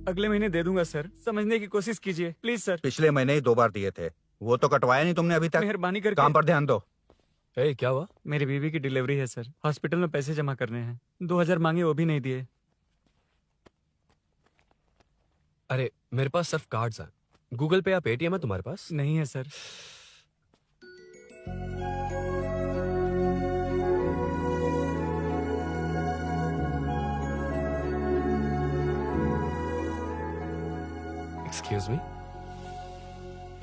अगले महीने दे दूंगा सर, समझने की कोशिश कीजिए प्लीज सर। पिछले महीने ही 2 बार दिए थे, वो तो कटवाया नहीं तुमने अभी तक। मेहरबानी करके। काम पर ध्यान दो। ए, क्या हुआ? मेरी बीवी की डिलीवरी है सर, हॉस्पिटल में पैसे जमा करने हैं। 2000 मांगे, वो भी नहीं दिए। अरे मेरे पास सिर्फ कार्ड्स हैं। गूगल पे या पेटीएम है तुम्हारे पास? नहीं है सर। एक्सक्यूज मी,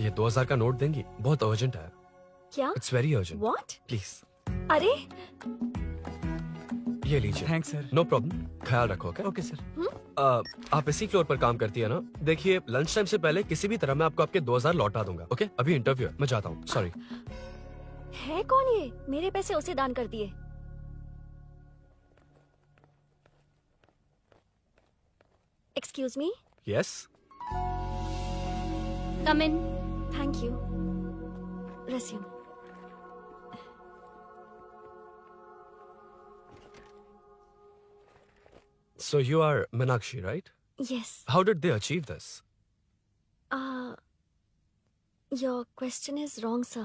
ये 2000 का नोट देंगी? बहुत अर्जेंट है। क्या? It's very urgent. What? Please अरे ये लीजिए। Thanks sir. नो प्रॉब्लम, ख्याल रखो। Okay okay sir. आप इसी फ्लोर पर काम करती है ना? देखिए लंच टाइम से पहले किसी भी तरह मैं आपको आपके 2000 लौटा दूंगा। ओके अभी इंटरव्यू है, मैं जाता हूँ। सॉरी। है कौन ये? मेरे पैसे उसे दान कर दिए। Excuse me. Yes. Come in. Thank you. Resume. So you are Meenakshi, right? Yes. How did they achieve this? Your question is wrong, sir.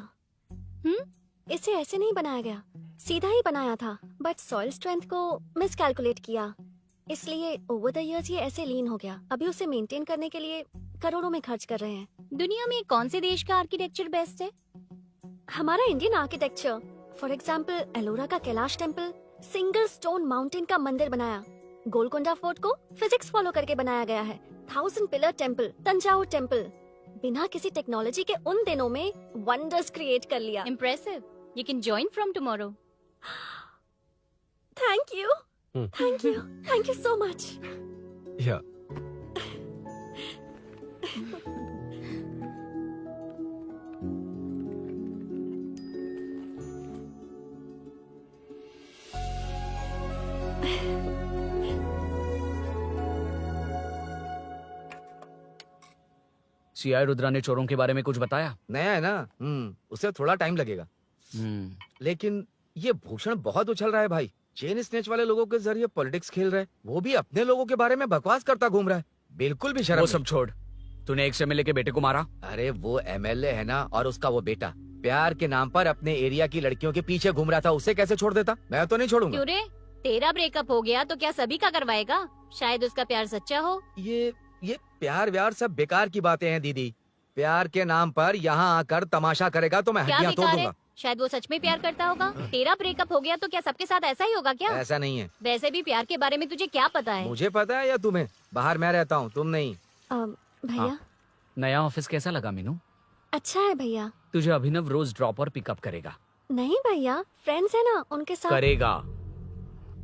इसे ऐसे नहीं बनाया गया, सीधा ही बनाया था, बट सॉइल स्ट्रेंथ को मिसकैलकुलेट किया, इसलिए ओवर द इयर्स ये ऐसे लीन हो गया। अभी उसे मेंटेन करने के लिए करोड़ों में खर्च कर रहे हैं। दुनिया में कौन से देश का आर्किटेक्चर बेस्ट है? हमारा Indian architecture. For example Ellora का Kailash temple, single stone mountain का मंदिर बनाया। गोलकोंडा फोर्ट को फिजिक्स फॉलो करके बनाया गया है। 1000 पिलर टेम्पल, तंजावुर टेम्पल, बिना किसी टेक्नोलॉजी के उन दिनों में वंडर्स क्रिएट कर लिया। Impressive. You can join from tomorrow. Thank you, thank you, thank you so much. Yeah. CI Rudra ने चोरों के बारे में कुछ बताया? नया है ना, उसे थोड़ा टाइम लगेगा। लेकिन ये भूषण बहुत उछल रहा है भाई। चेन स्नेच वाले लोगों के जरिए पॉलिटिक्स खेल रहा है, वो भी अपने लोगों के बारे में बकवास करता घूम रहा है। बिल्कुल भी शर्म वो नहीं। सब छोड़, तूने एक एमएलए के बेटे को मारा। अरे वो एमएलए है ना, और उसका वो बेटा प्यार के नाम पर अपने एरिया की लड़कियों के पीछे घूम रहा था, उसे कैसे छोड़ देता? मैं तो नहीं छोड़ूंगा। क्यों रे? तेरा ब्रेकअप हो गया तो क्या सभी का करवाएगा? शायद उसका प्यार सच्चा हो। ये प्यार व्यार सब बेकार की बातें हैं दीदी। प्यार के नाम पर यहाँ आकर तमाशा करेगा तो मैं क्या हड्डियां तोड़ बेकार है? दूंगा। शायद वो सच में प्यार करता होगा। तेरा ब्रेकअप हो गया तो क्या सबके साथ ऐसा ही होगा क्या? ऐसा नहीं है। वैसे भी प्यार के बारे में तुझे क्या पता है? मुझे पता है या तुम्हें? बाहर मैं रहता हूँ, तुम नहीं। भैया नया ऑफिस कैसा लगा मीनू? अच्छा है भैया। तुझे अभिनव रोज ड्रॉप और पिकअप करेगा। नहीं भैया, फ्रेंड्स है ना, उनके साथ करेगा।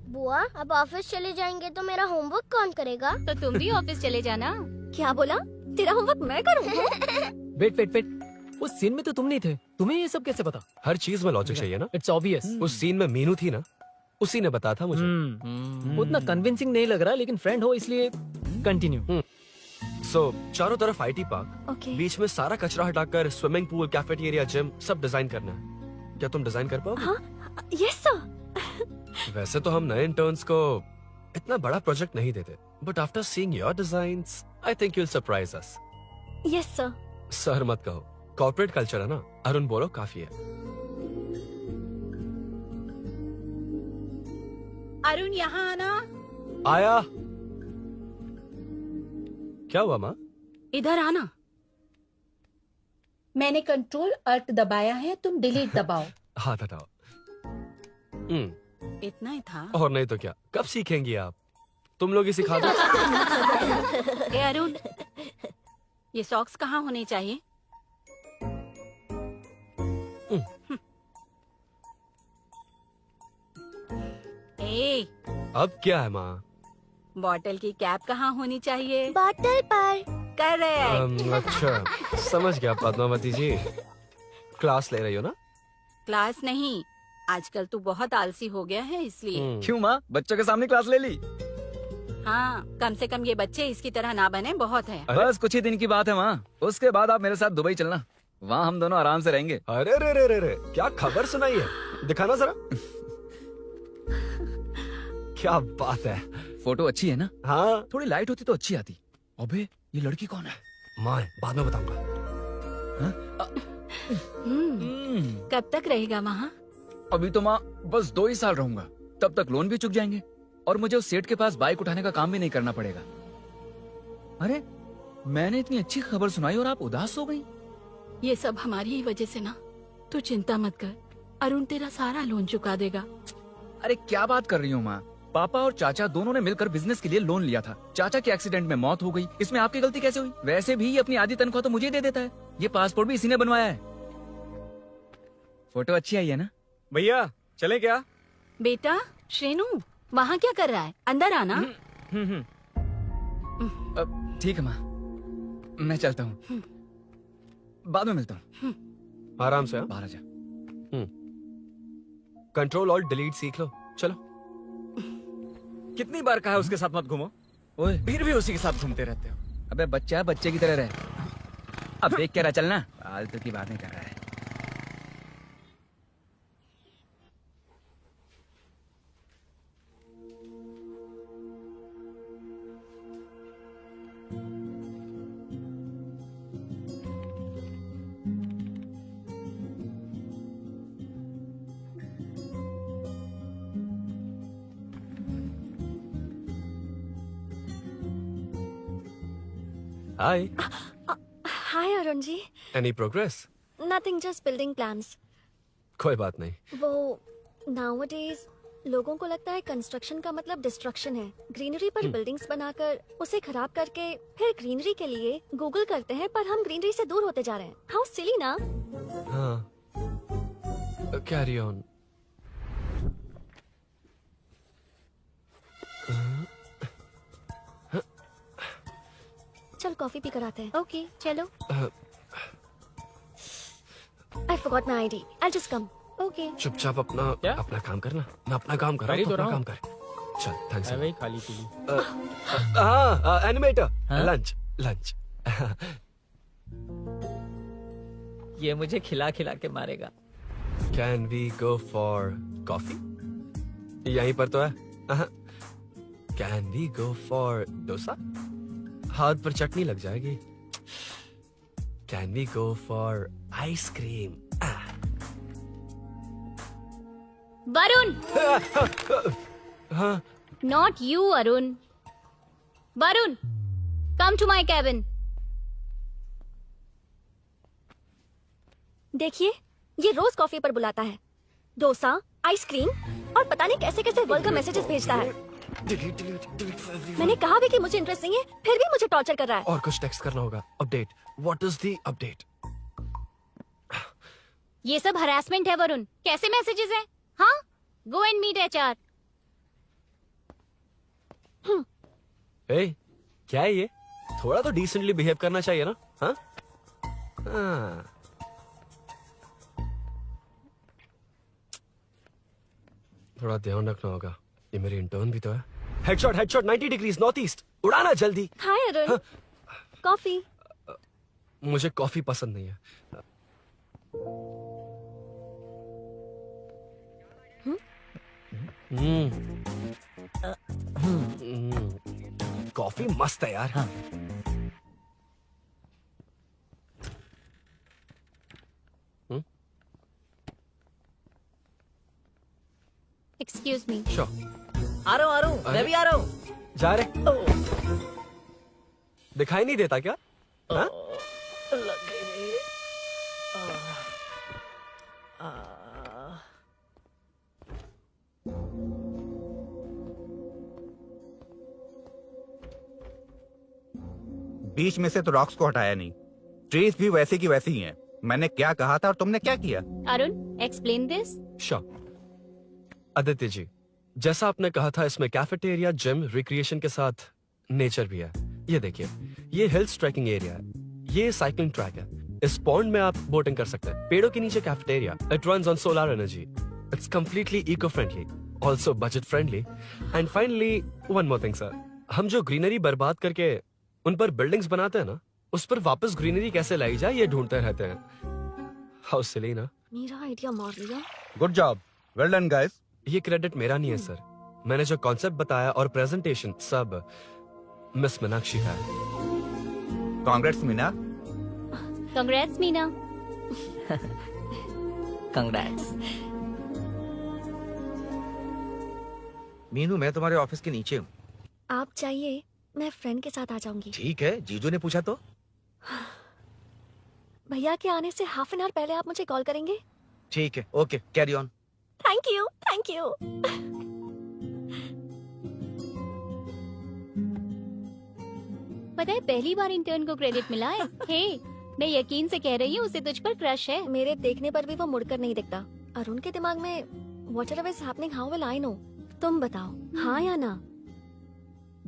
बुआ अब ऑफिस चले जाएंगे तो मेरा होमवर्क कौन करेगा? तो तुम भी ऑफिस चले जाना। क्या बोला? तेरा होमवर्क मैं करूँ? वेट वेट वेट, उस सीन में तो तुम नहीं थे, तुम्हें ये सब कैसे पता? हर चीज में लॉजिक चाहिए ना। It's obvious. उस सीन में मीनू थी ना, उसी ने बताया था मुझे। उतना कन्विंसिंग नहीं लग रहा, लेकिन फ्रेंड हो इसलिए कंटिन्यू। सो चारों तरफ आईटी पार्क, ओके। बीच में सारा कचरा हटाकर स्विमिंग पूल, कैफेटेरिया, जिम सब डिजाइन करना है। क्या तुम डिजाइन कर पाओगे? हाँ, यस सर। वैसे तो हम नए इंटर्न्स को इतना बड़ा प्रोजेक्ट नहीं देते, but after seeing your designs I think you will surprise us. Yes sir. Sir मत कहो, कॉर्पोरेट कल्चर है ना। अरुण बोलो, काफी है। अरुण यहाँ आना। आया। क्या हुआ माँ? इधर आना। मैंने कंट्रोल अल्ट दबाया है, तुम डिलीट दबाओ। हाथ हटाओ। इतना ही था। और नहीं तो क्या, कब सीखेंगी आप? तुम लोग ही सिखा दो। ए अरुण, ये सॉक्स कहाँ होने चाहिए? ए, अब क्या है माँ? बॉटल की कैप कहाँ होनी चाहिए? बॉटल पर। करेक्ट। अच्छा, समझ गया पद्मावती जी। क्लास ले रही हो ना? क्लास नहीं, आजकल तू बहुत आलसी हो गया है इसलिए। क्यों माँ, बच्चों के सामने क्लास ले ली? हाँ, कम से कम ये बच्चे इसकी तरह ना बने, बहुत है। बस कुछ ही दिन की बात है माँ, उसके बाद आप मेरे साथ दुबई चलना, वहाँ हम दोनों आराम से रहेंगे। अरे रे रे रे रे, क्या खबर सुनाई है, दिखाना जरा। क्या बात है। फोटो अच्छी है ना? हाँ, थोड़ी लाइट होती तो अच्छी आती। अबे ये लड़की कौन है? माँ है, बाद में बताऊंगा। कब तक रहेगा वहाँ? अभी तो माँ बस 2 ही साल रहूंगा, तब तक लोन भी चुक जाएंगे और मुझे उस सेठ के पास बाइक उठाने का काम भी नहीं करना पड़ेगा। अरे मैंने इतनी अच्छी खबर सुनाई और आप उदास हो गई। ये सब हमारी ही वजह से ना। तू चिंता मत कर, अरुण तेरा सारा लोन चुका देगा। अरे क्या बात कर रही हो माँ? पापा और चाचा दोनों ने मिलकर बिजनेस के लिए लोन लिया था। चाचा के एक्सीडेंट में मौत हो गई, इसमें आपकी गलती कैसे हुई? वैसे भी ये अपनी आधी तनख्वाह तो मुझे दे देता है। ये पासपोर्ट भी इसी ने बनवाया है। फोटो अच्छी आई है ना? भैया चले क्या? बेटा श्रेनु वहाँ क्या कर रहा है? अंदर आना। ठीक है माँ, मैं चलता हूँ, बाद में मिलता हूँ। आराम से। बाहर आ जा। कंट्रोल और डिलीट सीख लो। चलो। कितनी बार कहा है उसके साथ मत घूमो, ओए फिर भी उसी के साथ घूमते रहते हो। अबे बच्चा बच्चे की तरह रहे। अब देख के रहा चलना, फालतू की बातें कर रहा है। Hi. Hi Arun ji. Any progress? Nothing, just building plans. कोई बात नहीं। वो नाउअडेज लोगों को लगता है कंस्ट्रक्शन का मतलब डिस्ट्रक्शन है। ग्रीनरी पर बिल्डिंग्स बनाकर उसे खराब करके फिर ग्रीनरी के लिए गूगल करते हैं, पर हम ग्रीनरी से दूर होते जा रहे हैं। हाउ सिली ना। हाँ। Carry on. चल कॉफी पी कर आते हैं। ओके चलो। I forgot my ID, I just come. Okay चुपचाप अपना क्या? अपना काम करना। मैं अपना काम कर रहा कर ही हूँ, तो अपना रहा काम कर। चल थैंक्स। वही खाली पीली। हाँ एनिमेटर। हाँ? Lunch lunch. ये मुझे खिला खिला के मारेगा। Can we go for coffee? यहीं पर तो है। Can we go for dosa? हाथ पर चटनी लग जाएगी। Can we go for ice cream? Varun, हाँ। Not you Arun. Varun, come to my cabin. देखिए ये रोज कॉफी पर बुलाता है, डोसा, आइसक्रीम और पता नहीं कैसे कैसे वर्क का मैसेजेस भेजता है। मैंने कहा भी कि मुझे इंटरेस्ट नहीं है, फिर भी मुझे टॉर्चर कर रहा है। और कुछ टेक्स्ट करना होगा। Update. What is the update? ये सब हरासमेंट है वरुण। कैसे मैसेजेस हैं? हाँ, गो एंड मीट HR। ए, क्या है ये? थोड़ा तो डिसेंटली बिहेव करना चाहिए ना? हाँ? हाँ। थोड़ा ध्यान रखना होगा। ये मेरी इंटर्न भी तो है। Headshot 90 degrees north east. उड़ाना जल्दी। हाय अरुण, कॉफी। मुझे कॉफी पसंद नहीं है। कॉफी मस्त है यार। हाँ। Excuse me. श्योर। आ रहा हूँ, मैं भी आ रहा हूँ। जा रहे? दिखाई नहीं देता क्या? हाँ? बीच में से तो रॉक्स को हटाया नहीं, ट्रीज भी वैसी की वैसी ही हैं। मैंने क्या कहा था और तुमने क्या किया? Arun, explain this. Sure. Aditya ji, जैसा आपने कहा था, इसमें कैफेटेरिया, जिम, रिक्रिएशन के साथ नेचर भी है। ये देखिए, ये हिल्स ट्रैकिंग एरिया है, ये साइकिलिंग ट्रैक है। इस पॉन्ड में आप बोटिंग कर सकते हैं। पेड़ों के नीचे cafeteria. It runs on solar energy. It's completely eco friendly, also budget friendly. And finally one more thing sir, हम जो ग्रीनरी बर्बाद करके उन पर बिल्डिंग्स बनाते हैं ना, उस पर वापस ग्रीनरी कैसे लाई जाए ये ढूंढते रहते हैं। हाउ सिली ना? मेरा आइडिया मार लिया। Good job, well done guys. ये क्रेडिट मेरा नहीं है सर। मैंने जो कॉन्सेप्ट बताया और प्रेजेंटेशन सब मिस मीनाक्षी का है। Congrats Meena. Congrats Meena. Congrats. Meenu मैं तुम्हारे ऑफिस के नीचे हूँ। आप चाहिए मैं फ्रेंड के साथ आ जाऊंगी। ठीक है, जीजू ने पूछा तो। भैया के आने से हाफ एन आवर पहले आप मुझे कॉल करेंगे? ठीक है, okay, carry on. Thank you, thank you. पता है पहली बार इंटर्न को क्रेडिट मिला है। हे, मैं यकीन से कह रही हूँ उसे तुझ पर क्रश है। मेरे देखने पर भी वो मुड़कर नहीं दिखता। अरुण के दिमाग में whatever is happening how will I know? तुम बताओ, हाँ या ना?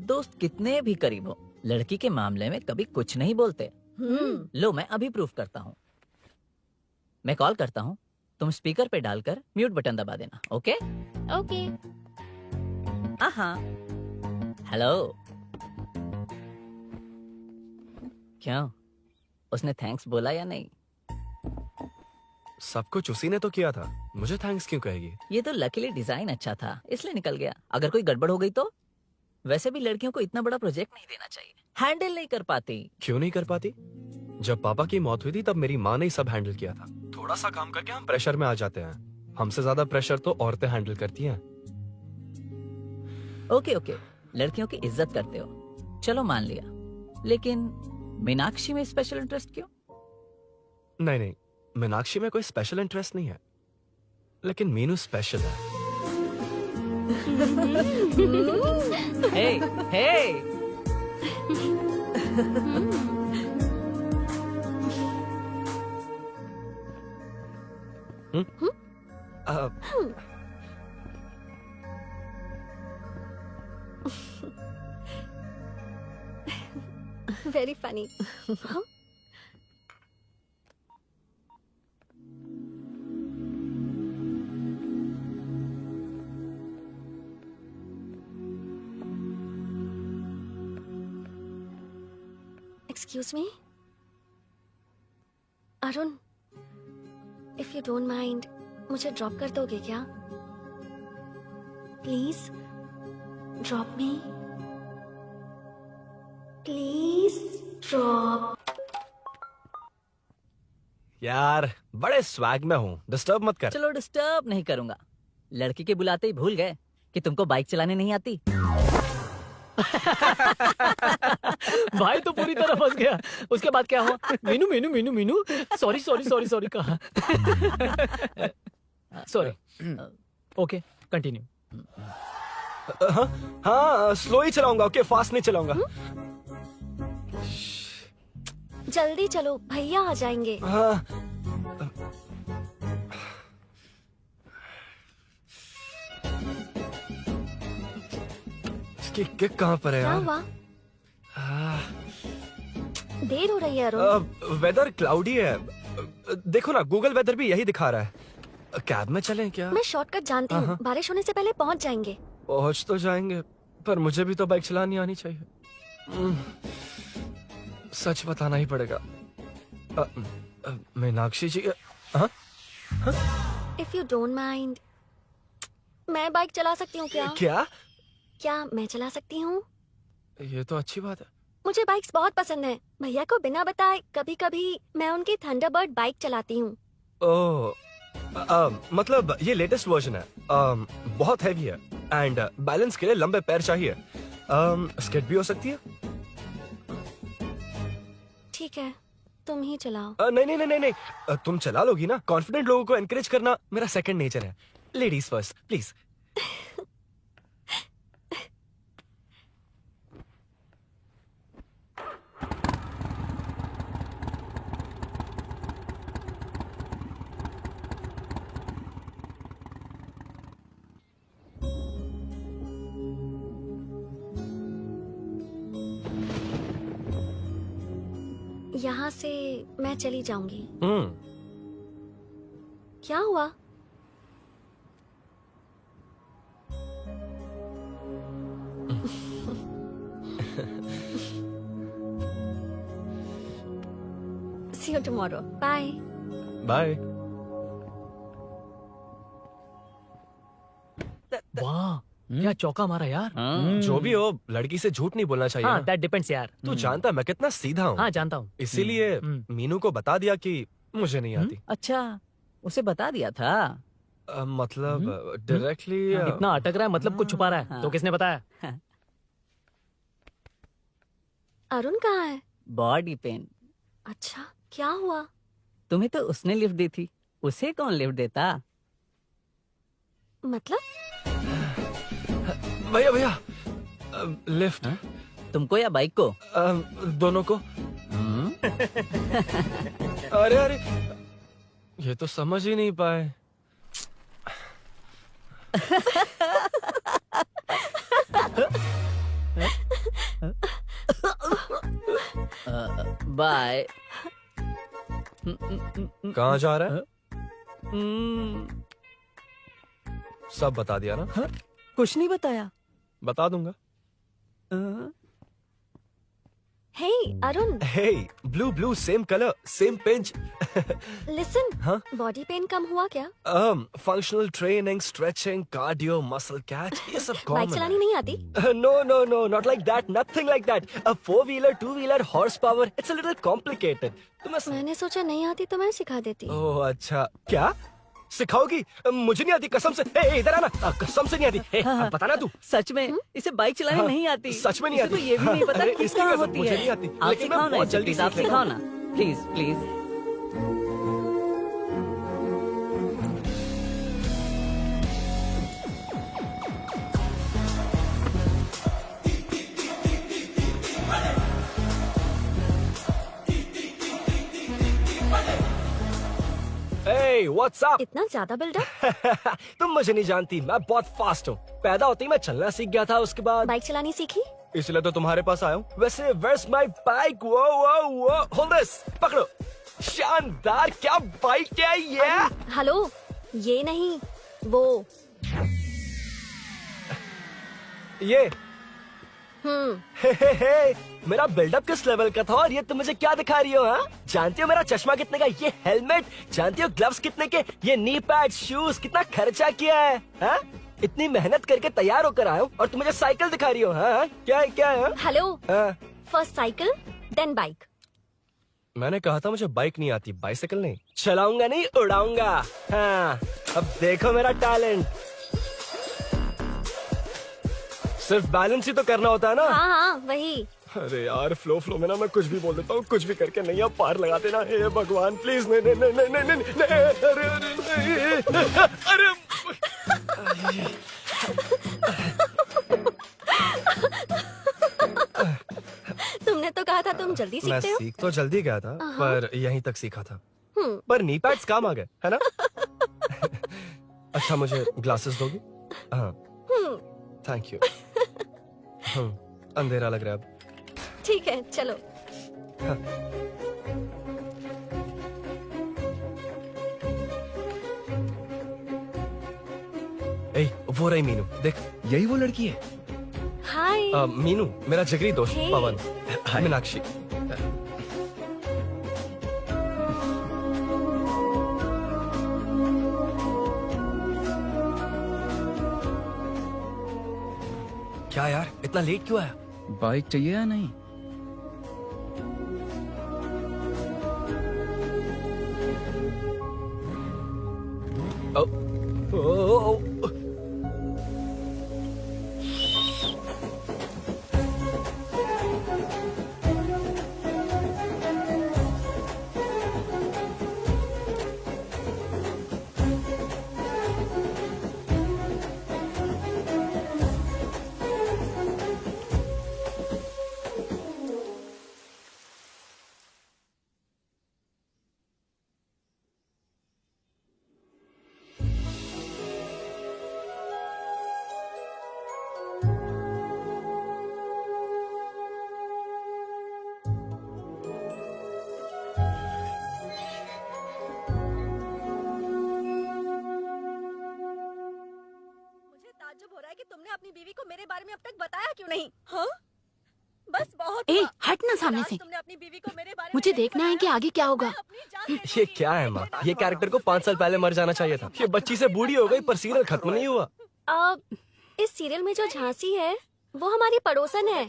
दोस्त कितने भी करीब हो, लड़की के मामले में कभी कुछ नहीं बोलते। लो मैं अभी प्रूफ करता हूँ। मैं कॉल करता हूँ, तुम स्पीकर पे डालकर म्यूट बटन दबा देना। ओके? ओके। हाँ। हेलो। क्यों, उसने थैंक्स बोला या नहीं? सब कुछ उसी ने तो किया था, मुझे थैंक्स क्यों कहेगी? ये तो लकीली डिजाइन अच्छा था इसलिए निकल गया। अगर कोई गड़बड़ हो गई तो? वैसे भी लड़कियों को इतना बड़ा प्रोजेक्ट नहीं देना चाहिए, हैंडल नहीं कर पाती। क्यों नहीं कर पाती? जब पापा की मौत हुई थी तब मेरी माँ ने ही सब हैंडल किया था। थोड़ा सा काम करके हम प्रेशर में आ जाते हैं। हमसे ज्यादा प्रेशर तो औरतें हैंडल करती हैं। ओके, लड़कियों की इज्जत करते हो, चलो मान लिया। लेकिन मीनाक्षी में स्पेशल इंटरेस्ट क्यों? नहीं, मीनाक्षी में कोई स्पेशल इंटरेस्ट नहीं है, लेकिन मीनू स्पेशल है। Hey. Very funny. Excuse me Arun, if you don't mind मुझे ड्रॉप कर दोगे क्या? Please drop me, please drop. यार बड़े स्वैग में हूँ, डिस्टर्ब मत कर। चलो डिस्टर्ब नहीं करूंगा। लड़की के बुलाते ही भूल गए कि तुमको बाइक चलाने नहीं आती। भाई तो पूरी तरह फंस गया। उसके बाद क्या हुआ? मीनू सॉरी कहा। सॉरी। Okay, continue. हाँ, स्लो ही चलाऊंगा। ओके, फास्ट नहीं चलाऊंगा। जल्दी चलो, भैया आ जाएंगे। हाँ। इसकी किक कहाँ पर है क्या यार? हुआ? देर हो रही है अरुण। वेदर क्लाउडी है। देखो ना, गूगल वेदर भी यही दिखा रहा है। कैब में चलें क्या? मैं शॉर्टकट जानती हूँ, बारिश होने से पहले पहुँच जाएंगे। पहुंच तो जाएंगे, पर मुझे भी तो बाइक चलानी आनी चाहिए। सच बताना ही पड़ेगा। मीनाक्षी जी। इफ यू डोंट माइंड, मैं बाइक चला सकती हूँ क्या? क्या मैं चला सकती हूँ? ये तो अच्छी बात है। मुझे बाइक्स बहुत पसंद है। भैया को बिना बताए कभी कभी मैं उनकी थंडरबर्ड बाइक चलाती हूँ। ओह, मतलब ये लेटेस्ट वर्जन है। बहुत हैवी है एंड बैलेंस के लिए लंबे पैर चाहिए। स्किड भी हो सकती है। ठीक है, तुम ही चलाओ। नहीं, तुम चला लोगी ना। कॉन्फिडेंट लोगों को एनकरेज करना मेरा सेकंड नेचर है। Ladies first please. यहाँ से मैं चली जाऊंगी। हम्म। क्या हुआ? See you tomorrow. Bye. Bye. वाह, क्या चौका मारा यार। जो भी हो, लड़की से झूठ नहीं बोलना चाहिए हाँ ना। दैट डिपेंड्स यार। तू जानता है मैं कितना सीधा हूँ। हाँ जानता हूँ। इसीलिए मीनू को बता दिया कि मुझे नहीं आती। अच्छा, उसे बता दिया था। मतलब डायरेक्टली इतना अटक रहा है, मतलब कुछ छुपा रहा है। तो किसने बताया? अरुण कहाँ है? Body pain. अच्छा, क्या हुआ? तुम्हें तो उसने लिफ्ट दी थी, उसे कौन लिफ्ट देता? मतलब? भैया भैया लिफ्ट। तुमको या बाइक को? दोनों को। अरे अरे, ये तो समझ ही नहीं पाए। बाय। कहाँ जा रहा है? सब बता दिया ना? कुछ नहीं बताया। बता दूंगा। Hey Arun, Hey, blue, same color, same pinch. Listen. हाँ? बॉडी पेन कम हुआ क्या? Functional training, stretching, cardio, muscle catch, ये सब बाइक common चलानी नहीं आती? No, not like that, nothing like that. A 4-wheeler, 2-wheeler, horsepower, it's a little complicated. तुम्हें मैंने सोचा नहीं आती तो मैं सिखा देती। ओह अच्छा, क्या सिखाओगी? मुझे नहीं आती कसम से। ए, इधर आना, कसम से नहीं आती। ए, अब बताना तू। सच में इसे बाइक चलानी हाँ, नहीं आती? सच में नहीं इसे आती। तो ये भी नहीं पता अरे, कि इसकी कहाँ कसम, होती मुझे है। नहीं आती, आप लेकिन मैं सिखाओ ना बहुत इसे, जल्दी प्लीज आप सीख लेता सिखाओ ना, please please. Hey, what's up? इतना ज्यादा बिल्डअप? तुम मुझे नहीं जानती, मैं बहुत फास्ट हूँ। पैदा होते ही मैं चलना सीख गया था, उसके बाद बाइक चलानी सीखी? इसलिए तो तुम्हारे पास आया हूँ। वैसे where's my bike? वो hold this, पकड़ो। शानदार, क्या बाइक है ये? हेलो, ये नहीं, वो। ये हे, मेरा बिल्डअप किस लेवल का था और ये तुम मुझे क्या दिखा रही हो? हाँ, जानती हो मेरा चश्मा कितने का, ये हेलमेट, जानती हो ग्लव्स कितने के, ये नी पैड, शूज, कितना खर्चा किया है? हाँ? इतनी मेहनत करके तैयार होकर आया हूँ और तुम मुझे साइकिल दिखा रही हो? हाँ? क्या है? हाँ? हेलो, हाँ? First cycle then bike. मैंने कहा था मुझे बाइक नहीं आती, बाइसाइकिल नहीं। चलाऊंगा नहीं, उड़ाऊंगा। हाँ, अब देखो मेरा टैलेंट। सिर्फ बैलेंस ही तो करना होता है ना? हाँ वही। अरे यार, फ्लो में ना मैं कुछ भी बोल देता हूँ, कुछ भी करके नहीं आप पार लगा देना। हे भगवान प्लीज, नहीं, अरे तुमने तो कहा था तुम जल्दी मैं सीखते हो। सीख तो जल्दी गया था, पर यहीं तक सीखा था। हम्म। पर नी पैड्स काम आ गए, है ना? अच्छा, मुझे ग्लासेस दोगी? हाँ, थैंक यू। अंधेरा लग रहा है अब। ठीक है, चलो। ए, वो रही मीनू, देख। यही वो लड़की है? हाय। मीनू, मेरा जिगरी दोस्त Hey. पवन, मीनाक्षी। क्या यार, इतना लेट क्यों आया? बाइक चाहिए या नहीं? ओ, मुझे ताज्जुब हो रहा है कि तुमने अपनी बीवी को मेरे बारे में अब तक बताया क्यों नहीं? हाँ? बस बहुत ए, हुआ। हट ना सामने आज से। तुमने अपनी बीवी को मेरे बारे में मुझे नहीं देखना है कि बताया। आगे क्या होगा। मैं अपनी जान दे ये दूंगी। क्या है माँ? ये कैरेक्टर को 5 साल पहले मर जाना चाहिए था। ये बच्ची से बूढ़ी हो गई पर सीरियल खत्म नहीं हुआ। अब इस सीरियल में जो झांसी है वो हमारी पड़ोसन है।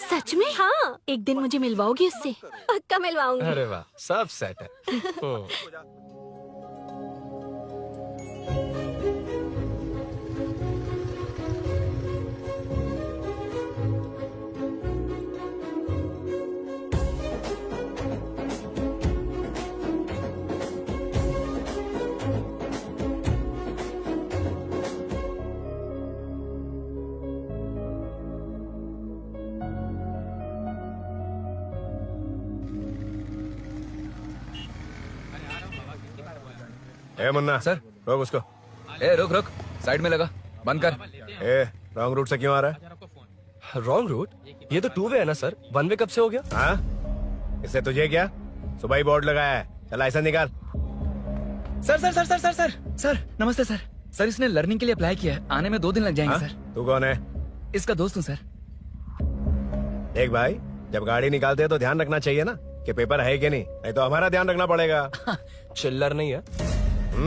सच में? हाँ, एक दिन मुझे मिलवाओगी उससे? पक्का मिलवाऊंगी। अरे वाह, सब सेट है। हम्म। ए मुन्ना सर। रोक उसको। ए रुक रुक, साइड में लगा, बंद कर। ए रॉन्ग रूट से क्यों आ रहा है? Wrong route? ये तो 2 वे है ना सर, 1 वे कब से हो गया? हाँ, इससे तुझे क्या? सुबह ही बोर्ड लगाया है, चल लाइसेंस निकाल। Sir sir sir sir sir sir sir नमस्ते सर। सर इसने लर्निंग के लिए अप्लाई किया है, आने में 2 दिन लग जाएंगे। हाँ? सर तू कौन है? इसका दोस्त हूँ सर। देख भाई, जब गाड़ी निकालते हैं तो ध्यान रखना चाहिए ना कि पेपर है कि नहीं तो हमारा ध्यान रखना पड़ेगा। चिल्लर नहीं है,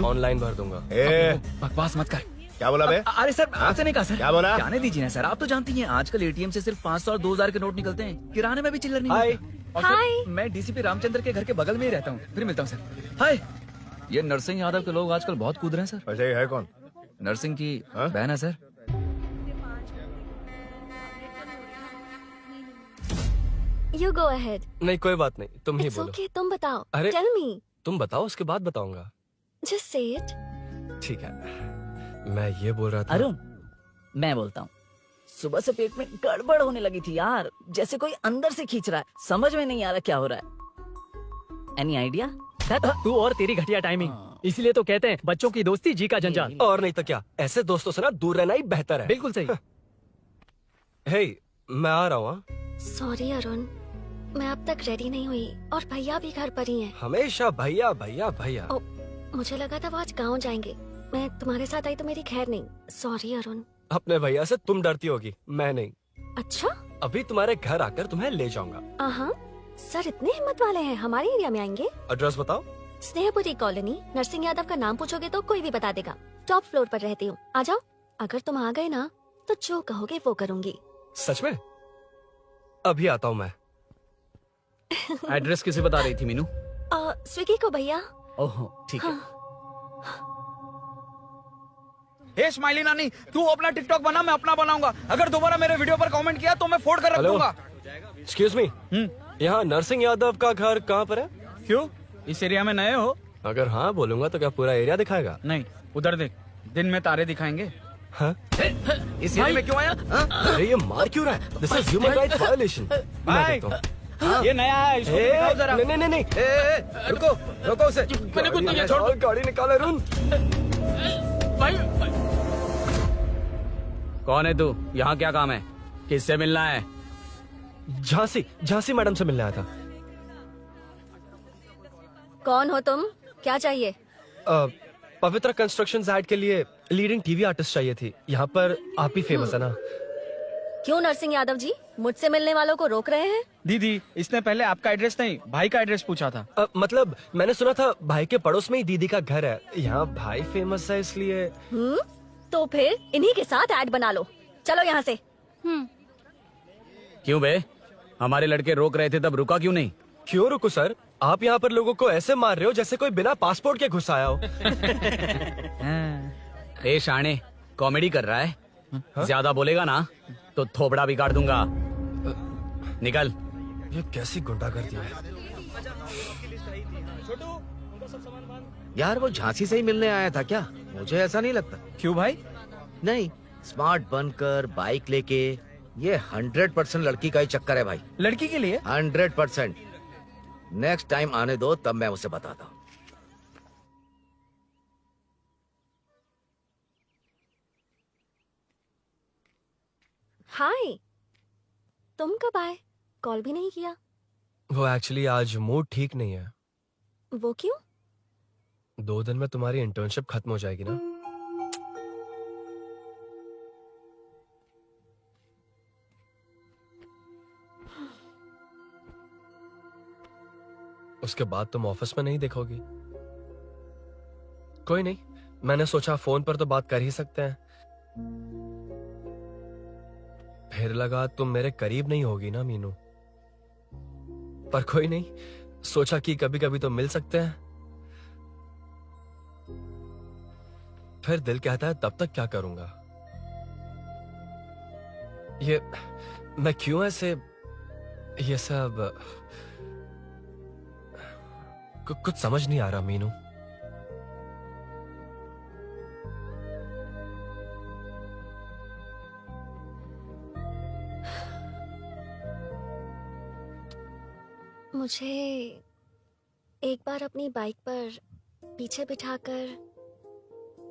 ऑनलाइन भर दूंगा। ए बकवास मत कर। क्या बोला बे? अरे सर आपसे नहीं कहा सर। क्या बोला? जाने दीजिए ना सर, आप तो जानती हैं आजकल एटीएम से सिर्फ 500 और 2000 के नोट निकलते हैं, किराने में भी चिल्लर नहीं हाय। मिलता। और फिर हाय। मैं डीसीपी रामचंद्र के घर के बगल में ही रहता हूँ, फिर मिलता हूँ सर। हाय। ये नरसिंह यादव के लोग आजकल बहुत कूद रहे हैं सर। अच्छा ये है कौन? नरसिंह की हाँ? बहन है सर। You go ahead. नहीं कोई बात नहीं, तुम ही इट्स बोलो। ओके, तुम बताओ। अरे- टेल मी, तुम बताओ, उसके बाद बताऊंगा। Just say it. ठीक है, मैं ये बोल रहा था। अरुण, मैं बोलता हूँ, सुबह से पेट में गड़बड़ होने लगी थी यार, जैसे कोई अंदर से खींच रहा है, समझ में नहीं आ रहा क्या हो रहा है। Any idea? तू और तेरी घटिया टाइमिंग, इसीलिए तो कहते हैं बच्चों की दोस्ती जी का जंजाल। और नहीं तो क्या, ऐसे दोस्तों से ना दूर रहना ही बेहतर है। बिल्कुल सही। हे, मैं आ रहा हूँ। सॉरी अरुण, मैं अब तक रेडी नहीं हुई और भैया भी घर पर ही हैं। हमेशा भैया भैया भैया। ओ, मुझे लगा था वो आज गाँव जाएंगे, मैं तुम्हारे साथ आई तो मेरी खैर नहीं। सॉरी अरुण। अपने भैया से तुम डरती होगी, मैं नहीं। अच्छा? अभी तुम्हारे घर आकर तुम्हें ले जाऊंगा। हाँ, सर इतने हिम्मत वाले हैं, हमारे एरिया में आएंगे? एड्रेस बताओ। स्नेहपुरी कॉलोनी, नरसिंह यादव का नाम पूछोगे तो कोई भी बता देगा। टॉप फ्लोर पर रहती हूँ, आ जाओ। अगर तुम आ गए ना तो जो कहोगे वो करूँगी। सच में? अभी आता हूँ मैं। एड्रेस किसे बता रही थी मीनू? स्विगी को भैया। ओहो ठीक है। हे स्माइली नानी, तू अपना टिकटॉक बना, मैं अपना बनाऊंगा। अगर दोबारा मेरे वीडियो पर कमेंट किया तो मैं फोड़ कर रख हेलो। दूंगा। एक्सक्यूज मी, यहाँ नरसिंह यादव का घर कहाँ पर है? क्यों, इस एरिया में नए हो? अगर हाँ बोलूंगा तो क्या पूरा एरिया दिखाएगा? नहीं, उधर देख, दिन में तारे दिखाएंगे। हाँ? इस एरिया में क्यों आया? अरे ये मार क्यों रहा है? This is human rights violation. मैं देखता हूँ। ये नया है, इसको दिखाओ जरा। नहीं नहीं नहीं, रुको रुको उसे। मैंने कुछ नहीं किया, छोड़। गाड़ी निकाल अरुण। कौन है तू? यहाँ क्या काम है? किससे मिलना है? झांसी, झांसी मैडम से मिलने आया था। कौन हो तुम? क्या चाहिए? पवित्र कंस्ट्रक्शन ऐड के लिए लीडिंग टीवी आर्टिस्ट चाहिए थी। यहाँ पर आप ही फेमस है ना? क्यों नरसिंह यादव जी मुझसे मिलने वालों को रोक रहे हैं? दीदी, इसने पहले आपका एड्रेस नहीं, भाई का एड्रेस पूछा था। मतलब मैंने सुना था भाई के पड़ोस में ही दीदी का घर है। यहाँ भाई फेमस है इसलिए। तो फिर इन्हीं के साथ ऐड बना लो। चलो यहाँ से। क्यों बे? हमारे लड़के रोक रहे थे तब रुका क्यों नहीं? क्यों रुको सर? आप यहाँ पर लोगों को ऐसे मार रहे हो जैसे कोई बिना पासपोर्ट के घुस आया हो। ए शाणे, कॉमेडी कर रहा है? ज्यादा बोलेगा ना तो थोपड़ा भी काट दूंगा। निकल। ये कैसी गुंडागर्दी है? यार वो झांसी से ही मिलने आया था क्या? मुझे ऐसा नहीं लगता। क्यों भाई? नहीं, स्मार्ट बनकर बाइक लेके, ये 100% लड़की का ही चक्कर है भाई। लड़की के लिए? 100%। नेक्स्ट टाइम आने दो, तब मैं उसे बताता हूँ। हाय, तुम कब आए? कॉल भी नहीं किया। वो एक्चुअली आज मूड ठीक नहीं है। वो क्यों? 2 दिन में तुम्हारी इंटर्नशिप खत्म हो जाएगी ना। उसके बाद तुम ऑफिस में नहीं देखोगी। कोई नहीं, मैंने सोचा फोन पर तो बात कर ही सकते हैं। फिर लगा तुम मेरे करीब नहीं होगी ना मीनू, पर कोई नहीं, सोचा कि कभी कभी तो मिल सकते हैं। फिर दिल कहता है तब तक क्या करूंगा। ये मैं क्यों ऐसे ये सब कुछ समझ नहीं आ रहा मीनू। मुझे एक बार अपनी बाइक पर पीछे बिठाकर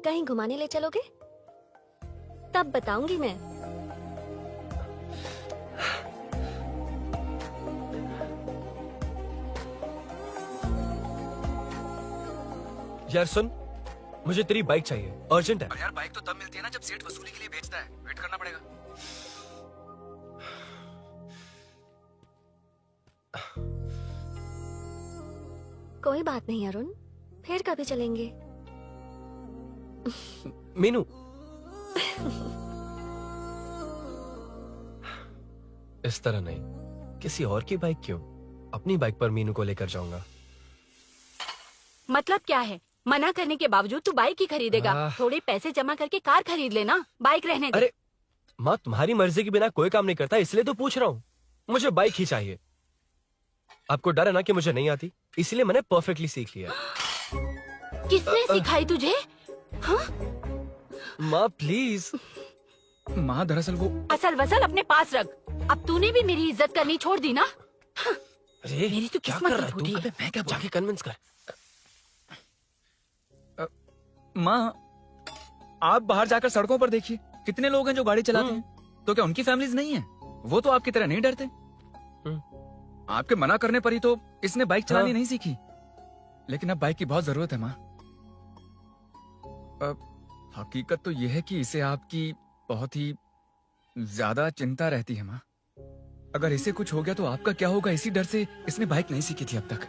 कहीं घुमाने ले चलोगे? तब बताऊंगी मैं। यार सुन, मुझे तेरी बाइक चाहिए, अर्जेंट है। यार बाइक तो तब मिलती है ना जब सेठ वसूली के लिए बेचता है, वेट करना पड़ेगा। कोई बात नहीं अरुण, फिर कभी चलेंगे। मीनू इस तरह नहीं, किसी और की बाइक क्यों, अपनी बाइक पर मीनू को लेकर जाऊंगा। मतलब क्या है? मना करने के बावजूद तू बाइक ही खरीदेगा? थोड़े पैसे जमा करके कार खरीद लेना, बाइक रहने दे। अरे माँ, तुम्हारी मर्जी के बिना कोई काम नहीं करता, इसलिए तो पूछ रहा हूँ। मुझे बाइक ही चाहिए। आपको डर है ना कि मुझे नहीं आती, इसलिए मैंने परफेक्टली सीख लिया। किसने सिखाई तुझे? हाँ? माँ प्लीज। माँ दरअसल वो असल वसल अपने पास रख। अब तूने भी मेरी इज्जत करनी छोड़ दी ना। अरे मेरी तो क्या किस्मत कर ही रहा है फूटी तू? है। मैं क्या जाके कन्विंस कर। माँ, आप बाहर जाकर सड़कों पर देखिए, कितने लोग हैं जो गाड़ी चलाते हैं। तो क्या उनकी फैमिलीज नहीं है? वो तो आपकी तरह नहीं डरते। आपके मना करने पर ही तो इसने बाइक चलानी नहीं सीखी। लेकिन अब बाइक की बहुत जरूरत है माँ। हकीकत तो यह है कि इसे आपकी बहुत ही ज्यादा चिंता रहती है माँ। अगर इसे कुछ हो गया तो आपका क्या होगा, इसी डर से इसने बाइक नहीं सीखी थी अब तक।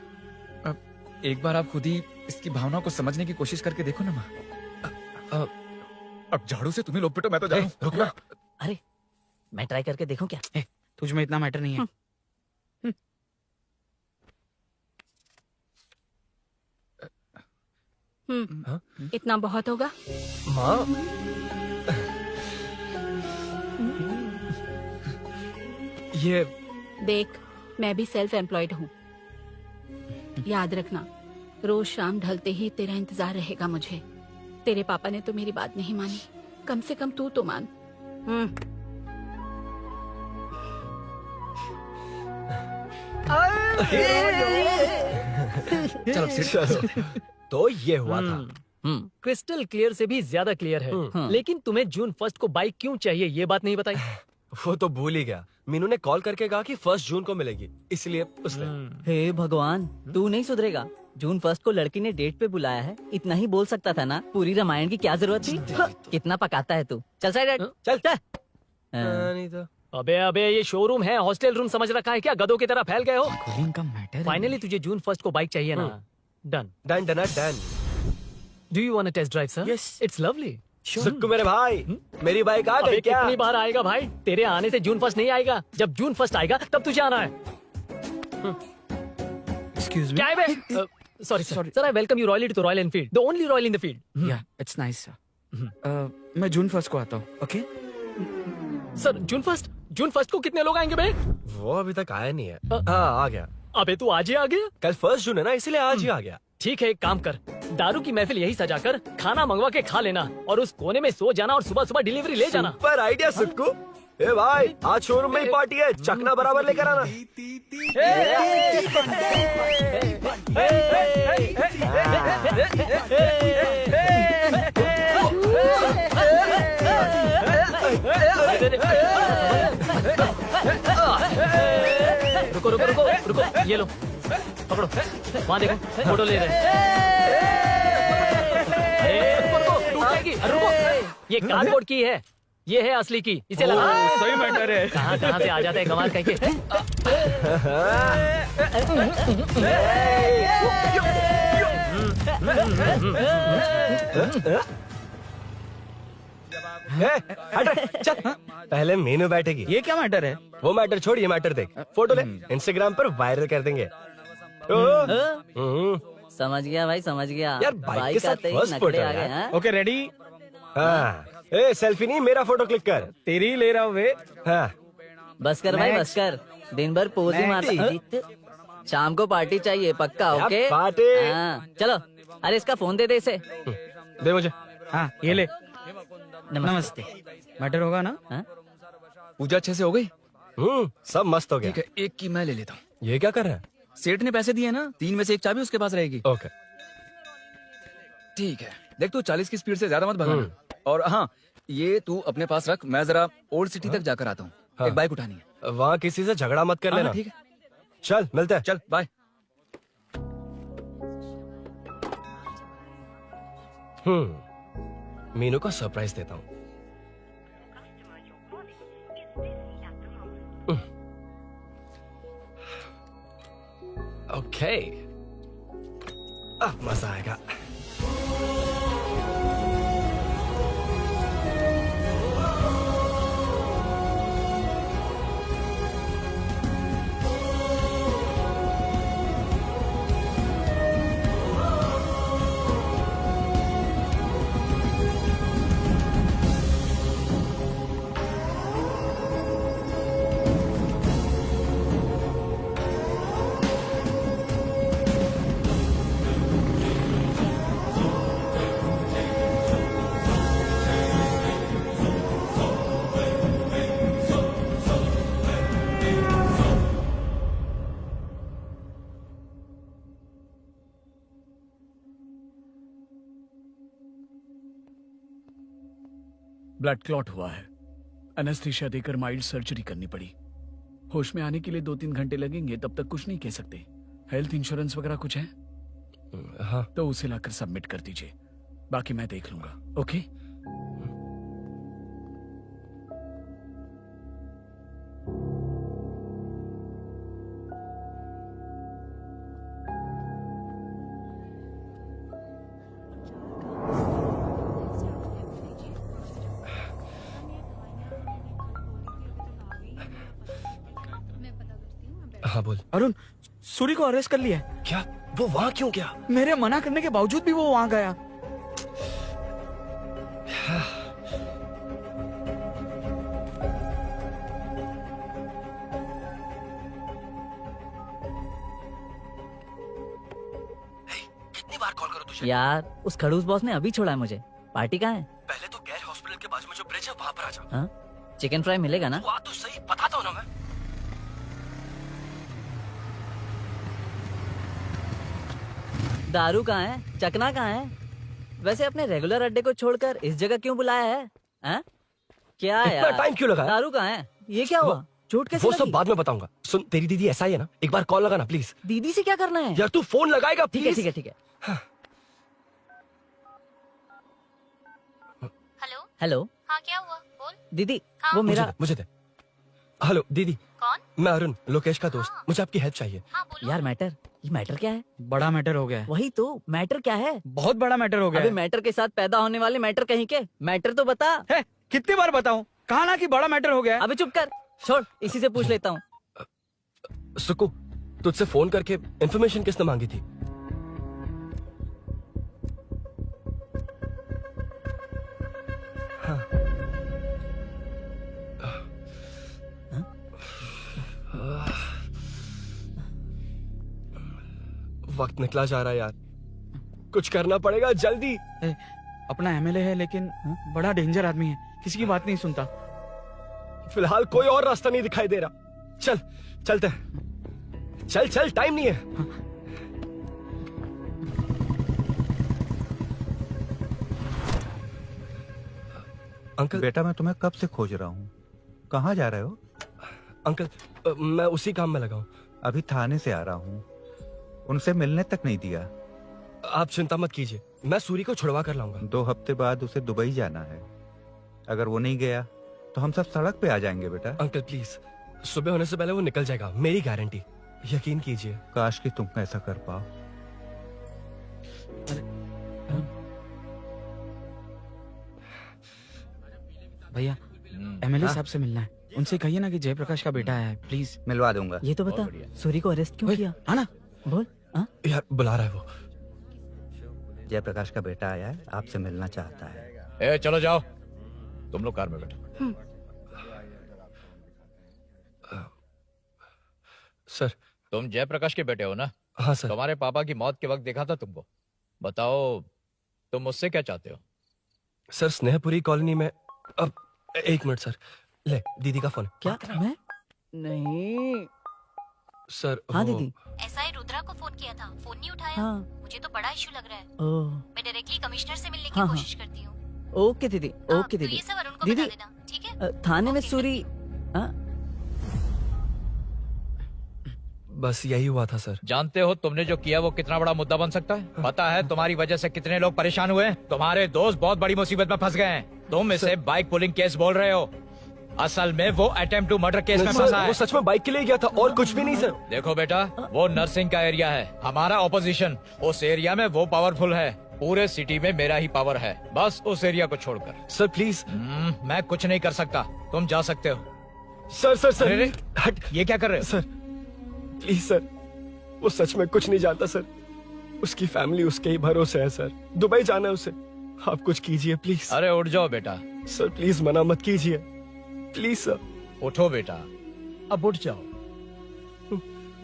अब एक बार आप खुद ही इसकी भावना को समझने की कोशिश करके देखो ना माँ। अब झाड़ू से तुम्हें लोग पिटो, मैं तो जा रहा हूं। रुकना। अरे मैं ट्राई करके देखूं क्या? तुझ में इतना मैटर नहीं है। इतना बहुत होगा। माँ ये देख, मैं भी सेल्फ एम्प्लॉयड हूँ। याद रखना, रोज शाम ढलते ही तेरा इंतजार रहेगा मुझे। तेरे पापा ने तो मेरी बात नहीं मानी, कम से कम तू तो मान। चलो। तो ये हुआ था। क्रिस्टल क्लियर से भी ज्यादा क्लियर है। लेकिन तुम्हें जून 1 को बाइक क्यों चाहिए, ये बात नहीं बताई। वो तो भूल ही गया। मीनू ने कॉल करके कहा कि 1 जून को मिलेगी, इसलिए उसने। हे भगवान, तू नहीं सुधरेगा। जून 1 को लड़की ने डेट पे बुलाया है, इतना ही बोल सकता था ना। पूरी रामायण की क्या जरूरत थी? कितना पकाता है तू। चल साइड चल। नहीं तो अबे ये शोरूम है, हॉस्टल रूम समझ रखा है क्या? गधों की तरह फैल गए हो। कूलिंग का मैटर। फाइनली तुझे जून 1 को बाइक चाहिए ना? Done done done done. Do you want a test drive sir? Yes. It's lovely. Sukku मेरे भाई, मेरी बाइक आ गई क्या? कितनी बार आएगा भाई? तेरे आने से जून 1 नहीं आएगा। जब जून 1 आएगा तब तुझे आना है। Excuse me. क्या है बे? Sorry sir, I welcome you royally to Royal Enfield, the only royal in the field. Yeah it's nice sir. मैं जून 1 को आता हूँ। ओके सर, जून 1 को कितने लोग आएंगे बे? वो अभी तक आया नहीं है। हाँ आ गया। अबे तू आज ही आ गया? कल 1 जून है ना, इसलिए आज ही आ गया। ठीक है, एक काम कर, दारू की महफिल यही सजाकर खाना मंगवा के खा लेना और उस कोने में सो जाना और सुबह सुबह डिलीवरी ले जाना। पर आइडिया सुक्कू। ए भाई, आज शोरूम में ही पार्टी है, चखना बराबर लेकर आना। रुको रुको रुको रुको, ये लो पकड़ो, वहाँ देखो फोटो ले रहे हैं। रुको रुको, टूट जाएगी। रुको, ये कार्डबोर्ड की है, ये है असली की, इसे लगा। सही मैटर है। कहाँ कहाँ से आ जाता है कमाल कह के। हट रे, चल। पहले मीनू बैठेगी। ये क्या मैटर है? वो मैटर छोड़, ये मैटर देख। फोटो ले, इंस्टाग्राम पर वायरल कर देंगे। समझ गया भाई, समझ गया। यार, बाइक के साथ आते ही first नखरे photo आ है गए, यार। हाँ? Okay ready? हाँ, ए सेल्फी नहीं, मेरा फोटो क्लिक कर। तेरी ले रहा हूँ वे। हाँ, बस कर भाई, बस कर। दिन भर पोज ही मारता। शाम को पार्टी चाहिए पक्का, क्या ओके? पार्टी? हाँ, चलो। अरे इसका फोन दे दे इसे। दे मुझे। हाँ ये ले। नमस्ते। मैटर होगा ना? हाँ? पूजा अच्छे से हो गई? सब मस्त हो गया। ठीक है, एक की मैं ले लेता हूँ। ये क्या कर रहा है? सेठ ने पैसे दिए ना, 3 में से 1 चाबी उसके पास रहेगी। ओके। ठीक है, देख तू 40 की स्पीड से ज्यादा मत भगाना। और हाँ, ये तू अपने पास रख, मैं जरा ओल्ड सिटी तक जाकर आता हूँ। हाँ। एक बाइक उठानी है। वहाँ किसी से झगड़ा मत कर हाँ, लेना। ठीक है, चल मिलते हैं। चल बाय। मीनू को सरप्राइज देता हूँ। ओके, अब मजा आएगा। ब्लड क्लॉट हुआ है। एनेस्थीसिया देकर माइल्ड सर्जरी करनी पड़ी। होश में आने के लिए 2-3 घंटे लगेंगे, तब तक कुछ नहीं कह सकते। हेल्थ इंश्योरेंस वगैरह कुछ है? हाँ। तो उसे लाकर सबमिट कर दीजिए, बाकी मैं देख लूंगा। ओके? हाँ बोल। अरुण, सूरी को अरेस्ट कर लिया है। क्या? वो वहाँ क्यों गया? मेरे मना करने के बावजूद भी वो वहाँ गया। कितनी बार कॉल करो तुझे? यार, उस खड़ूस बॉस ने अभी छोड़ा है मुझे। पार्टी कहाँ है? पहले तो गैर हॉस्पिटल के बाजू में जो ब्रिज है वहाँ पर आ जा। हाँ? चिकन फ्राई मिलेगा ना? तू आ तो सही, बताता हूँ ना मैं। दारू कहाँ है? चकना कहाँ है? वैसे अपने रेगुलर अड्डे को छोड़कर इस जगह क्यों बुलाया है? हाँ? क्या इतना यार? टाइम क्यों लगा? दारू कहाँ है? ये क्या हुआ? चोट कैसे वो सब लगी? बाद में बताऊंगा। सुन, तेरी दीदी ऐसा ही है ना, एक बार कॉल लगा ना प्लीज। दीदी से क्या करना है? यार तू फोन लगाएगा ठीक है, प्लीज? ठीक है, ठीक है। हेलो? हेलो, हाँ क्या हुआ? बोल। दीदी, हाँ? वो मुझे मेरा दे, मुझे दे। हेलो दीदी, कौन? मैं अरुण, लोकेश का दोस्त। मुझे आपकी हेल्प चाहिए। हाँ बोलो। यार मैटर, ये मैटर क्या है? बड़ा मैटर हो गया है। वही तो, मैटर क्या है? बहुत बड़ा मैटर हो गया अबे है। मैटर के साथ पैदा होने वाले मैटर कहीं के, मैटर तो बता। है, कितनी बार बताऊं? कहा ना कि बड़ा मैटर हो गया है। अबे चुप कर, छोड़, इसी से पूछ लेता हूँ। सुकू, तुझसे फोन करके इन्फॉर्मेशन किसने मांगी थी? हाँ। वक्त निकला जा रहा है यार, कुछ करना पड़ेगा जल्दी। अपना एमएलए है लेकिन बड़ा डेंजर आदमी है, किसी की बात नहीं सुनता। फिलहाल कोई और रास्ता नहीं दिखाई दे रहा। चल चलते हैं। चल चल, टाइम नहीं है। अंकल। बेटा मैं तुम्हें कब से खोज रहा हूँ, कहाँ जा रहे हो? अंकल, मैं उसी काम में लगा हूँ। अभी थाने से आ रहा हूँ, उनसे मिलने तक नहीं दिया। आप चिंता मत कीजिए, मैं सूरी को छुड़वा कर लाऊंगा। 2 हफ्ते बाद उसे दुबई जाना है। अगर वो नहीं गया तो हम सब सड़क पे आ जाएंगे बेटा। अंकल प्लीज, सुबह होने से पहले वो निकल जाएगा, मेरी गारंटी, यकीन कीजिए। काश कि तुम ऐसा कर पाओ। भैया एमएलए साहब से मिलना है, उनसे कहिए ना कि जयप्रकाश का बेटा आया है, प्लीज। मिलवा दूंगा। ये तो बता, सूरी को अरेस्ट क्यों किया? हाँ ना, बोल। यार बुला रहा है वो। जयप्रकाश का बेटा आया है, आपसे मिलना चाहता है। ए चलो जाओ, तुम लोग कार में बैठो। सर तुम जयप्रकाश के बेटे हो ना? हाँ सर। तुम्हारे पापा की मौत के वक्त देखा था तुमको। बताओ तुम मुझसे क्या चाहते हो? सर स्नेहपुरी कॉलोनी में। अब एक मिनट सर, ले दीदी का फोन। क्या? मैं नहीं सर। हाँ दीदी। एसआई रुद्रा को फोन किया था, फोन नहीं उठाया। हाँ। मुझे तो बड़ा इशू लग रहा है। ओह, मैं डायरेक्टली कमिश्नर से मिलने की हाँ, कोशिश करती हूँ। ओके दीदी, ओके तो दीदी। ये सब अरुण को दीदी, बता देना, ठीक है? थाने में सूरी। बस यही हुआ था सर। जानते हो तुमने जो किया वो कितना बड़ा मुद्दा बन सकता है? पता है तुम्हारी वजह से कितने लोग परेशान हुए हैं? तुम्हारे दोस्त बहुत बड़ी मुसीबत में फंस गए हैं। तुम इसे बाइक पुलिंग केस बोल रहे हो, असल में वो अटेम्प्ट टू मर्डर केस में फंसा है। वो सच में बाइक के लिए गया था और कुछ भी नहीं सर। देखो बेटा, वो नर्सिंग का एरिया है, हमारा ऑपोजिशन उस एरिया में वो पावरफुल है। पूरे सिटी में मेरा ही पावर है, बस उस एरिया को छोड़कर। Sir please. मैं कुछ नहीं कर सकता, तुम जा सकते हो। सर सर सर अरे, हट, ये क्या कर रहे हो? सर प्लीज सर, वो सच में कुछ नहीं जानता सर। उसकी फैमिली उसके ही भरोसे है सर। दुबई जाना है उसे, आप कुछ कीजिए प्लीज। अरे उठ जाओ बेटा। सर प्लीज मना मत कीजिए, प्लीज सर। उठो बेटा, अब उठ जाओ।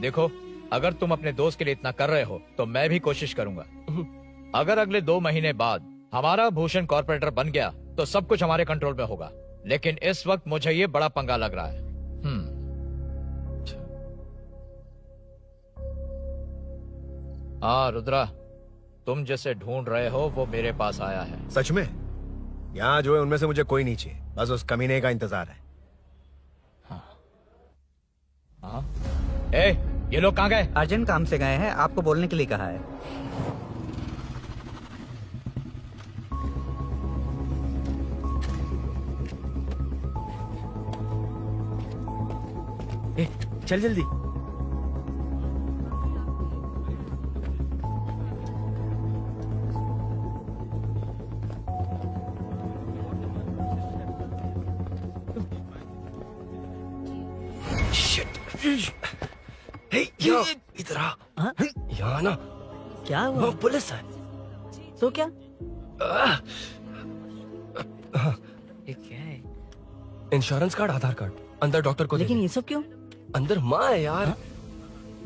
देखो, अगर तुम अपने दोस्त के लिए इतना कर रहे हो तो मैं भी कोशिश करूंगा। अगर अगले 2 महीने बाद हमारा भूषण कॉर्पोरेटर बन गया तो सब कुछ हमारे कंट्रोल में होगा, लेकिन इस वक्त मुझे ये बड़ा पंगा लग रहा है। हाँ रुद्रा, तुम जैसे ढूंढ रहे हो वो मेरे पास आया है। सच में? यहाँ जो है उनमें से मुझे कोई नहीं चाहिए, बस उस कमीने का इंतजार है। हाँ? ए, ये लोग कहाँ गए? अर्जेंट काम से गए हैं, आपको बोलने के लिए कहा है। ए, चल जल्दी। इधर आ। यहाँ ना क्या हुआ? वो पुलिस है। तो क्या? ये क्या है? इंश्योरेंस कार्ड, आधार कार्ड, अंदर डॉक्टर को। लेकिन ये सब क्यों? अंदर माँ है यार।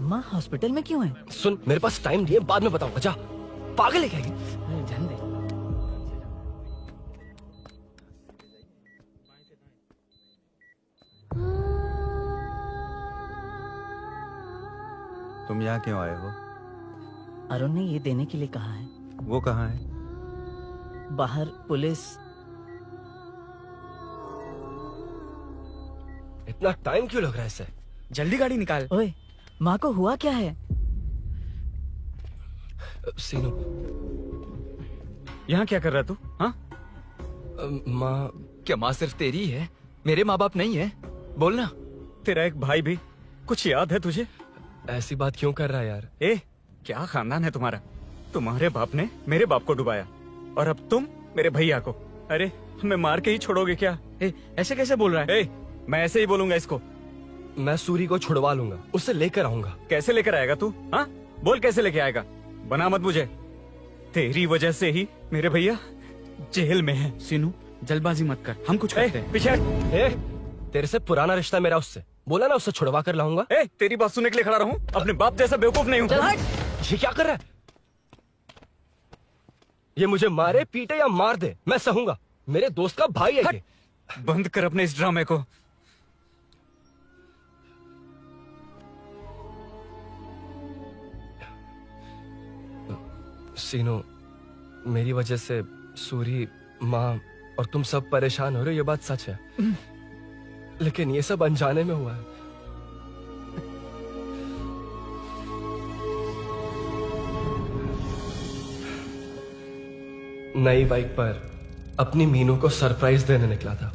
माँ हॉस्पिटल में क्यों है? सुन, मेरे पास टाइम नहीं है, बाद में बताऊंगा। जा, पागल है क्या ये? जान दे। तुम यहाँ क्यों आए हो? अरुण ने ये देने के लिए कहा है। वो कहाँ है? बाहर पुलिस। इतना टाइम क्यों लग रहा है इसे? जल्दी गाड़ी निकाल। ओए, माँ को हुआ क्या है? सीनू, यहाँ क्या कर रहा तू? हाँ? माँ। क्या माँ सिर्फ तेरी है? मेरे माँ बाप नहीं है? बोलना। तेरा एक भाई भी। कुछ याद है तुझे? ऐसी बात क्यों कर रहा है यार? ए, क्या खानदान है तुम्हारा? तुम्हारे बाप ने मेरे बाप को डुबाया और अब तुम मेरे भैया को। अरे हमें मार के ही छोड़ोगे क्या? ए, ऐसे कैसे बोल रहा है? ए, मैं ऐसे ही बोलूंगा इसको। मैं सूरी को छुड़वा लूंगा, उससे लेकर आऊंगा। कैसे लेकर आएगा तू? हाँ, बोल कैसे लेके आएगा? बना मत मुझे। तेरी वजह से ही मेरे भैया जेल में है। सीनू, जल्दबाजी मत कर, हम कुछ करते हैं। पीछे। तेरे से पुराना रिश्ता मेरा उससे। बोला ना उससे छुड़वा कर लाऊंगा। ए, तेरी बात सुनने के लिए खड़ा रहूं? अपने बाप जैसा बेवकूफ नहीं हूँ। ये क्या कर रहा है? ये मुझे मारे, पीटे या मार दे, मैं सहूंगा। मेरे दोस्त का भाई है ये। बंद कर अपने इस ड्रामे को। सीनो, मेरी वजह से सूरी, माँ और तुम सब परेशान हो रहे हो, ये बात सच है। लेकिन ये सब अनजाने में हुआ है। नई बाइक पर अपनी मीनू को सरप्राइज देने निकला था।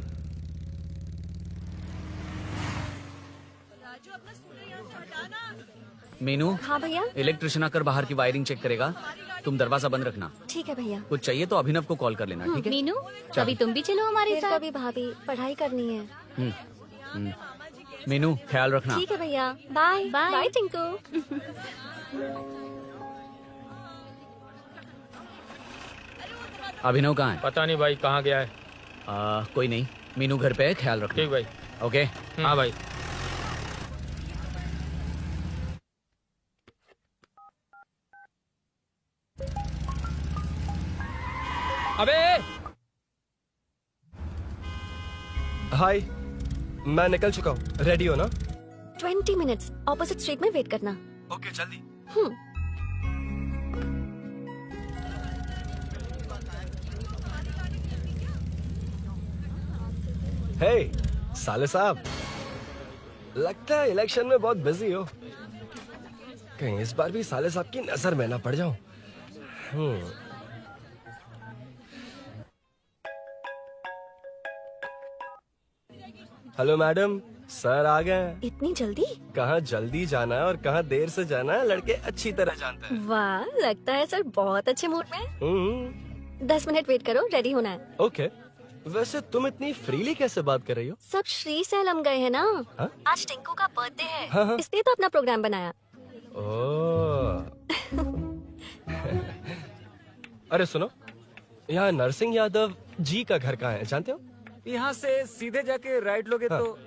मीनू, हाँ भैया। इलेक्ट्रिशियन आकर बाहर की वायरिंग चेक करेगा, तुम दरवाजा बंद रखना। ठीक है भैया। कुछ चाहिए तो अभिनव को कॉल कर लेना, ठीक है? मीनू, कभी तुम भी चलो हमारे फिर साथ। कभी भाभी, पढ़ाई करनी है। मीनू, ख्याल रखना। ठीक है भैया, बाय बाय टिंकू। अभिनव कहाँ है? पता नहीं भाई, कहाँ गया है। कोई नहीं, मीनू घर पे है, ख्याल रखना। ठीक भाई। ओके। हाँ भाई। अबे हाय, मैं निकल चुका हूँ, रेडी हो ना? 20 मिनट्स ऑपोजिट स्ट्रीट में वेट करना। ओके, जल्दी। हे साले साहब, लगता है इलेक्शन में बहुत बिजी हो। कहीं इस बार भी साले साहब की नजर में ना पड़ जाऊं। हेलो मैडम, सर आ गए हैं। इतनी जल्दी? कहाँ जल्दी जाना है और कहाँ देर से जाना है, लड़के अच्छी तरह जानते हैं। वाह, लगता है सर बहुत अच्छे मूड में है। 10 मिनट वेट करो, रेडी होना है। ओके। वैसे तुम इतनी फ्रीली कैसे बात कर रही हो? सब श्री सैलम गए हैं ना। हा? आज टिंकू का बर्थडे है, हाँ। इसलिए तो अपना प्रोग्राम बनाया। ओह। अरे सुनो, यहाँ नरसिंह यादव जी का घर कहाँ है, जानते हो? यहाँ से सीधे जाके राइट लोगे तो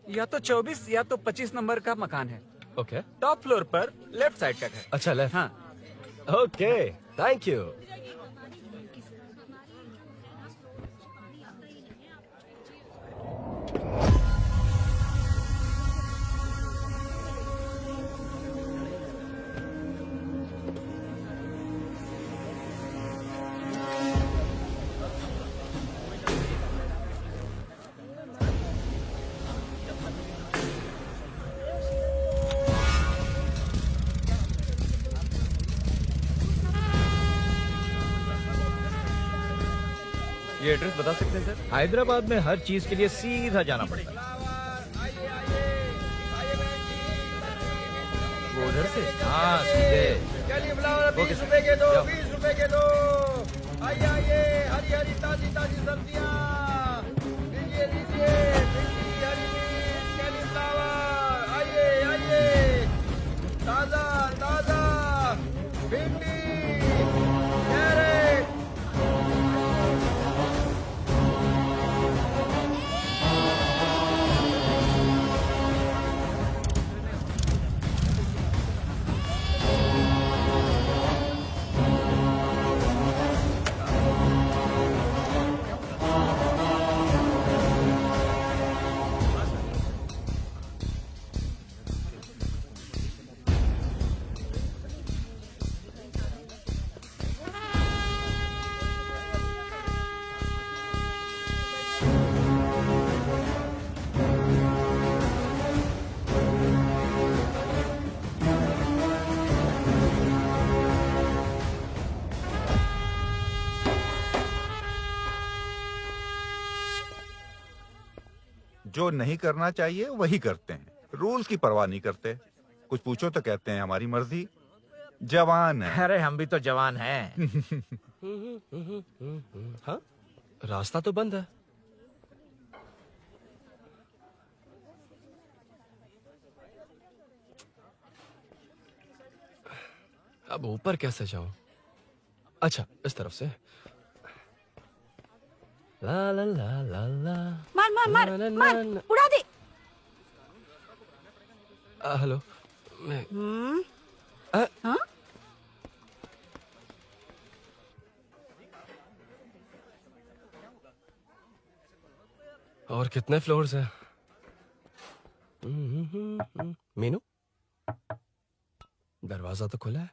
या तो 24 या तो 25 नंबर का मकान है। ओके। टॉप फ्लोर पर लेफ्ट साइड का घर। अच्छा, लेफ्ट। हाँ। Okay, thank you. ये एड्रेस बता सकते हैं सर? हैदराबाद में हर चीज के लिए सीधा जाना पड़ेगा। वो उधर से? हाँ, सीधे। चलिए फ्लावर 20 रुपए के दो, 20 रुपए के दो। आइए आइए, हरी हरी ताजी ताजी सब्जियाँ लीजिए लीजिए। भिंडी, हरी मिर्च, कैलीफ्लावर, आइए आइए। ताजा ताजा भिंडी, कैरेट। जो नहीं करना चाहिए वही करते हैं, रूल्स की परवाह नहीं करते। कुछ पूछो तो कहते हैं हमारी मर्जी। जवान है। अरे हम भी तो जवान हैं। हाँ, रास्ता तो बंद है। अब ऊपर कैसे जाऊं? अच्छा, इस तरफ से। ला ला ला ला ला। मार मार मार ना, ना, मार, ना, ना। उड़ा दे। हेलो, मैं हाँ? और कितने फ्लोर्स हैं? मीनू, दरवाजा तो खुला है।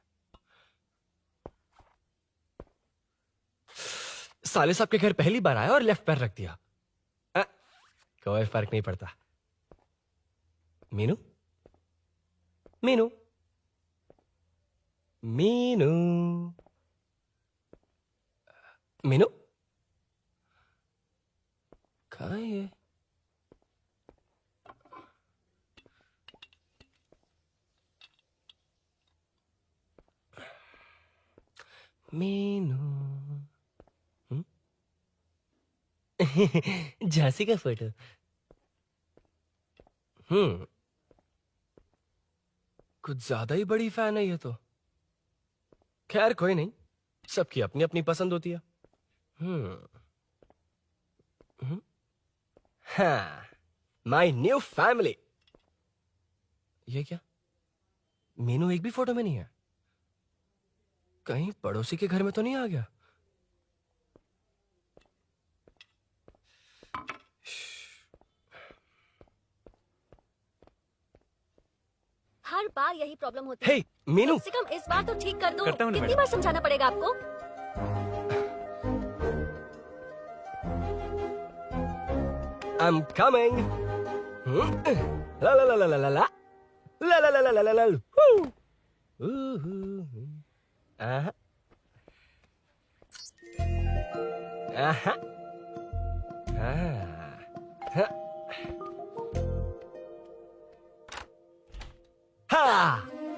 साले साहब के घर पहली बार आया और लेफ्ट पैर रख दिया। कोई फर्क नहीं पड़ता। मीनू, मीनू, मीनू, मीनू, कहाँ है ये? मीनू झांसी का फोटो। कुछ ज्यादा ही बड़ी फैन है ये तो। खैर कोई नहीं, सबकी अपनी अपनी पसंद होती है। हाँ, माई न्यू फैमिली। ये क्या, मीनू एक भी फोटो में नहीं है? कहीं पड़ोसी के घर में तो नहीं आ गया? हर बार यही प्रॉब्लम होती है। हे मीनू, कम से कम इस बार तो ठीक कर दो। करता हूँ ना कितनी मैडम। बार समझाना पड़ेगा आपको? I'm coming. La la la la la la la. La la la la la la la. Woo. Aha. Aha. Ha. Ha.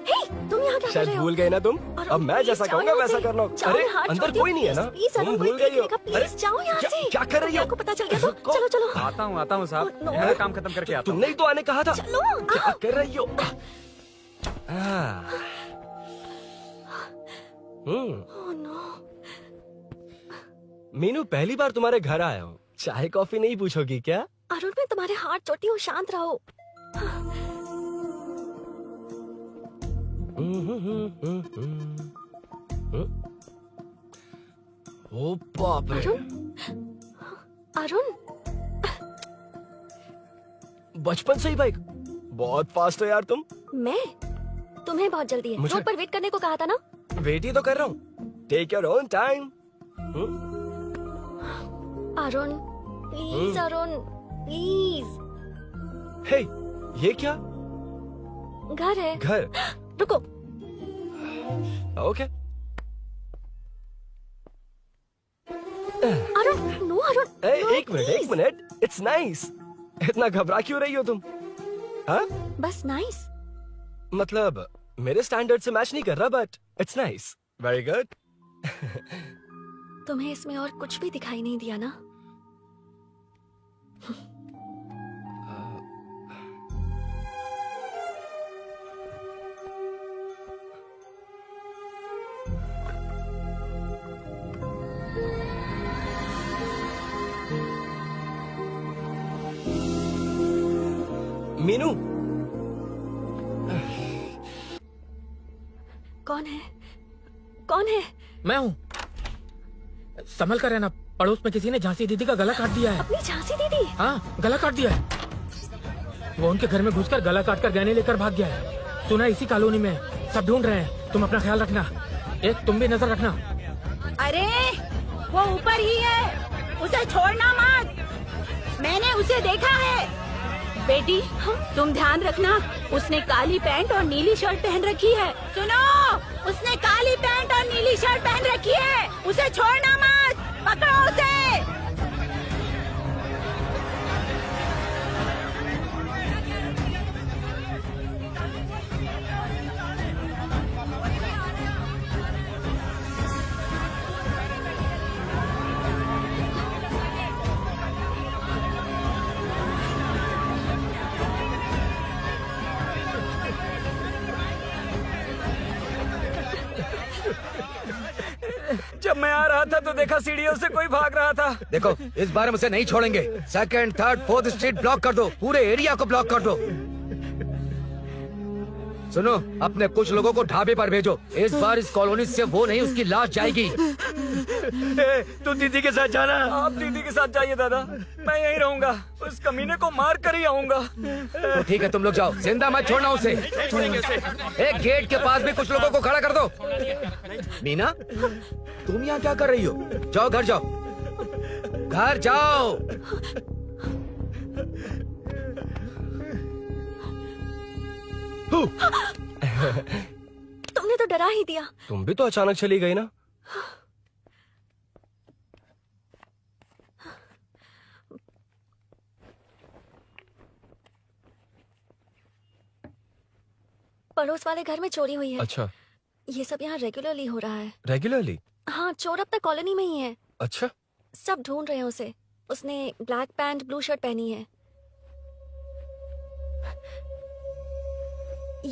हे, तुम यहाँ क्या कर शायद रहे हो? भूल गए ना तुम? अरुण, अब मैं प्लीज जैसा जाओ कहूंगा यहाँ वैसा से। करना। जाओ, अरे हाथ अंदर छोड़ कोई नहीं है ना? प्लीज, तुम अरुण, भूल कोई गई हो? देखेगा, प्लीज जाओ यहाँ से। क्या कर रही हो? आपको पता चल गया तो चलो चलो। आता हूँ साहब, No. मैं काम खत्म करके आता हूँ। तुमने ही तो आने कहा था। चलो, क्या आओ। कर रही हो? Oh, no. मीनू, पहली बार तुम्हारे घर आया हूँ, चाय कॉफी नहीं पूछोगी क्या? अरुण, मैं तुम्हारे हाथ चोटी हूँ, शांत रहो। ओ बाप रे, अरुण, बचपन से ही बाइक बहुत फास्ट हो यार तुम। मैं तुम्हें बहुत जल्दी है। मुझे? रोड पर वेट करने को कहा था ना? वेट ही तो कर रहा हूँ। Take your own time. Arun please, Arun please. Hey, ये क्या? घर है। घर? रुको। ओके। अरुण, नो अरुण। एक मिनट, इट्स नाइस। इतना घबरा क्यों रही हो तुम? हाँ? बस नाइस। मतलब मेरे स्टैंडर्ड से मैच नहीं कर रहा, but it's nice. Very good. तुम्हें इसमें और कुछ भी दिखाई नहीं दिया ना? मीनू, कौन है? कौन है? मैं हूँ। संभल कर रहना, पड़ोस में किसी ने झांसी दीदी का गला काट दिया है। अपनी झांसी दीदी? हाँ, गला काट दिया है। वो उनके घर में घुसकर गला काट कर गहने लेकर भाग गया है। सुना इसी कॉलोनी में, सब ढूंढ रहे हैं। तुम अपना ख्याल रखना। एक तुम भी नजर रखना। अरे वो ऊपर ही है, उसे छोड़ना मत। मैंने उसे देखा है। बेटी, तुम ध्यान रखना, उसने काली पैंट और नीली शर्ट पहन रखी है। सुनो, उसने काली पैंट और नीली शर्ट पहन रखी है। उसे छोड़ना मत, पकड़ो उसे। जब मैं आ रहा था तो देखा सीढ़ियों से कोई भाग रहा था। देखो, इस बार हम उसे नहीं छोड़ेंगे। Second, third, fourth street block कर दो, पूरे एरिया को ब्लॉक कर दो। सुनो, अपने कुछ लोगों को ढाबे पर भेजो। इस बार इस कॉलोनी से वो नहीं, उसकी लाश जाएगी। तू दीदी के साथ जाना। आप दीदी के साथ जाइए दादा, मैं यहीं रहूंगा। उस कमीने को मार कर ही आऊंगा। तो ठीक है, तुम लोग जाओ, जिंदा मत छोड़ना उसे। एक गेट के पास भी कुछ लोगों को खड़ा कर दो। मीना, तुम यहाँ क्या कर रही हो? जाओ घर जाओ, घर जाओ। तुमने तो डरा ही दिया। तुम भी तो अचानक चली गई ना। पड़ोस वाले घर में चोरी हुई है। अच्छा, ये सब यहाँ रेगुलरली हो रहा है। रेगुलरली? हाँ, चोर अब तक कॉलोनी में ही है। अच्छा, सब ढूंढ रहे हैं उसे। उसने ब्लैक पैंट ब्लू शर्ट पहनी है।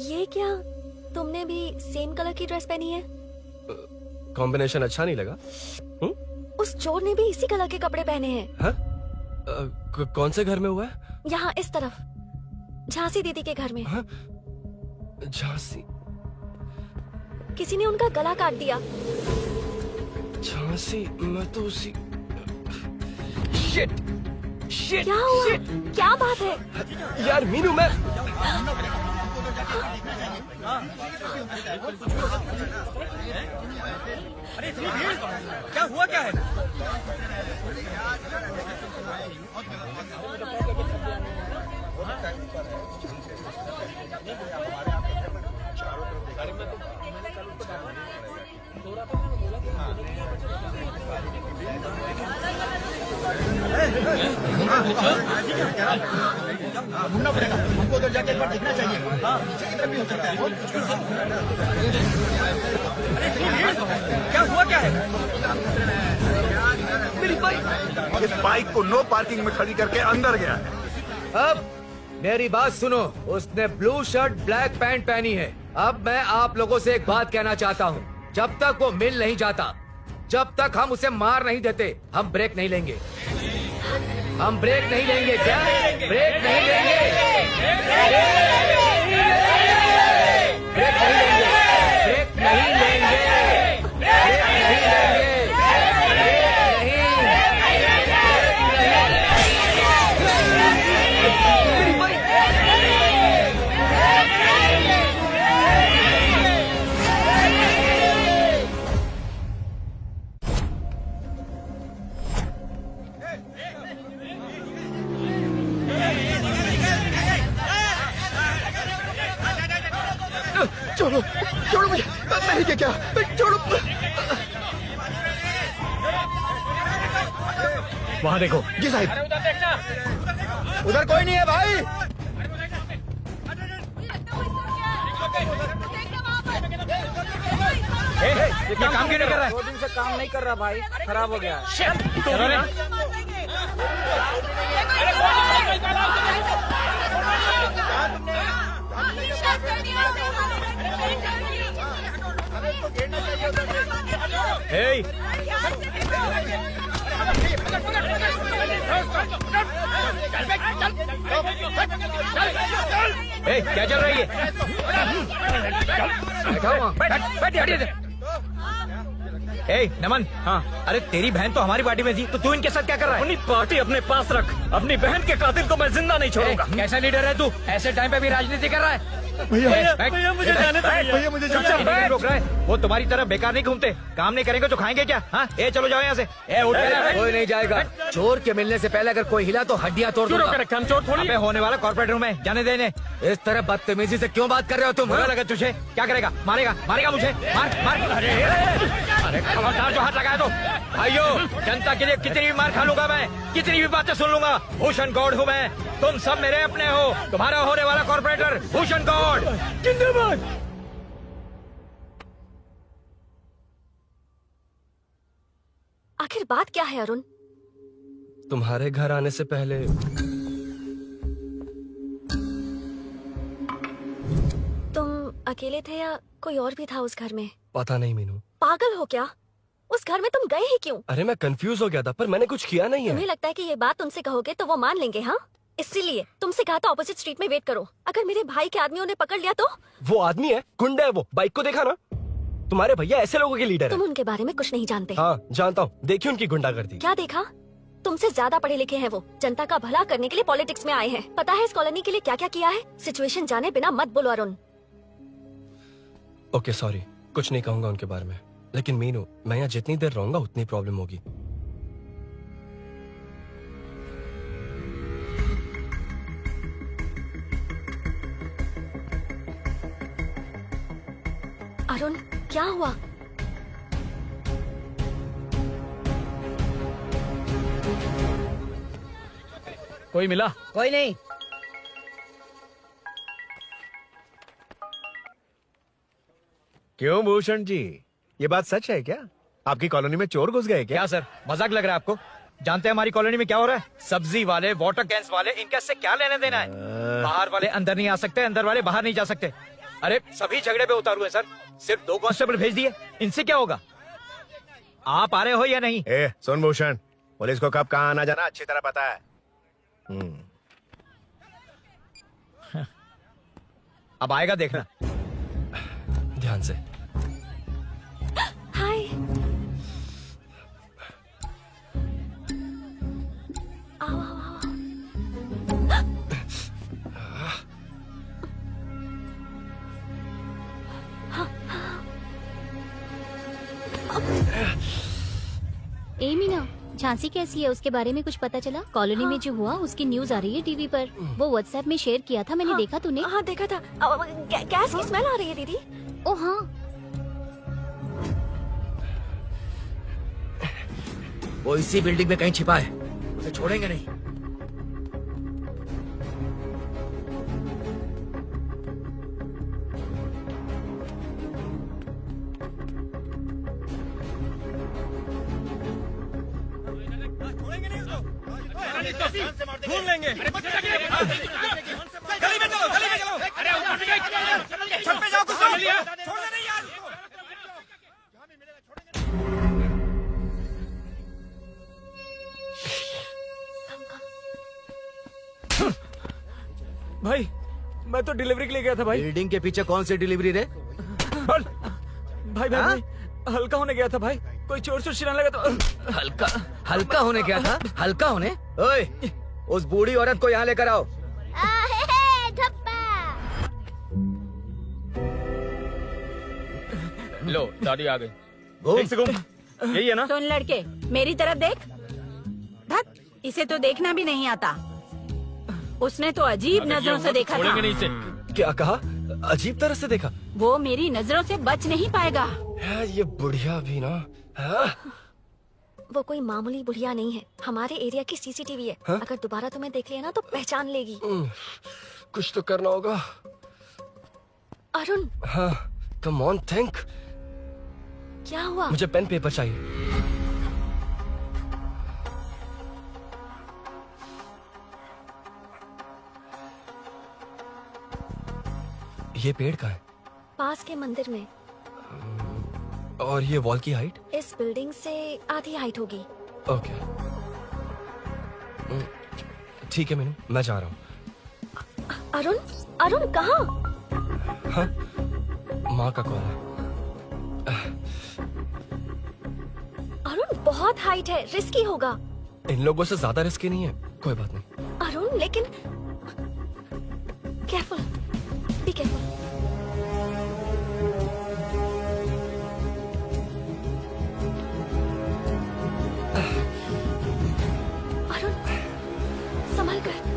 ये क्या, तुमने भी सेम कलर की ड्रेस पहनी है? कॉम्बिनेशन अच्छा नहीं लगा? उस चोर ने भी इसी कलर के कपड़े पहने हैं। हाँ? कौन से घर में हुआ है? यहाँ इस तरफ, झांसी दीदी के घर में। हाँ? झांसी? किसी ने उनका गला काट दिया। झांसी? मैं तो उसी... शिट! शिट! क्या हुआ? क्या बात है? यार मीनू, मैं... अरे क्या हुआ, क्या है? ढूंढना पड़ेगा हमको, उधर जाके एक बार देखना चाहिए। हाँ, किधर भी हो सकता है। क्या हुआ, क्या है? मेरी बाइक, इस बाइक को नो पार्किंग में खड़ी करके अंदर गया है। अब मेरी बात सुनो, उसने ब्लू शर्ट ब्लैक पैंट पहनी है। अब मैं आप लोगों से एक बात कहना चाहता हूँ, जब तक वो मिल नहीं जाता, जब तक हम उसे मार नहीं देते, हम ब्रेक नहीं लेंगे। हम ब्रेक नहीं लेंगे। क्या? ब्रेक नहीं लेंगे। ब्रेक नहीं लेंगे। ब्रेक नहीं लेंगे। ब्रेक नहीं लेंगे। छोड़ो, छोड़ो मुझे, मैंने क्या? छोड़ो। वहाँ देखो। जी साहब। उधर कोई नहीं है भाई। ये काम क्यों नहीं कर रहा है? 2 दिन से काम नहीं कर रहा भाई, खराब हो गया है। चलो रे। Hey! Hey, क्या चल रहा है ये? बैठ। Hey, नमन। हाँ। अरे तेरी बहन तो हमारी पार्टी में थी, तो तू इनके साथ क्या कर रहा है? अपनी पार्टी अपने पास रख, अपनी बहन के कातिल को मैं जिंदा नहीं छोड़ूंगा। कैसा लीडर है तू? ऐसे टाइम पे भी राजनीति कर रहा है? भैया मुझे जाने दो। भैया मुझे रोक रहा है। वो तुम्हारी तरह बेकार नहीं घूमते, काम नहीं करेंगे तो खाएंगे क्या? हाँ, ए चलो जाओ यहाँ से। ए उठ के। कोई नहीं जाएगा। चोर के मिलने से पहले अगर कोई हिला तो हड्डियां तोड़ दूंगा। हम चोर थोड़ी। अबे होने वाला कॉर्पोरेट रूम है, जाने देने। इस तरह बदतमीजी से क्यों बात कर रहे हो तुम? बुरा लगा तुझे? क्या करेगा? मारेगा मुझे? मार। अरे खबरदार जो हाथ लगाया तो। भाइयों, जनता के लिए कितनी भी मार खा लूंगा मैं, कितनी भी बातें सुन लूंगा। भूषण गौड़ हूँ मैं, तुम सब मेरे अपने हो। तुम्हारा होने वाला कॉर्पोरेटर भूषण गौड़। जिंदाबाद। आखिर बात क्या है अरुण? तुम्हारे घर आने से पहले तुम अकेले थे या कोई और भी था उस घर में? पता नहीं मीनू। पागल हो क्या? उस घर में तुम गए ही क्यों? अरे मैं कंफ्यूज हो गया था, पर मैंने कुछ किया नहीं है। तुम्हें लगता है कि ये बात उनसे कहोगे तो वो मान लेंगे? हाँ, इसीलिए तुमसे कहा था ऑपोजिट स्ट्रीट में वेट करो। अगर मेरे भाई के आदमियों ने पकड़ लिया तो? वो आदमी है, गुंडा है वो। बाइक को देखा ना? तुम्हारे भैया ऐसे लोगों के लीडर तुम है। उनके बारे में कुछ नहीं जानते। हाँ जानता हूँ, देखिए उनकी गुंडागर्दी। क्या देखा? तुमसे ज्यादा पढ़े लिखे हैं वो। जनता का भला करने के लिए पॉलिटिक्स में आए हैं। पता है इस कॉलोनी के लिए क्या क्या किया है? सिचुएशन जाने बिना मत बोलो अरुण। ओके सॉरी, कुछ नहीं कहूंगा उनके बारे में। लेकिन मीनू, मैं यहाँ जितनी देर रहूंगा उतनी प्रॉब्लम होगी। अरुण, क्या हुआ? कोई मिला? कोई नहीं। क्यों भूषण जी, ये बात सच है क्या? आपकी कॉलोनी में चोर घुस गए क्या? क्या सर मजाक लग रहा है आपको? जानते हैं हमारी कॉलोनी में क्या हो रहा है? सब्जी वाले, वाटर कैंस वाले, इनका इससे क्या लेने देना है? बाहर वाले अंदर नहीं आ सकते, अंदर वाले बाहर नहीं जा सकते। अरे सभी झगड़े पे उतारू है सर। सिर्फ 2 कांस्टेबल भेज दिए, इनसे क्या होगा? आप आ रहे हो या नहीं? ए सुन भूषण, पुलिस को कब कहाँ आना जाना अच्छी तरह पता है। अब आएगा देखना। ध्यान से। हाय। आओ आओ आओ। ए मीना, झांसी कैसी है? उसके बारे में कुछ पता चला? कॉलोनी में जो हुआ उसकी न्यूज आ रही है टीवी पर। वो व्हाट्सएप में शेयर किया था मैंने। देखा तूने? हाँ देखा था। गैस की स्मेल आ रही है दीदी। ओ हाँ, वो इसी बिल्डिंग में कहीं छिपा है, उसे छोड़ेंगे नहीं। ढूंढ लेंगे। गली में चलो, गली में चलो। अरे ऊपर भी गई। छत पे जाओ, कुछ छोड़ना नहीं यार। भाई मैं तो डिलीवरी के लिए गया था भाई। बिल्डिंग के पीछे कौन सी डिलीवरी रे? भाई भाई हल्का होने गया था भाई। कोई चोर से चिल्लाने लगा तो हल्का होने क्या था? हल्का होने? ओए, उस बूढ़ी औरत को यहाँ लेकर आओ। लो दादी आ गई। घूम। एक से घूम। यही है ना? सुन लड़के, मेरी तरफ देख। धत, इसे तो देखना भी नहीं आता। उसने तो अजीब नजरों से देखा था। नहीं से। क्या कहा? अजीब तरह से देखा? वो मेरी नजरों से बच नहीं पाएगा। ये बुढ़िया भी ना। वो कोई मामूली बुढ़िया नहीं है, हमारे एरिया की सीसीटीवी है। अगर दोबारा तुम्हें देख लिया ना तो पहचान लेगी। कुछ तो करना होगा। अरुण। हाँ, कम ऑन थिंक। क्या हुआ? मुझे पेन पेपर चाहिए। ये पेड़ का है? पास के मंदिर में। और ये वॉल की हाइट? इस बिल्डिंग से आधी हाइट होगी। ओके, ठीक है मीनू, मैं जा रहा हूँ। अरुण, अरुण कहाँ? हाँ, माँ का कॉल है। अरुण बहुत हाइट है, रिस्की होगा। इन लोगों से ज्यादा रिस्की नहीं है। कोई बात नहीं। अरुण लेकिन केयरफुल, बी केयरफुल। अरुण संभल कर।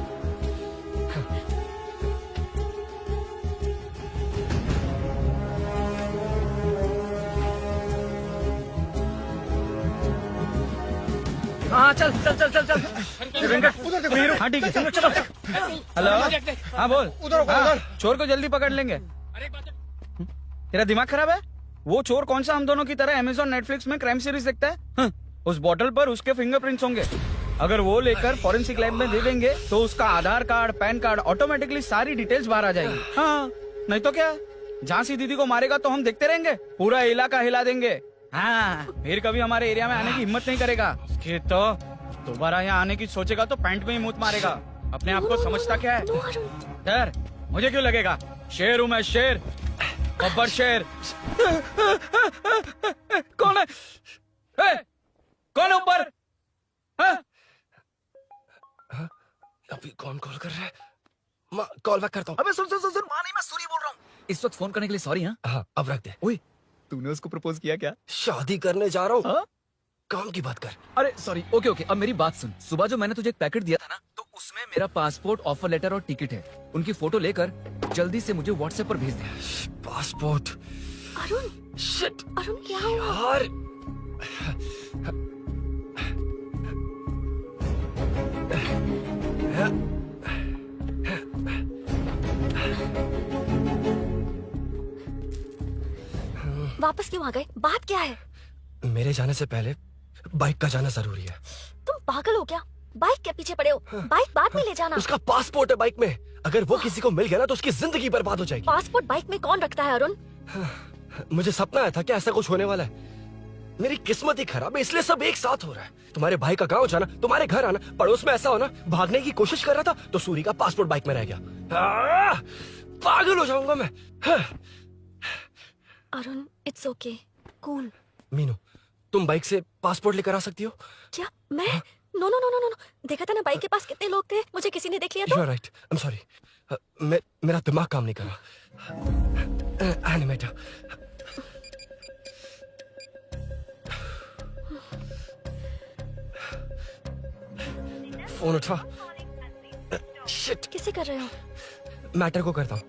हाँ चल चल चल चल चल। हाँ ठीक है, चलो चलो। हेलो, हाँ बोल। उधर चोर को जल्दी पकड़ लेंगे। तेरा दिमाग खराब है? वो चोर कौन सा हम दोनों की तरह अमेज़न नेटफ्लिक्स में क्राइम सीरीज देखता है? उस बॉटल पर उसके फिंगरप्रिंट्स होंगे। अगर वो लेकर फॉरेंसिक लैब में दे देंगे तो उसका आधार कार्ड, पैन कार्ड, ऑटोमेटिकली सारी डिटेल्स बाहर आ जाएगी। हाँ, नहीं तो क्या? झांसी दीदी को मारेगा तो हम देखते रहेंगे? पूरा इलाका हिला देंगे। हाँ, फिर कभी हमारे एरिया में आने की हिम्मत नहीं करेगा। कि तो दोबारा यहाँ आने की सोचेगा तो पैंट में ही मूत मारेगा। अपने आप को समझता क्या है? डर मुझे क्यों लगेगा? शेर हूँ मैं, शेर, बब्बर शेर। कौन है? कौन है ऊपर? अभी कौन कॉल कर रहा है? माँ, कॉल बैक करता हूँ। अबे सुन सुन सुन सुन, माँ नहीं, मैं सूरी बोल रहा हूँ। इस वक्त फोन करने के लिए सॉरी। हाँ, अब रख दे। ओए, तूने उसको प्रपोज किया क्या? शादी करने जा रहा हूँ। काम की बात कर। अरे सॉरी, ओके ओके, अब मेरी बात सुन। सुबह जो मैंने तुझे एक पैकेट दिया था ना, तो उसमें मेरा पासपोर्ट, ऑफर लेटर और टिकट है। उनकी फोटो लेकर जल्दी से मुझे व्हाट्सएप पर भेज दे। पासपोर्ट? अरुण, शिट, अरुण क्या हुआ? यार, वापस क्यों आ गए? बात क्या है? मेरे जाने से पहले बाइक का जाना जरूरी है। तुम पागल हो क्या? बाइक के पीछे पड़े हो? बाइक बाद में ले जाना। उसका पासपोर्ट है बाइक में, अगर वो किसी को मिल गया ना तो उसकी जिंदगी बर्बाद हो जाएगी। पासपोर्ट बाइक में कौन रखता है अरुण? मुझे सपना आया था कि ऐसा कुछ होने वाला है। मेरी किस्मत ही खराब है, इसलिए सब एक साथ हो रहा है। तुम्हारे भाई का गांव जाना, तुम्हारे घर आना, पड़ोस में ऐसा होना, भागने की कोशिश कर रहा था तो सूरी का पासपोर्ट बाइक में रह गया। पागल हो जाऊंगा मैं। Arun, it's okay, cool. Meenu, तुम बाइक से पासपोर्ट लेकर आ सकती हो? क्या मैं? No no no no no, देखा था ना बाइक के पास कितने लोग थे, मुझे किसी ने देख लिया तो। You're right. I'm sorry. मेरा दिमाग काम नहीं कर रहा। एनिमेटर। फोन उठा। शिट। किसे कर रहे हो? मैटर को करता हूँ।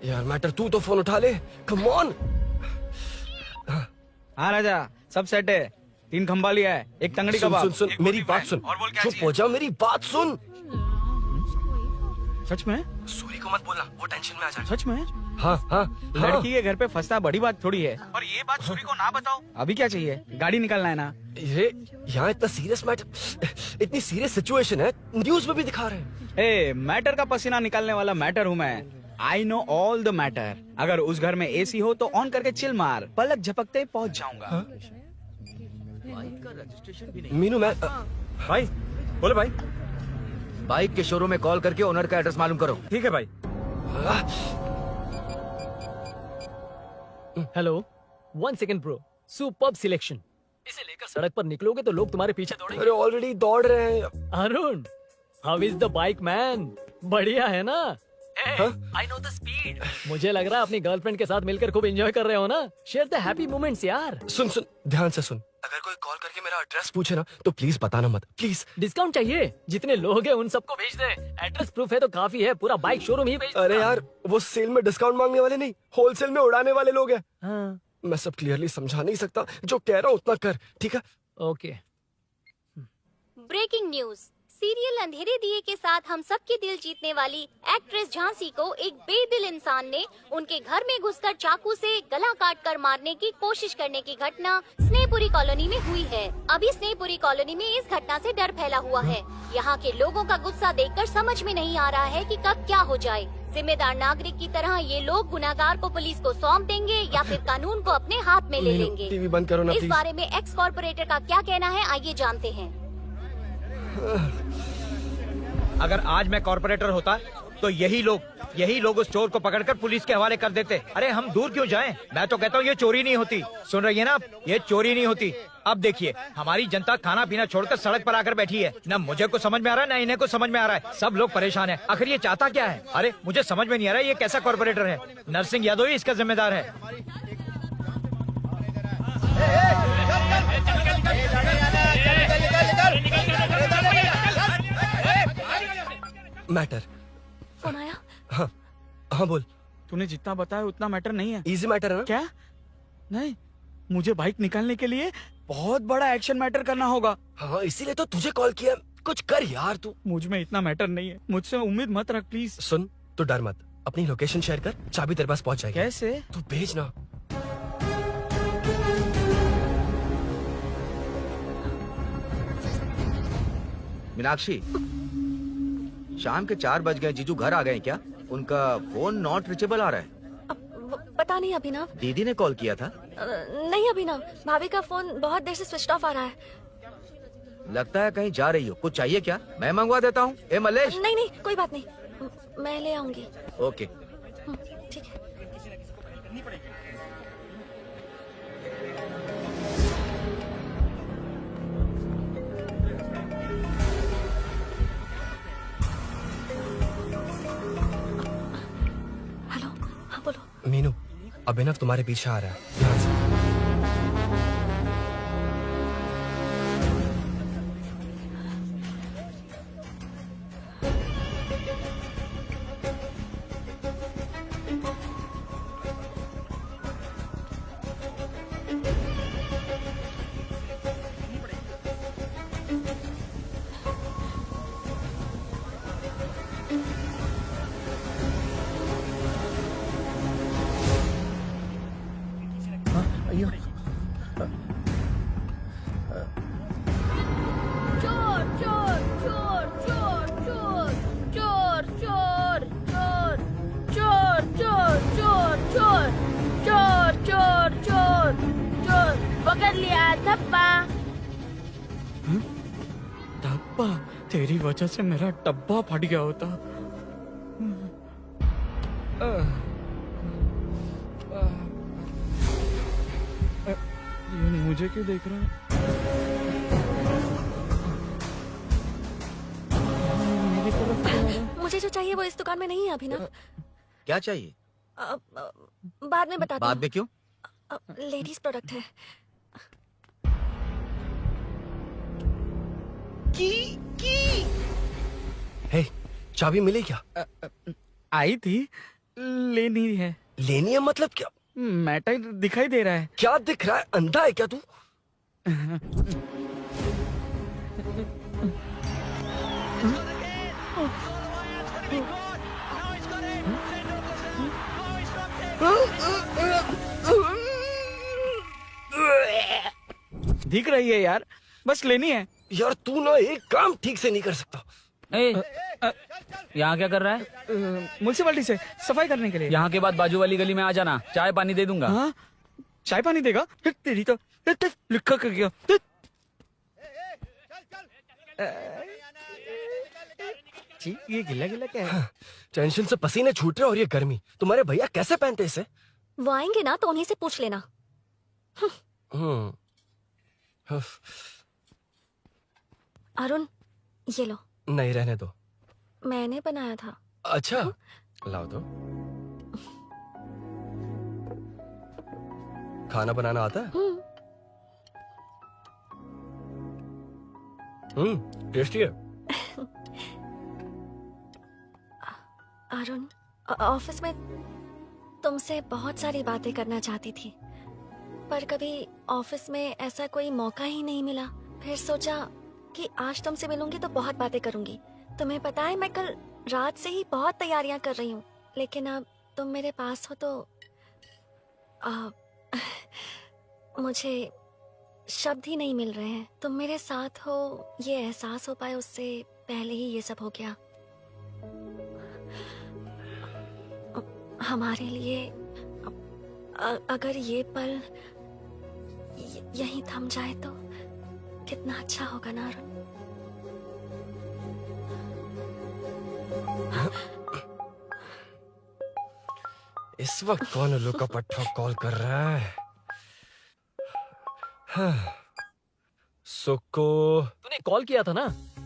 यार मैटर, तू तो फोन उठा ले। Come on. हाँ राजा, सब सेट है। 3 खंबा लिया है, एक तंगड़ी सुन, कबाब। सुन, सुन, मेरी बात सुन। चुप हो जा, मेरी बात सुन। सच में? सूरी को मत बोलना, वो टेंशन में आ जाए। सच में? हाँ हाँ। लड़की के घर पे फंसना बड़ी बात थोड़ी है। और ये बात सूरी को ना बताओ। अभी क्या चाहिए? गाड़ी निकलना है ना? ये यहाँ इतना सीरियस मैटर, इतनी सीरियस सिचुएशन है, न्यूज में भी दिखा रहे हैं। ए, मैटर का पसीना निकालने वाला मैटर हूँ मैं। I know all the matter. अगर उस घर में एसी हो तो ऑन करके चिल मार, पलक झपकते पहुँच जाऊंगा। मीनू, मैं भाई बोलो भाई। बाइक के शोरूम में कॉल करके ओनर का एड्रेस मालूम करो। ठीक है भाई। Hello, 1 second bro, superb selection. इसे लेकर सड़क पर निकलोगे तो लोग तुम्हारे पीछे दौड़ेंगे। अरे ऑलरेडी दौड़ रहे हैं। Arun, how is the bike man? बढ़िया है ना? I know the speed. मुझे लग रहा है अपनी गर्लफ्रेंड के साथ मिलकर खूब एंजॉय कर रहे हो ना? शेयर द हैप्पी मोमेंट्स यार। सुन सुन, ध्यान से सुन। अगर कोई कॉल करके मेरा एड्रेस पूछे ना तो प्लीज बताना मत, प्लीज। डिस्काउंट चाहिए? जितने लोग हैं उन सबको भेज दे। एड्रेस प्रूफ है तो काफी है, पूरा बाइक शोरूम ही भेज। अरे यार, वो सेल में डिस्काउंट मांगने वाले नहीं, होलसेल में उड़ाने वाले लोग हैं। हाँ। मैं सब क्लियरली समझा नहीं सकता, जो कह रहा हूँ उतना कर, ठीक है? ओके। Breaking news. सीरियल अंधेरे दिए के साथ हम सबके दिल जीतने वाली एक्ट्रेस झांसी को एक बेदिल इंसान ने उनके घर में घुसकर चाकू से गला काट कर मारने की कोशिश करने की घटना स्नेहपुरी कॉलोनी में हुई है। अभी स्नेहपुरी कॉलोनी में इस घटना से डर फैला हुआ है। यहाँ के लोगों का गुस्सा देखकर समझ में नहीं आ रहा है कि कब क्या हो जाए। जिम्मेदार नागरिक की तरह ये लोग गुनाहगार को पुलिस को सौंप देंगे या फिर कानून को अपने हाथ में ले लेंगे। टीवी बंद करो ना इस प्लीज। बारे में एक्स कॉर्पोरेटर का क्या कहना है, आइए जानते हैं। अगर आज मैं कॉर्पोरेटर होता तो यही लोग उस चोर को पकड़कर पुलिस के हवाले कर देते। अरे हम दूर क्यों जाएं? मैं तो कहता हूँ ये चोरी नहीं होती। सुन रही है ना आप? ये चोरी नहीं होती। अब देखिए, हमारी जनता खाना पीना छोड़कर सड़क पर आकर बैठी है। न मुझे कुछ समझ में आ रहा है, न इन्हें कुछ समझ में आ रहा है। सब लोग परेशान है। आखिर ये चाहता क्या है? अरे मुझे समझ में नहीं आ रहा है, ये कैसा कॉर्पोरेटर है? नरसिंह यादव ही इसका जिम्मेदार है। मैटर। फोन आया? हाँ हाँ बोल। तूने जितना बताया उतना मैटर नहीं है। इजी मैटर है ना? क्या? नहीं, मुझे बाइक निकालने के लिए बहुत बड़ा एक्शन मैटर करना होगा। हाँ, इसीलिए तो तुझे कॉल किया। कुछ कर यार तू। मुझ में इतना मैटर नहीं है, मुझसे उम्मीद मत रख प्लीज। सुन, तू डर मत, अपनी लोकेशन शेयर कर, चाबी तेरे पास पहुंच जाएगी। कैसे? तू भेज ना। मीनाक्षी, शाम के 4 बज गए, जीजू घर आ गए क्या? उनका फोन नॉट रिचेबल आ रहा है। पता नहीं अभिनव। दीदी ने कॉल किया था? नहीं अभिनव, भाभी का फोन बहुत देर से स्विच ऑफ आ रहा है। लगता है कहीं जा रही हो। कुछ चाहिए क्या? मैं मंगवा देता हूँ। ए मलेश। नहीं नहीं, कोई बात नहीं, मैं ले आऊंगी। ओके ठीक है। हेलो, हाँ बोलो। मीनू, अभिनव तुम्हारे पीछे आ रहा है, ध्यान से। रही हो? चोर चोर चोर चोर चोर चोर चोर चोर चोर चोर चोर चोर चोर चोर चोर पकड़ लिया धप्पा। डब्बा, तेरी वजह से मेरा डब्बा फट गया होता। ये मुझे क्यों देख रहा है? मेरी तरफ क्यों आ रहा है? मुझे जो चाहिए वो इस दुकान में नहीं है अभिनव। क्या चाहिए? बाद में बताती बाद में क्यों? हूँ। लेडीज प्रोडक्ट है। हे, चाबी मिली क्या? आई थी, लेनी है। लेनी है मतलब क्या? मैटर दिखाई दे रहा है। क्या दिख रहा है? अंधा है क्या तू? दिख रही है यार, बस लेनी है। यार तू ना एक काम ठीक से नहीं कर सकता। यहाँ क्या कर रहा है? म्युनिसिपैलिटी से सफाई करने के लिए। यहाँ के बाद बाजू वाली गली में आ जाना, चाय पानी दे दूंगा। हाँ? चाय पानी देगा? तेरी तो लिखा कर गया। ये गिला गिला क्या है? टेंशन से पसीने छूट रहे और ये गर्मी, तुम्हारे भैया कैसे पहनते इसे? वो आएंगे ना तो उन्हीं से पूछ लेना। अरुण, ये लो। नहीं, रहने दो। मैंने बनाया था। अच्छा, लाओ तो। खाना बनाना आता है? टेस्टी है। अरुण, ऑफिस में तुमसे बहुत सारी बातें करना चाहती थी, पर कभी ऑफिस में ऐसा कोई मौका ही नहीं मिला। फिर सोचा कि आज तुमसे मिलूंगी तो बहुत बातें करूंगी। तुम्हें पता है मैं कल रात से ही बहुत तैयारियां कर रही हूँ, लेकिन अब तुम मेरे पास हो तो मुझे शब्द ही नहीं मिल रहे हैं। तुम मेरे साथ हो ये एहसास हो पाए उससे पहले ही ये सब हो गया। हमारे लिए अगर ये पल यहीं थम जाए तो कितना अच्छा होगा ना अरुण। इस वक्त कौन उल्लू का पट्टा कॉल कर रहा है? सुक्को, तूने कॉल किया था ना?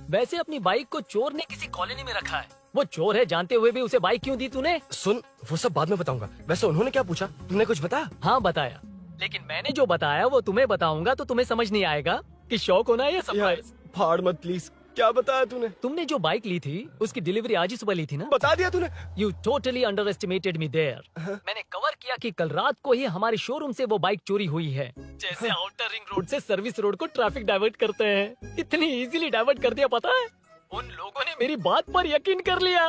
वैसे अपनी बाइक को चोर ने किसी कॉलोनी में रखा है। वो चोर है जानते हुए भी उसे बाइक क्यों दी तूने? सुन, वो सब बाद में बताऊंगा। वैसे उन्होंने क्या पूछा? तुमने कुछ बताया? हाँ बताया, लेकिन मैंने जो बताया वो तुम्हें बताऊंगा तो तुम्हें समझ नहीं आएगा कि शौक होना है या सरप्राइज। फाड़ मत प्लीज। क्या बताया तूने? तुमने जो बाइक ली थी उसकी डिलीवरी आज ही सुबह ली थी ना? बता दिया तूने? You totally underestimated me there. मैंने कवर किया कि कल रात को ही हमारे शोरूम से वो बाइक चोरी हुई है। जैसे आउटर रिंग रोड से सर्विस रोड को ट्रैफिक डाइवर्ट करते हैं, इतनी इजीली डाइवर्ट कर दिया। पता है, उन लोगों ने मेरी बात पर यकीन कर लिया।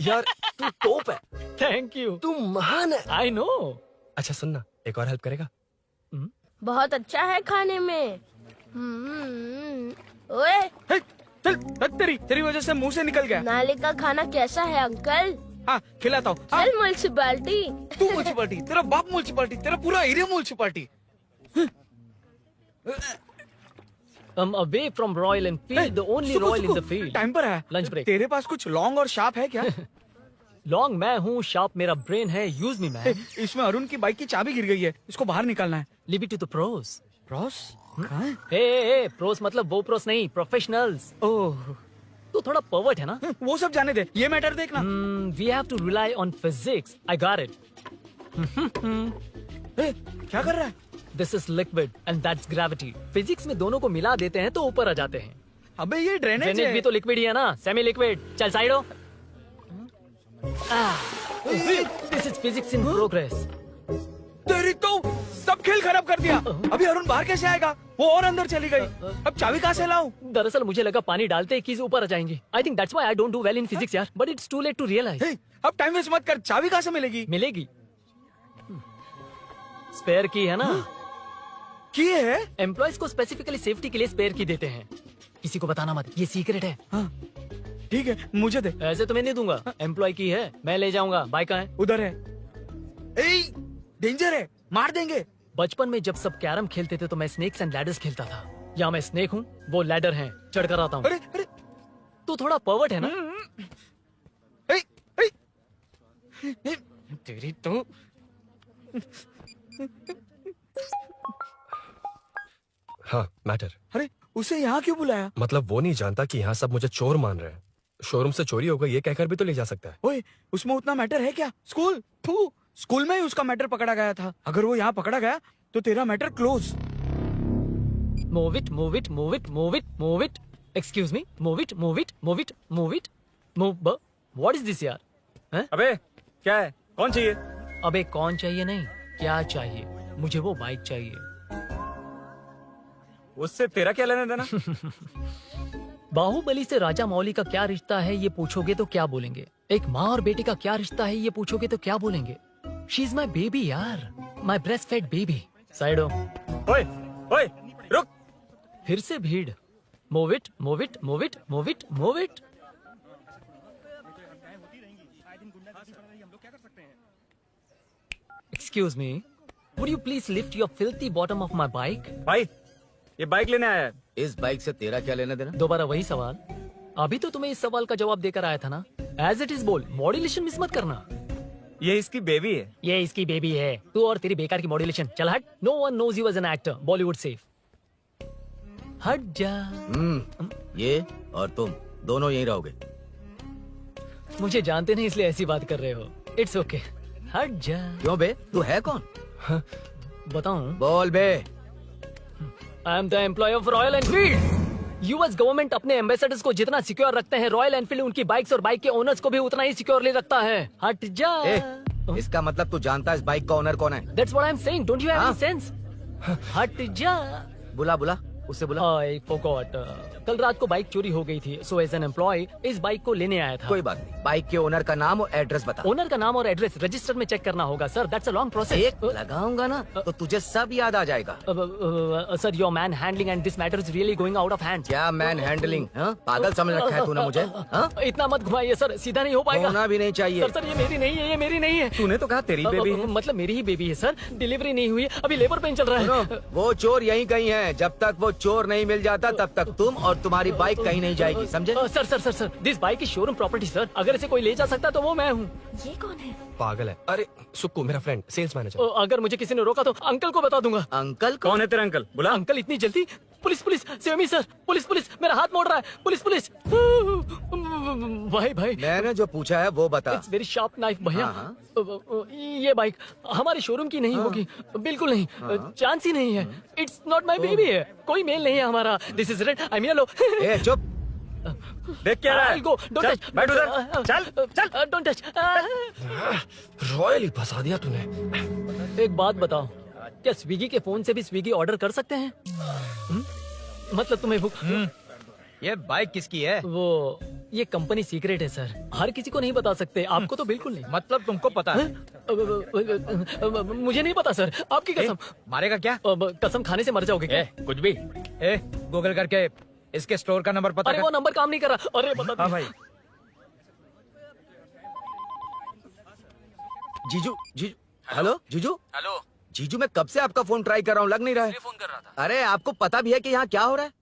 यार तू टॉप है। थैंक यू, तू महान है। I know. अच्छा सुनना, एक और हेल्प करेगा? बहुत अच्छा है खाने में। ओए, चल, तेरी वजह से मुंह से निकल गया। नाले का खाना कैसा है अंकल? हाँ, खिलाता हूँ। चल म्युनिसिपैलिटी। तू म्युनिसिपैलिटी, तेरा बाप म्युनिसिपैलिटी, तेरा पूरा area municipality. I'm away from Royal Enfield, the only Royal in the field. Time पर है। Lunch break. तेरे पास कुछ लॉन्ग और शार्प है क्या? लॉन्ग मैं हूँ, शार्प मेरा ब्रेन है। Use me man. इसमें अरुण की बाइक की चाबी गिर गई है, इसको बाहर निकालना है। Leave it to the pros. Pros? कहाँ है? हे प्रोस मतलब वो प्रोस नहीं, प्रोफेशनल्स। ओह, तू थोड़ा पर्वर्ट है ना? वो सब जाने दे, ये मैटर देखना। We have to rely on physics. I got it. क्या कर रहा है? This is liquid and that's gravity. Physics में दोनों को मिला देते हैं तो ऊपर आ जाते हैं। अबे ये ड्रेनेज ड्रेनेज भी तो लिक्विड ही है ना, सेमी लिक्विड। चल साइड हो। This is physics in progress. तेरी तो सब खेल खराब कर दिया। अभी अरुण बाहर कैसे आएगा? वो और अंदर चली गई। अब चाबी कहाँ से लाऊं? दरअसल मुझे लगा पानी डालते ही कीज ऊपर आ जाएंगी। I think that's why I don't do well in physics यार। But it's too late to realize. अब टाइम वेस्ट मत कर, चाबी कहाँ से मिलेगी? मिलेगी। स्पेयर की है ना? किए है? एम्प्लॉयज को स्पेसिफिकली सेफ्टी के लिए स्पेयर की देते हैं। किसी को बताना मत, ये सीक्रेट है। हाँ। ठीक है, मुझे दे। ऐसे तो मैं नहीं दूंगा, एम्प्लॉय की है, मैं ले जाऊंगा। बाइक कहाँ है? उधर है। डेंजर है, मार देंगे। बचपन में जब सब कैरम खेलते थे तो मैं स्नेक्स एंड लैडर्स खेलता था। या मैं स्नेक हूँ, वो लैडर है, चढ़ कर आता हूँ। अरे तू थोड़ा पर्वर्ट है ना? तेरी तो हाँ, मैटर। अरे उसे यहाँ क्यों बुलाया? मतलब वो नहीं जानता कि यहाँ सब मुझे चोर मान रहे हैं। शोरूम से चोरी हो गई ये कहकर भी तो ले जा सकता है। ओए, उसमें उतना मैटर है क्या? स्कूल में ही उसका मैटर पकड़ा गया था। अगर वो यहाँ पकड़ा गया तो तेरा matter close. Move it, move it, move it, move it, move it. Excuse me, move it, move it, move it, move it, move. What is this यार? अबे क्या है? कौन चाहिए? अबे कौन चाहिए नहीं, क्या चाहिए? मुझे वो बाइक चाहिए। उससे तेरा क्या लेना देना? बाहुबली से राजा मौली का क्या रिश्ता है ये पूछोगे तो क्या बोलेंगे? एक माँ और बेटे का क्या रिश्ता है ये पूछोगे तो क्या बोलेंगे? शी इज माई बेबी यार, my breast fed baby. Side हो। ओए, ओए, रुक। फिर से भीड़। Move it, move it, move it, move it, move it. Excuse me, would you please lift your filthy bottom of my bike? भाई, ये बाइक लेने आया है। इस बाइक से तेरा क्या लेना देना? दोबारा वही सवाल। अभी तो तुम्हें इस सवाल का जवाब देकर आया था ना। एज इट इज बोल, मॉड्यूलेशन मिस मत करना। ये इसकी बेबी है। ये इसकी बेबी है। तू और तेरी बेकार की मॉड्यूलेशन। चल हट। No one knows you as an actor. Bollywood safe. हट जा। ये और तुम दोनों यहीं रहोगे। मुझे जानते नहीं इसलिए ऐसी बात कर रहे हो। It's okay. हट जा। क्यों बे, तू है कौन? बताऊं? बोल बे। I am the employ of Royal Enfield. US government अपने एम्बेसडर्स को जितना सिक्योर रखते हैं, रॉयल एनफील्ड उनकी बाइक्स और बाइक के ओनर्स को भी उतना ही सिक्योरली रखता है। हट जा। इसका मतलब तू जानता है इस बाइक का ओनर कौन है? That's what I'm saying. Don't you have any sense? हट जा। बुला बुला, उससे बुला। I forgot. कल रात को बाइक चोरी हो गई थी, so as an employee इस बाइक को लेने आया था। कोई बात नहीं, बाइक के ओनर का नाम और एड्रेस बता। ओनर का नाम और एड्रेस रजिस्टर में चेक करना होगा sir. That's a long process. एक लगाऊंगा ना तो तुझे सब याद आ जाएगा। Sir, your man handling and this matter is really going out of hand. क्या मैन हैंडलिंग? पागल समझ रखा है तूने मुझे? इतना मत घुमाइए सर, सीधा नहीं हो पाएगा। होना भी नहीं चाहिए। सर, ये मेरी नहीं है, ये मेरी नहीं है। तूने तो कहा तेरी बेबी है। मतलब मेरी ही बेबी है सर। डिलीवरी नहीं हुई, अभी लेबर पेन चल रहा है। वो चोर यहीं कहीं है। जब तक वो चोर नहीं मिल जाता तब तक तुम और तुम्हारी बाइक कहीं नहीं जाएगी, समझे? Sir sir sir sir, this bike is showroom property sir. अगर इसे कोई ले जा सकता तो वो मैं हूँ। ये कौन है? पागल है। अरे सुक्कू, मेरा फ्रेंड, सेल्स मैनेजर। अगर मुझे किसी ने रोका तो अंकल को बता दूंगा। अंकल? कौन है तेरा अंकल? बुला। अंकल इतनी जल्दी? Police police, save me sir. Police police, मेरा हाथ मोड़ रहा है। Police police. भाई भाई, मैंने जो पूछा है वो बता। इट्स वेरी शार्प नाइफ भैया। ये बाइक हमारे शोरूम की नहीं होगी, बिल्कुल नहीं। चांस ही नहीं है। इट्स नॉट माई बेबी है, कोई मेल नहीं है हमारा। This is red, I mean hello. चुप। देख क्या रहा है? गो, डोंट टच। बैठ उधर। चल चल, डोंट टच। रॉयली फंसा दिया तूने। एक बात बताओ, क्या स्विगी के फोन से भी स्विगी ऑर्डर कर सकते हैं? मतलब तुम्हें भूख? ये बाइक किसकी है? वो ये कंपनी सीक्रेट है सर, हर किसी को नहीं बता सकते। आपको तो बिल्कुल नहीं। मतलब तुमको पता है? मुझे नहीं पता सर, आपकी कसम। मारेगा क्या? कसम खाने से मर जाओगे क्या? कुछ भी। गूगल करके इसके स्टोर का नंबर पता अरे कर। वो नंबर काम नहीं कर रहा। अरे बता। हाँ भाई। जीजू, जीजू, हेलो जीजू। हेलो जीजू, मैं कब से आपका फोन ट्राई कर रहा हूँ, लग नहीं रहा है। फोन कर रहा था। अरे आपको पता भी है कि यहाँ क्या हो रहा है?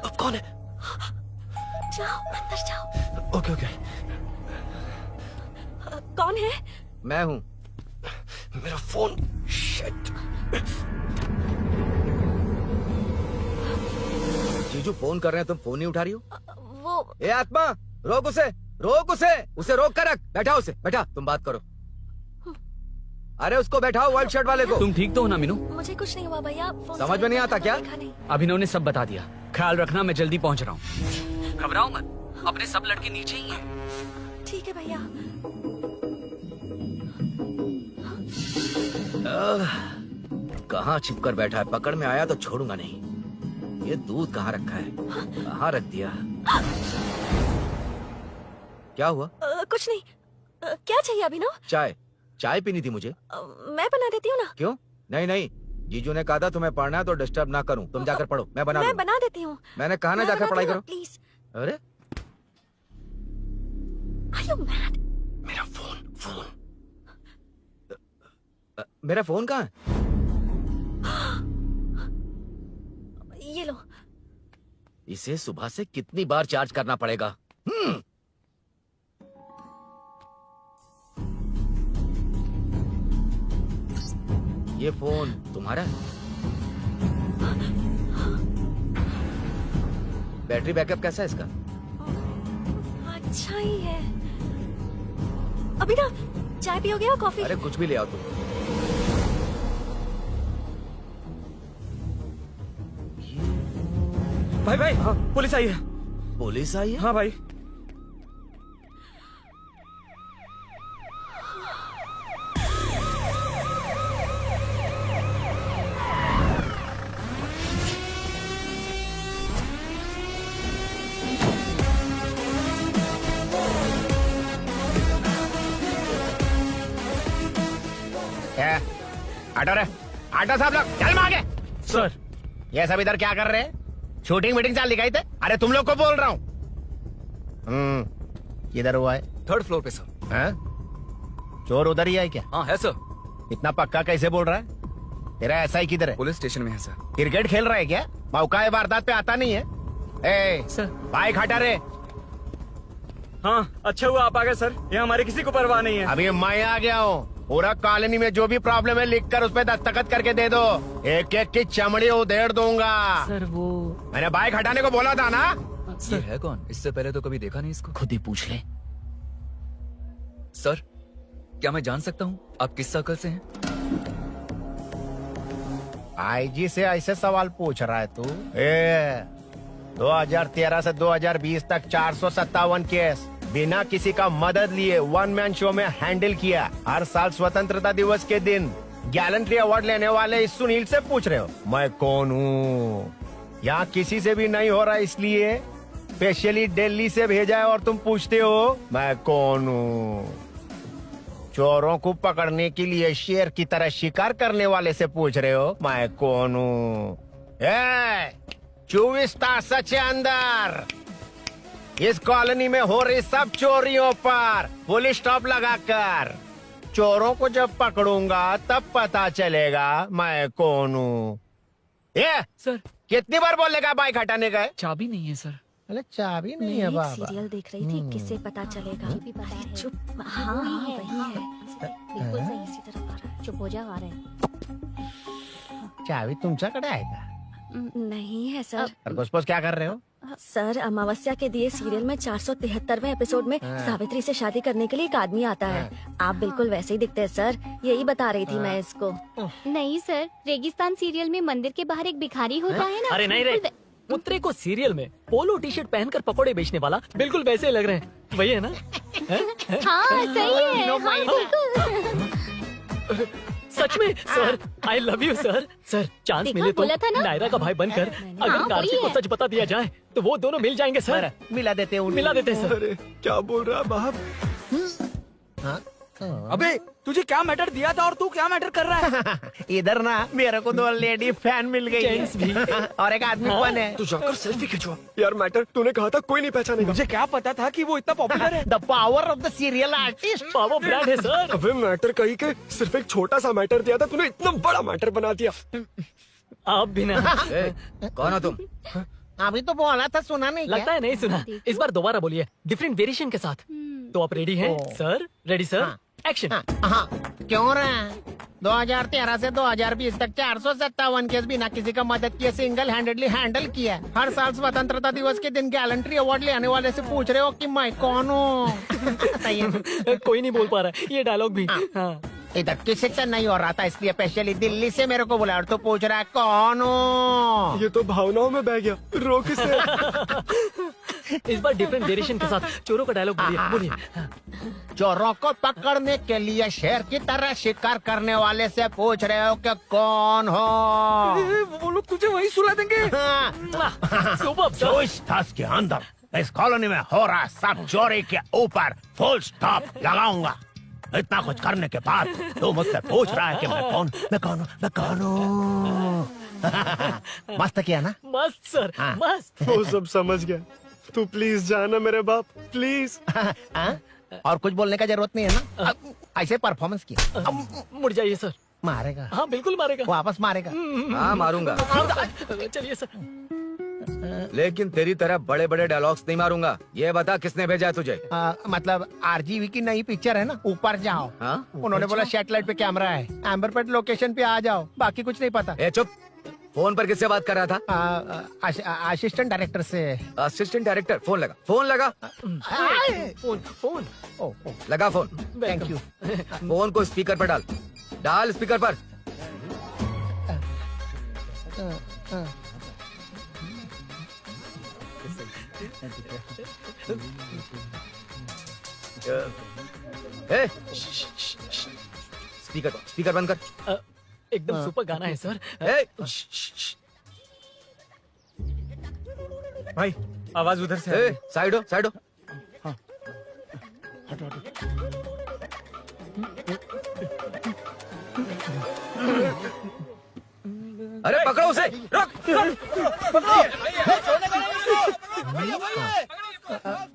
अब कौन है? जाओ अंदर जाओ। Okay okay. कौन है? मैं हूँ। मेरा फोन। शिट। जीजू फोन कर रहे हैं, तुम फोन नहीं उठा रही हो? वो ए आत्मा, रोक उसे, रोक उसे रोक कर रख। बैठा उसे, बैठा, तुम बात करो। अरे उसको बैठाओ, व्हाइट शर्ट वाले को। तुम ठीक तो हो ना मीनू? मुझे कुछ नहीं हुआ भैया। समझ में नहीं आता क्या? अभिनव ने सब बता दिया। ख्याल रखना, मैं जल्दी पहुंच रहा हूँ। घबराओ मत, अपने सब लड़के नीचे ही हैं। ठीक है भैया। कहाँ छिपकर बैठा है? पकड़ में आया तो छोड़ूंगा नहीं। ये दूध कहाँ रखा है? कहाँ रख दिया? क्या हुआ? कुछ नहीं। क्या चाहिए अभिनव? चाय। चाय पीनी थी मुझे। मैं बना देती हूँ ना। क्यों? नहीं नहीं, जीजू ने कहा था तुम्हें पढ़ना है तो डिस्टर्ब ना करूं। तुम जाकर पढ़ो, मैं बना लूंगा। बना देती हूँ। मैंने कहा ना जाकर पढ़ाई करो। प्लीज। अरे Are you mad? मेरा फोन मेरा फोन कहाँ है? ये लो। इसे सुबह से कितनी बार चार्ज करना पड़ेगा? ये फोन तुम्हारा है? बैटरी बैकअप कैसा है इसका? अच्छा ही है। अभिनव, चाय पियोगे या कॉफी? अरे कुछ भी ले आओ तुम। भाई भाई, पुलिस आई है। पुलिस आई है? हाँ भाई। ऑटो रे, ऑटो साहब लोग चल आगे। सर, ये सब इधर क्या कर रहे हैं? शूटिंग मीटिंग चाल दिखाई थे? अरे तुम लोग को बोल रहा हूँ। किधर हुआ है? 3rd फ्लोर पे सर। हैं? चोर उधर ही है क्या? हाँ है सर। इतना पक्का कैसे बोल रहा है? तेरा ऐसा ही किधर है? पुलिस स्टेशन में है सर। क्रिकेट खेल रहा है क्या? मौका वारदात पे आता नहीं है? ए सर, बाइक हटा रे। हाँ अच्छा हुआ आप आ गए सर, ये हमारे किसी को परवाह नहीं है। अभी मैं आ गया हूँ। पूरा कॉलोनी में जो भी प्रॉब्लम है लिख कर उस पर दस्तखत करके दे दो। एक एक की चमड़ी उधेड़ दूंगा। सर वो मैंने बाइक हटाने को बोला था ना? ये है कौन? इससे पहले तो कभी देखा नहीं इसको। खुद ही पूछ ले। सर, क्या मैं जान सकता हूँ आप किस सर्कल से हैं? आईजी से ऐसे सवाल पूछ रहा है तू? 2013 से 2020 तक 457 केस बिना किसी का मदद लिए 1 मैन शो में हैंडल किया। हर साल स्वतंत्रता दिवस के दिन गैलेंट्री अवार्ड लेने वाले इस सुनील से पूछ रहे हो मैं कौन हूँ? यहाँ किसी से भी नहीं हो रहा, इसलिए स्पेशली दिल्ली से भेजा है और तुम पूछते हो मैं कौन हूँ? चोरों को पकड़ने के लिए शेर की तरह शिकार करने वाले से पूछ रहे हो मैं कौन हूँ? 24 तास के अंदर इस कॉलोनी में हो रही सब चोरियों पर पुलिस स्टॉप लगाकर चोरों को जब पकड़ूंगा तब पता चलेगा मैं कौन हूँ। ये सर, कितनी बार बोलेगा बाइक हटाने का? चाबी नहीं है सर। अरे चाबी नहीं मैं है एक बाबा। सीरियल देख रही थी, किससे पता चलेगा? अरे चुप। हाँ वही है। बिल्कुल सही। इसी तरफ आ रहा है। चुप हो जा, आ रहे हैं। चाबी तुमच्याकडे आहे का? नहीं है सर। खरगोश क्या कर रहे हो? सर, अमावस्या के दिए सीरियल में 473वें एपिसोड में सावित्री से शादी करने के लिए एक आदमी आता है। आप बिल्कुल वैसे ही दिखते हैं सर, यही बता रही थी मैं इसको। नहीं सर, रेगिस्तान सीरियल में मंदिर के बाहर एक भिखारी होता है ना। अरे नहीं रे, पुत्रे को सीरियल में पोलो टी शर्ट पहनकर पकोड़े बेचने वाला बिल्कुल वैसे ही लग रहे हैं। वही है ना? हाँ सही है। हाँ, बिल्कुल। सच में sir, I love you sir. Sir, chance देखा, मिले तो बोला था ना? नायरा का भाई बनकर अगर हाँ, कार्तिक वही को है। सच बता दिया जाए तो वो दोनों मिल जाएंगे सर। मिला देते हैं मिला देते हैं सर। क्या बोल रहा बाप? अबे तुझे क्या मैटर दिया था और तू क्या मैटर कर रहा है? इधर ना मेरे को 2 लेडी फैन मिल गई जेंट्स भी। और एक आदमी कौन है? तू जाकर सेल्फी खिंचवा। यार मैटर तूने कहा था कोई नहीं पहचानेगा। मुझे क्या पता था कि वो इतना पॉपुलर है। The power of the serial artist. Power brand है सर। अबे मैटर कहीं के सिर्फ एक छोटा सा मैटर दिया था, तूने इतना बड़ा मैटर बना दिया। आप भी ना। कौन हो तुम? अभी तो बोला था, सुना नहीं क्या? लगता है नहीं सुना। इस बार दोबारा बोलिए, डिफरेंट वेरिएशन के साथ। तो आप रेडी हैं सर? Ready sir? एक्शन। हाँ, क्यों रहा? 2013 से 2020 तक 457 केस बिना किसी का मदद किए सिंगल हैंडेडली हैंडल किया। हर साल स्वतंत्रता दिवस के दिन गैलेंट्री अवार्ड लेने वाले से पूछ रहे हो कि मैं कौन हूँ? कोई नहीं बोल पा रहा है ये डायलॉग भी। हाँ। इधर किसी से नहीं हो रहा था, इसलिए स्पेशली दिल्ली से मेरे को बुलाया और तू पूछ रहा है कौन हूँ? ये तो भावनाओं में बह गया, रोक इसे। इस बार डिफरेंट वेरिएशन के साथ चोरों का डायलॉग बोलिए बोलिए। चोरों को पकड़ने के लिए शेर की तरह शिकार करने वाले से पूछ रहे हो कि कौन हो? वो लोग तुझे वही सुला देंगे। जो इस ताश के अंदर इस कॉलोनी में हो रहा सब चोरी के ऊपर फुल स्टॉप लगाऊंगा। इतना कुछ करने के बाद तू मुझसे पूछ रहा है कि मैं कौन हूँ? मस्त किया ना? मस्त सर, मस्त। वो सब समझ गया, तू प्लीज जाना मेरे बाप, प्लीज। और कुछ बोलने का जरूरत नहीं है ना, ऐसे परफॉर्मेंस किया। मुड़ जाइए सर। मारेगा? हाँ बिल्कुल मारेगा। वापस मारेगा? हाँ मारूंगा। चलिए सर। लेकिन तेरी तरह बड़े बड़े डायलॉग्स नहीं मारूंगा। ये बता किसने भेजा है तुझे? मतलब आरजीवी की नई पिक्चर है ना, ऊपर जाओ। उन्होंने बोला सैटेलाइट पे कैमरा है, एम्बरपेट लोकेशन पे आ जाओ, बाकी कुछ नहीं पता। ए चुप, फोन पर किससे बात कर रहा था? असिस्टेंट डायरेक्टर से। Assistant director? फोन लगा, फोन लगा। फोन लगा फोन। Thank you. फोन को स्पीकर पर डाल, डाल स्पीकर पर। स्पीकर बंद कर। एकदम सुपर गाना है सर। भाई आवाज उधर से। साइड हो, साइड हो। हटो हटो। अरे पकड़ो उसे, रुक।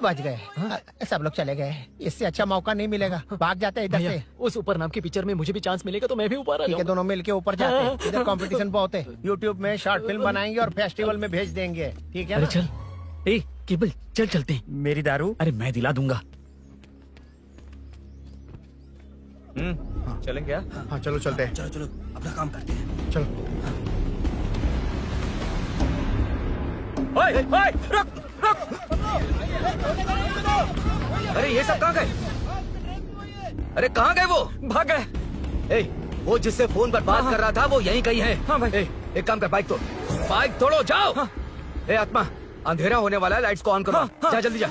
बच गए, सब लोग चले गए। इससे अच्छा मौका नहीं मिलेगा, भाग जाते हैं इधर से। उस ऊपर नाम की पिक्चर में मुझे भी चांस मिलेगा तो मैं भी ऊपर आ ठीक है, जाऊंगा। दोनों मिलके ऊपर जाते हैं। इधर कंपटीशन बहुत है। यूट्यूब में शॉर्ट फिल्म बनाएंगे और फेस्टिवल में भेज देंगे, ठीक है अरे ना? चल, ए केबल चल चलते हैं। मेरी दारू? अरे मैं दिला दूंगा। चलें क्या? हाँ चलो चलते हैं। चलो चलो अपना काम करते हैं, चलो। ओए, ओए, रुक, रुक। अरे ये सब कहाँ गए? अरे कहाँ गए वो? भाग गए। ए, वो जिससे फोन पर बात कर रहा था वो यहीं कहीं है। हाँ भाई। एक काम कर, बाइक तोड़, बाइक तोड़ो, जाओ। ए आत्मा, अंधेरा होने वाला है, लाइट्स को ऑन करो। जा जल्दी जा।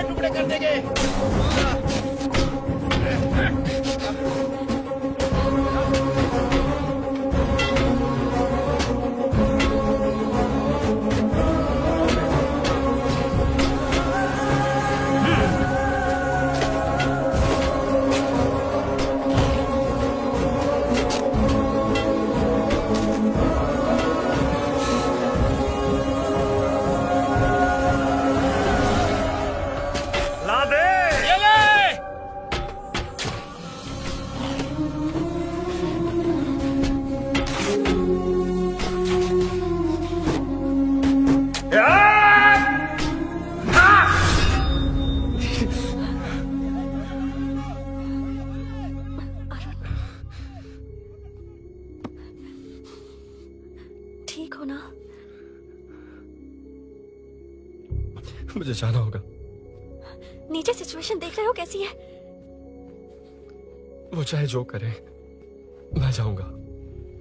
टुकड़े कर देंगे। ठीक हो ना? मुझे जाना होगा। नीचे सिचुएशन देख रहे हो कैसी है? वो चाहे जो करे, मैं जाऊंगा।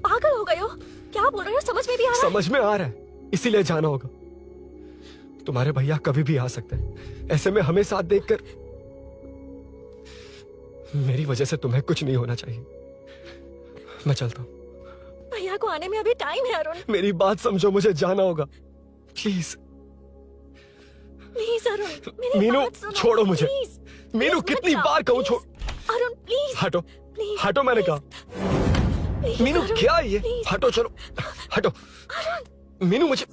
पागल हो गए हो? क्या बोल रहे हो? समझ में भी आ रहा है? समझ में आ रहा है, इसीलिए जाना होगा। तुम्हारे भैया कभी भी आ सकते हैं, ऐसे में हमें साथ देखकर मेरी वजह से तुम्हें कुछ नहीं होना चाहिए। मैं चलता हूँ। भैया को आने में अभी टाइम है अरुण। मेरी बात समझो, मुझे जाना होगा, प्लीज। प्लीज अरुण, मेरी मीनू, बात सुनो। छोड़ो मुझे। प्लीज, मीनू, प्लीज कितनी मत बार जाओ, कहूँ छोड़। प्लीज। अरुण प्लीज। हटो, प्लीज, हटो, मैंने कहा। प्लीज, मीनू अरुण, क्या ये? प्लीज। हटो, चलो, हटो। मीनू मुझे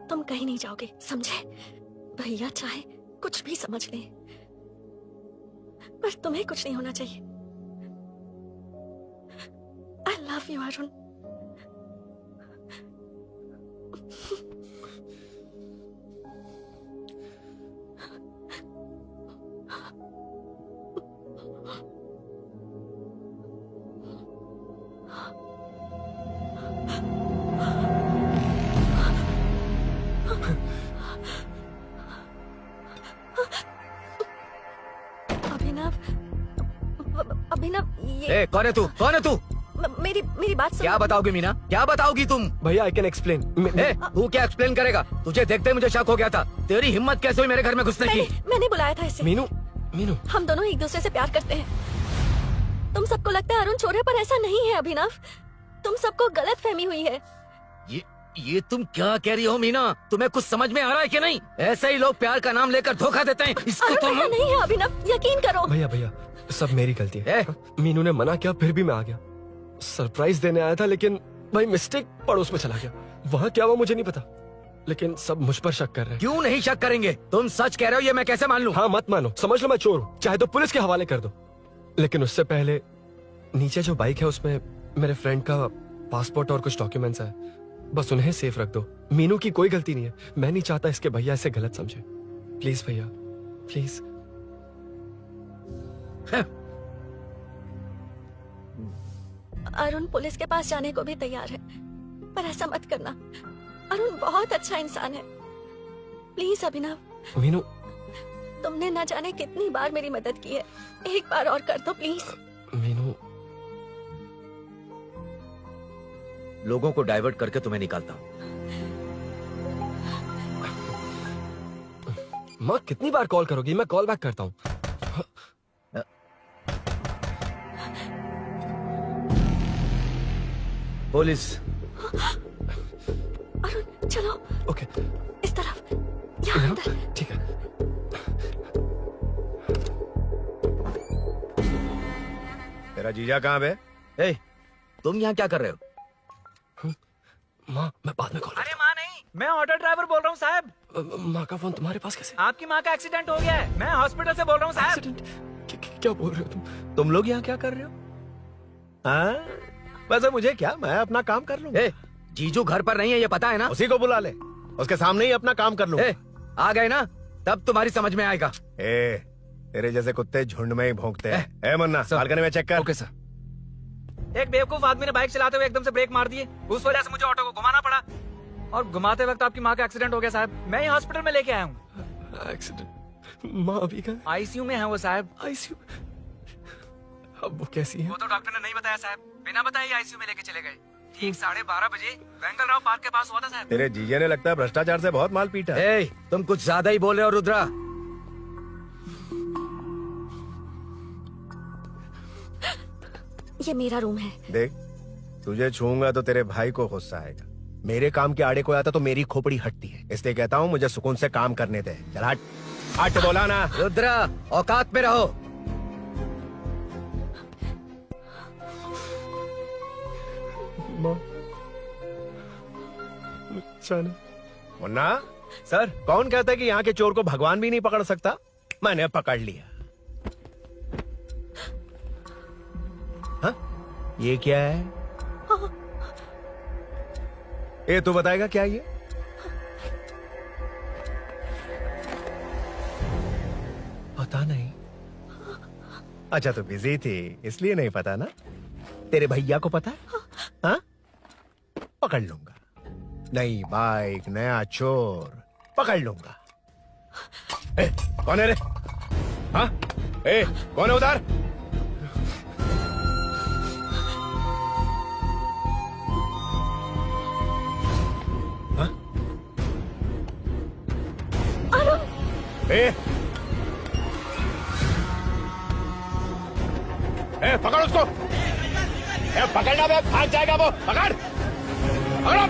तुम कहीं नहीं जाओगे, समझे? भैया चाहे कुछ भी समझ ले, पर तुम्हें कुछ नहीं होना चाहिए। I love you Arun. Abhinav, ये कौन है तू? कौन है तू? मेरी बात सुनो। क्या बताओगी मीना? क्या बताओगी तुम? भैया आई कैन एक्सप्लेन। तू क्या एक्सप्लेन करेगा? तुझे देखते ही मुझे शक हो गया था। तेरी हिम्मत कैसे हुई मेरे घर में घुसने की? मैंने बुलाया था इसे। मीनू, मीनू, हम दोनों एक दूसरे से प्यार करते हैं। तुम सबको लगता है अरुण चोर है, पर ऐसा नहीं है अभिनव। तुम सबको गलत फहमी हुई है। ये तुम क्या कह रही हो मीना? तुम्हें कुछ समझ में आ रहा है कि नहीं? ऐसे ही लोग प्यार का नाम लेकर धोखा देते हैं। इसको तुम... ऐसा नहीं है अभिनव, यकीन करो। भैया भैया सब मेरी गलती है। मीनू ने मना किया, फिर भी मैं आ गया। सरप्राइज देने आया था, लेकिन भाई मिस्टेक पड़ोस में चला गया। वहाँ क्या हुआ मुझे नहीं पता, लेकिन सब मुझ पर शक कर रहे हैं। क्यों नहीं शक करेंगे? तुम सच कह रहे हो, ये मैं कैसे मान लूं? हाँ मत मानो, समझ लो मैं चोर हूँ, चाहे तो पुलिस के हवाले कर दो। लेकिन उससे पहले नीचे जो बाइक है उसमें मेरे फ्रेंड का पासपोर्ट और कुछ डॉक्यूमेंट्स है, बस उन्हें सेफ रख दो। मीनू की कोई गलती नहीं है। मैं नहीं चाहता इसके भैया इसे गलत समझे। प्लीज भैया, प्लीज। अरुण पुलिस के पास जाने को भी तैयार है, पर ऐसा मत करना। अरुण बहुत अच्छा इंसान है। प्लीज अभिनव। मीनू, तुमने न जाने कितनी बार मेरी मदद की है, एक बार और कर दो प्लीज। मीनू, लोगों को डाइवर्ट करके तुम्हें निकालता हूँ। माँ कितनी बार कॉल करोगी? मैं कॉल बैक करता हूँ। पुलिस। अरुण चलो। ओके। इस तरफ, यहाँ अंदर। ठीक है। तेरा जीजा कहाँ है? तुम यहाँ क्या कर रहे हो? माँ मैं बाद में कॉल। अरे माँ नहीं, मैं ऑटो ड्राइवर बोल रहा हूँ साहब। माँ का फोन तुम्हारे पास कैसे? आपकी माँ का एक्सीडेंट हो गया है, मैं हॉस्पिटल से बोल रहा हूँ साहब। क्या बोल रहे हो तुम लोग यहाँ क्या कर रहे हो? हाँ वैसे मुझे क्या, मैं अपना काम कर लूँ। जीजू घर पर नहीं है, ये पता है ना? उसी को बुला ले, उसके सामने ही अपना काम कर लूँ। आ गए ना, तब तुम्हारी समझ में आएगा। तेरे जैसे कुत्ते झुंड में ही भौंकते हैं। मुन्ना बालकनी में चेक कर। Okay sir. एक बेवकूफ आदमी ने बाइक चलाते हुए एकदम से ब्रेक मार दिए, उस वजह से मुझे ऑटो को घुमाना पड़ा, और घुमाते वक्त आपकी माँ का एक्सीडेंट हो गया साहब। मैं ही हॉस्पिटल में लेके आया हूँ। एक्सीडेंट? माँ अभी कहाँ? आईसीयू में है वो साहब। आईसीयू? अब वो कैसी है? वो तो डॉक्टर ने नहीं बताया साहब, बिना बताए आईसीयू में लेके चले गए। ठीक 12:30 बजे वेंगल राव पार्क के पास हुआ था साहब। तेरे जीजे ने लगता है भ्रष्टाचार से बहुत माल पीटा। तुम कुछ ज्यादा ही बोल रहे हो रुद्रा। ये मेरा रूम है। देख, तुझे छूंगा तो तेरे भाई को गुस्सा आएगा। मेरे काम के आड़े को आता तो मेरी खोपड़ी हटती है, इसलिए कहता हूँ मुझे सुकून से काम करने दे। चल हट, हट बोला ना। रुद्रा औकात में रहो। मुन्ना सर, कौन कहता है कि यहाँ के चोर को भगवान भी नहीं पकड़ सकता? मैंने पकड़ लिया। हाँ? ये क्या है? ये तू बताएगा क्या ये? पता नहीं। अच्छा तो बिजी थी इसलिए नहीं पता ना? तेरे भैया को पता है? हाँ? पकड़ लूंगा। नई बाइक, नया चोर, पकड़ लूंगा। कौन है रे? हाँ? कौन है उधर? हाँ? पकड़ उसको। पकड़ना बे, भाग जाएगा वो। पकड़, पकड़ो।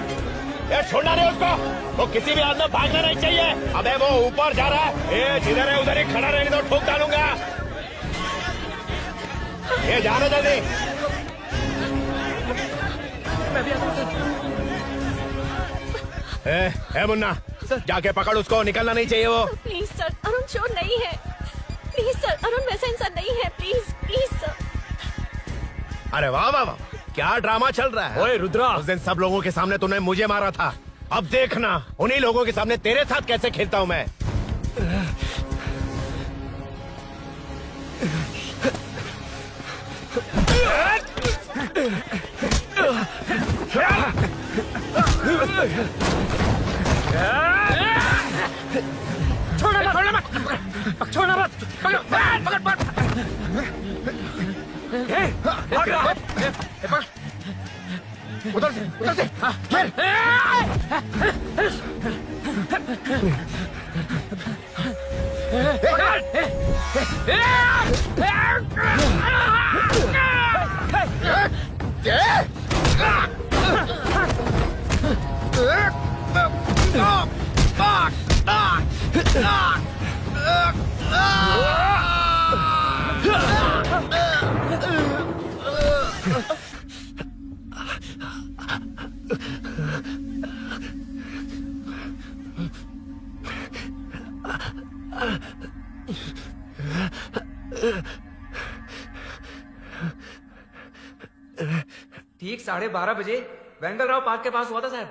छोड़ना नहीं उसको। वो किसी भी हाल में भागना नहीं चाहिए। अबे वो ऊपर जा रहा है। जिधर है उधर ही खड़ा रहेगा तो ठोक डालूंगा। जाना जल्दी। मैं भी आता हूं सर। ए मुन्ना, जाके पकड़ उसको, निकलना नहीं चाहिए वो। प्लीज सर, अरुण चोर नहीं है। प्लीज सर, अरुण वैसा इंसान नहीं है। Please please sir. अरे वाह वाह वाह, क्या ड्रामा चल रहा है। ओए रुद्रा, उस दिन सब लोगों के सामने तूने मुझे मारा था, अब देखना उन्हीं लोगों के सामने तेरे साथ कैसे खेलता हूँ मैं। छोड़ना मत, छोड़ना मत, पकड़ पकड़ पकड़। उधर से हाँ, ठीक 12:30 बजे वेंगल राव पार्क के पास हुआ था साहब।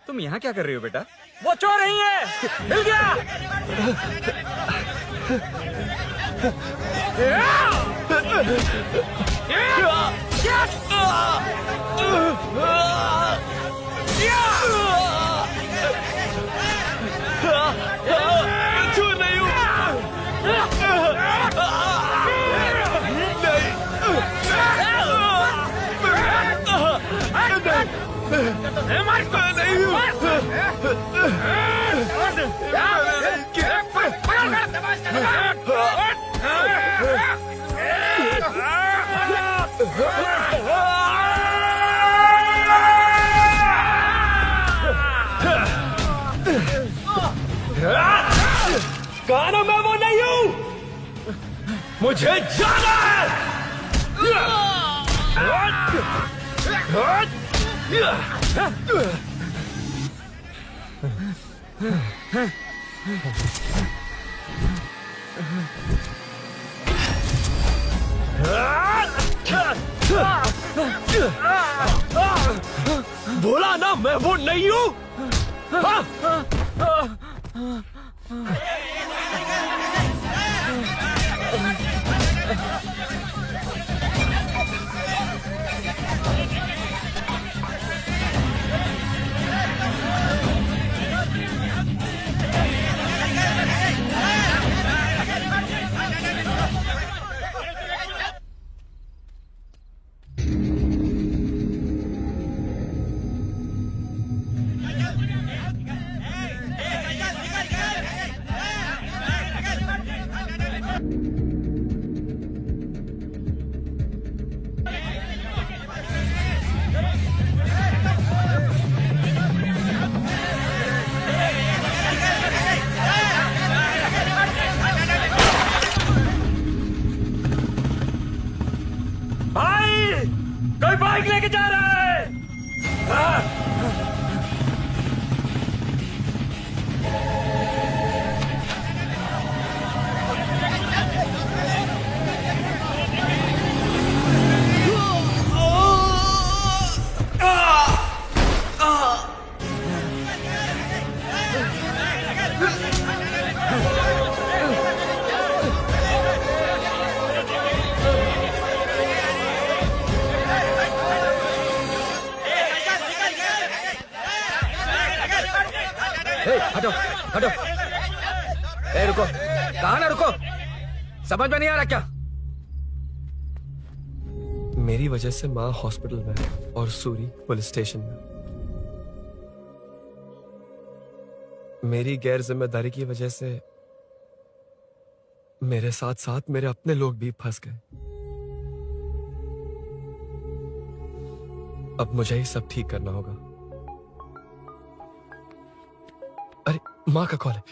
तुम यहाँ क्या कर रही हो बेटा? वो चोर नहीं है, मिल गया। चोर नहीं हूँ। कहा ना मैं वो नहीं हूँ, मुझे जाना है। बोला ना मैं वो नहीं हूँ। कोई बाइक लेके जा रहा है। हटो। ए रुको, कहा ना रुको, समझ में नहीं आ रहा क्या? मेरी वजह से माँ हॉस्पिटल में है और सूरी पुलिस स्टेशन में। मेरी गैर जिम्मेदारी की वजह से मेरे साथ साथ मेरे अपने लोग भी फंस गए। अब मुझे ही सब ठीक करना होगा। अरे माँ का कॉल है।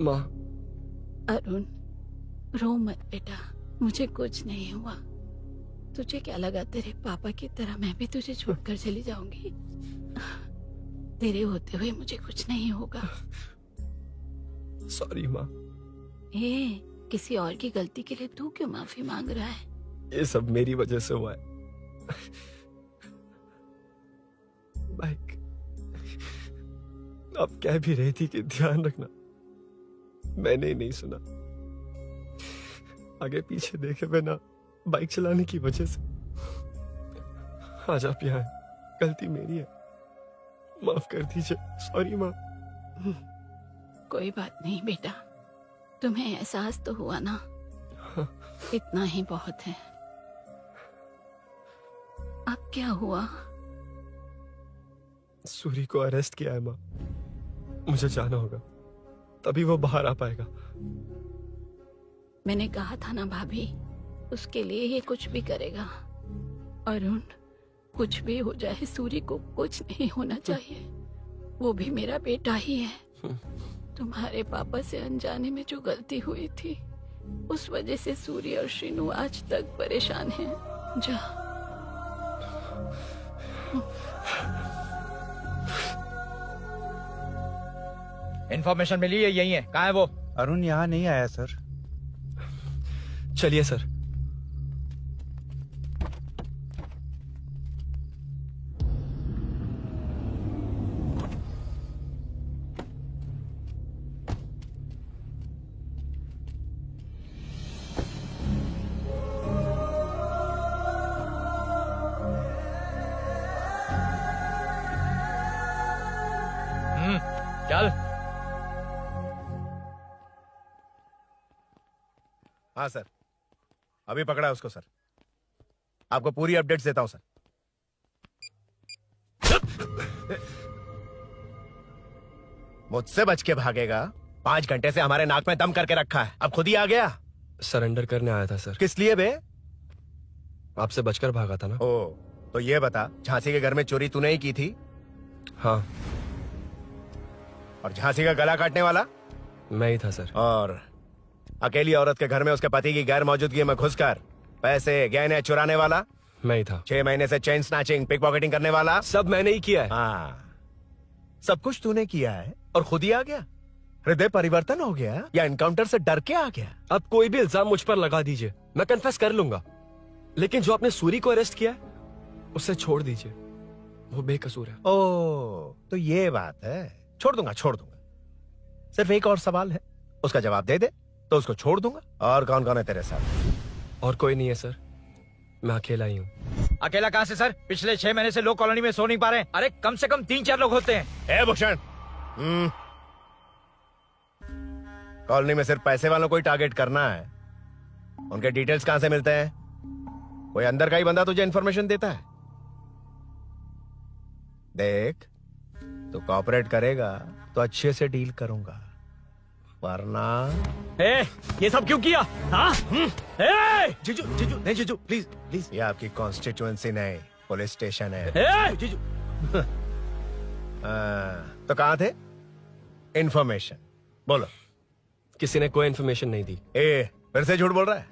माँ। अरुण, रो मत बेटा, मुझे कुछ नहीं हुआ। तुझे क्या लगा तेरे पापा की तरह मैं भी तुझे छोड़कर चली जाऊंगी? तेरे होते हुए मुझे कुछ नहीं होगा। सॉरी माँ। किसी और की गलती के लिए तू क्यों माफी मांग रहा है? ये सब मेरी वजह से हुआ है। बाइक आप कह भी रही थी कि ध्यान रखना, मैंने ही नहीं सुना। आगे पीछे देखे बिना बाइक चलाने की वजह से आज आप यहाँ हैं। गलती मेरी है, माफ कर दीजिए। सॉरी माँ। कोई बात नहीं बेटा, तुम्हें एहसास तो हुआ ना, इतना ही बहुत है। अब क्या हुआ? सूरी को अरेस्ट किया है माँ, मुझे जाना होगा, तभी वो बाहर आ पाएगा। मैंने कहा था ना भाभी, उसके लिए ये कुछ भी करेगा। अरुण, कुछ भी हो जाए सूरी को कुछ नहीं होना चाहिए। वो भी मेरा बेटा ही है। तुम्हारे पापा से अनजाने में जो गलती हुई थी, उस वजह से सूरी और श्रीनू आज तक परेशान हैं। जा। इन्फॉर्मेशन मिली है, यही है। कहाँ है वो? अरुण यहाँ नहीं आया सर। चलिए सर। चल। हाँ सर, अभी पकड़ा है उसको सर। आपको पूरी अपडेट्स देता हूं सर। मुझसे बच के भागेगा? 5 घंटे से हमारे नाक में दम करके रखा है, अब खुद ही आ गया। सरेंडर करने आया था सर। किस लिए बे? आपसे बचकर भागा था ना। ओ, तो ये बता, झांसी के घर में चोरी तूने ही की थी? हाँ। और झांसी का गला काटने वाला? मैं ही था सर। और अकेली औरत के घर में उसके पति की गैर मौजूदगी में घुसकर पैसे गहने चुराने वाला? मैं ही था। 6 महीने से चेन स्नैचिंग, पिक पॉकेटिंग करने वाला? सब मैंने ही किया है। हाँ, सब कुछ तूने किया है और खुद ही आ गया? हृदय परिवर्तन हो गया या एनकाउंटर से डर के आ गया? अब कोई भी इल्जाम मुझ पर लगा दीजिए, मैं कन्फेस कर लूंगा। लेकिन जो आपने सूरी को अरेस्ट किया उसे छोड़ दीजिए, वो बेकसूर है। ओ, तो ये बात है। छोड़ दूंगा, छोड़ दूंगा। सिर्फ एक और सवाल है, उसका जवाब दे दे तो उसको छोड़ दूंगा। और कौन कौन है तेरे साथ? और कोई नहीं है सर, मैं अकेला ही हूँ। अकेला कहाँ से सर? पिछले 6 महीने से लोग कॉलोनी में सो नहीं पा रहे हैं। अरे कम से कम 3-4 लोग होते हैं। ए भूषण, कॉलोनी में सिर्फ पैसे वालों को ही टारगेट करना है? उनके डिटेल्स कहां से मिलते हैं? कोई अंदर का ही बंदा तुझे इन्फॉर्मेशन देता है? देख, तू कॉपरेट करेगा तो अच्छे से डील करूंगा, वरना ये सब क्यों किया? हाँ? जीजू, जीजू, नहीं जीजू, प्लीज प्लीज। ये आपकी कॉन्स्टिट्यूएंसी नहीं, पुलिस स्टेशन है। जीजू। तो कहाँ थे? इन्फॉर्मेशन बोलो। किसी ने कोई इन्फॉर्मेशन नहीं दी। फिर से झूठ बोल रहा है?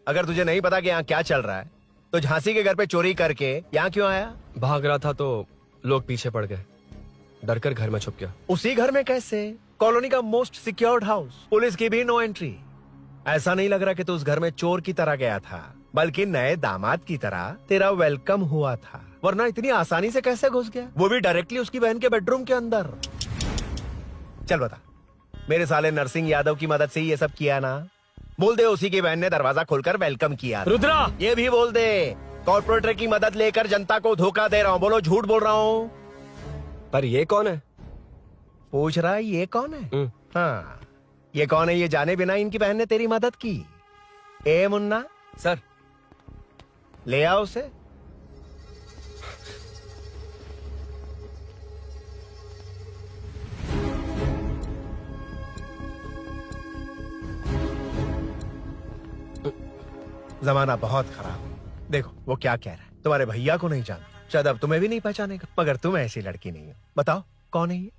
अगर तुझे नहीं पता कि यहाँ क्या चल रहा है तो झांसी के घर पे चोरी करके यहाँ क्यों आया? भाग रहा था तो लोग पीछे पड़ गए, डर कर घर में छुप गया। उसी घर में कैसे? कॉलोनी का मोस्ट सिक्योर्ड हाउस, पुलिस की भी नो एंट्री। ऐसा नहीं लग रहा कि तू उस घर में चोर की तरह गया था, बल्कि नए दामाद की तरह तेरा वेलकम हुआ था। वरना इतनी आसानी से कैसे घुस गया, वो भी डायरेक्टली उसकी बहन के बेडरूम के अंदर? चल बता, मेरे साले नरसिंह यादव की मदद से ही ये सब किया ना? बोल दे उसी की बहन ने दरवाजा खोलकर वेलकम किया। रुद्रा, ये भी बोल दे कॉर्पोरेटर की मदद लेकर जनता को धोखा दे रहा हूँ। बोलो झूठ बोल रहा हूँ। पर ये कौन है? पूछ रहा है ये कौन है? हाँ, ये कौन है ये जाने बिना इनकी बहन ने तेरी मदद की। ए मुन्ना सर, ले आओ उसे। जमाना बहुत खराब है। देखो वो क्या कह रहा है। तुम्हारे भैया को नहीं जानता, शायद अब तुम्हें भी नहीं पहचानेगा, मगर तुम ऐसी लड़की नहीं हो। बताओ कौन है ये?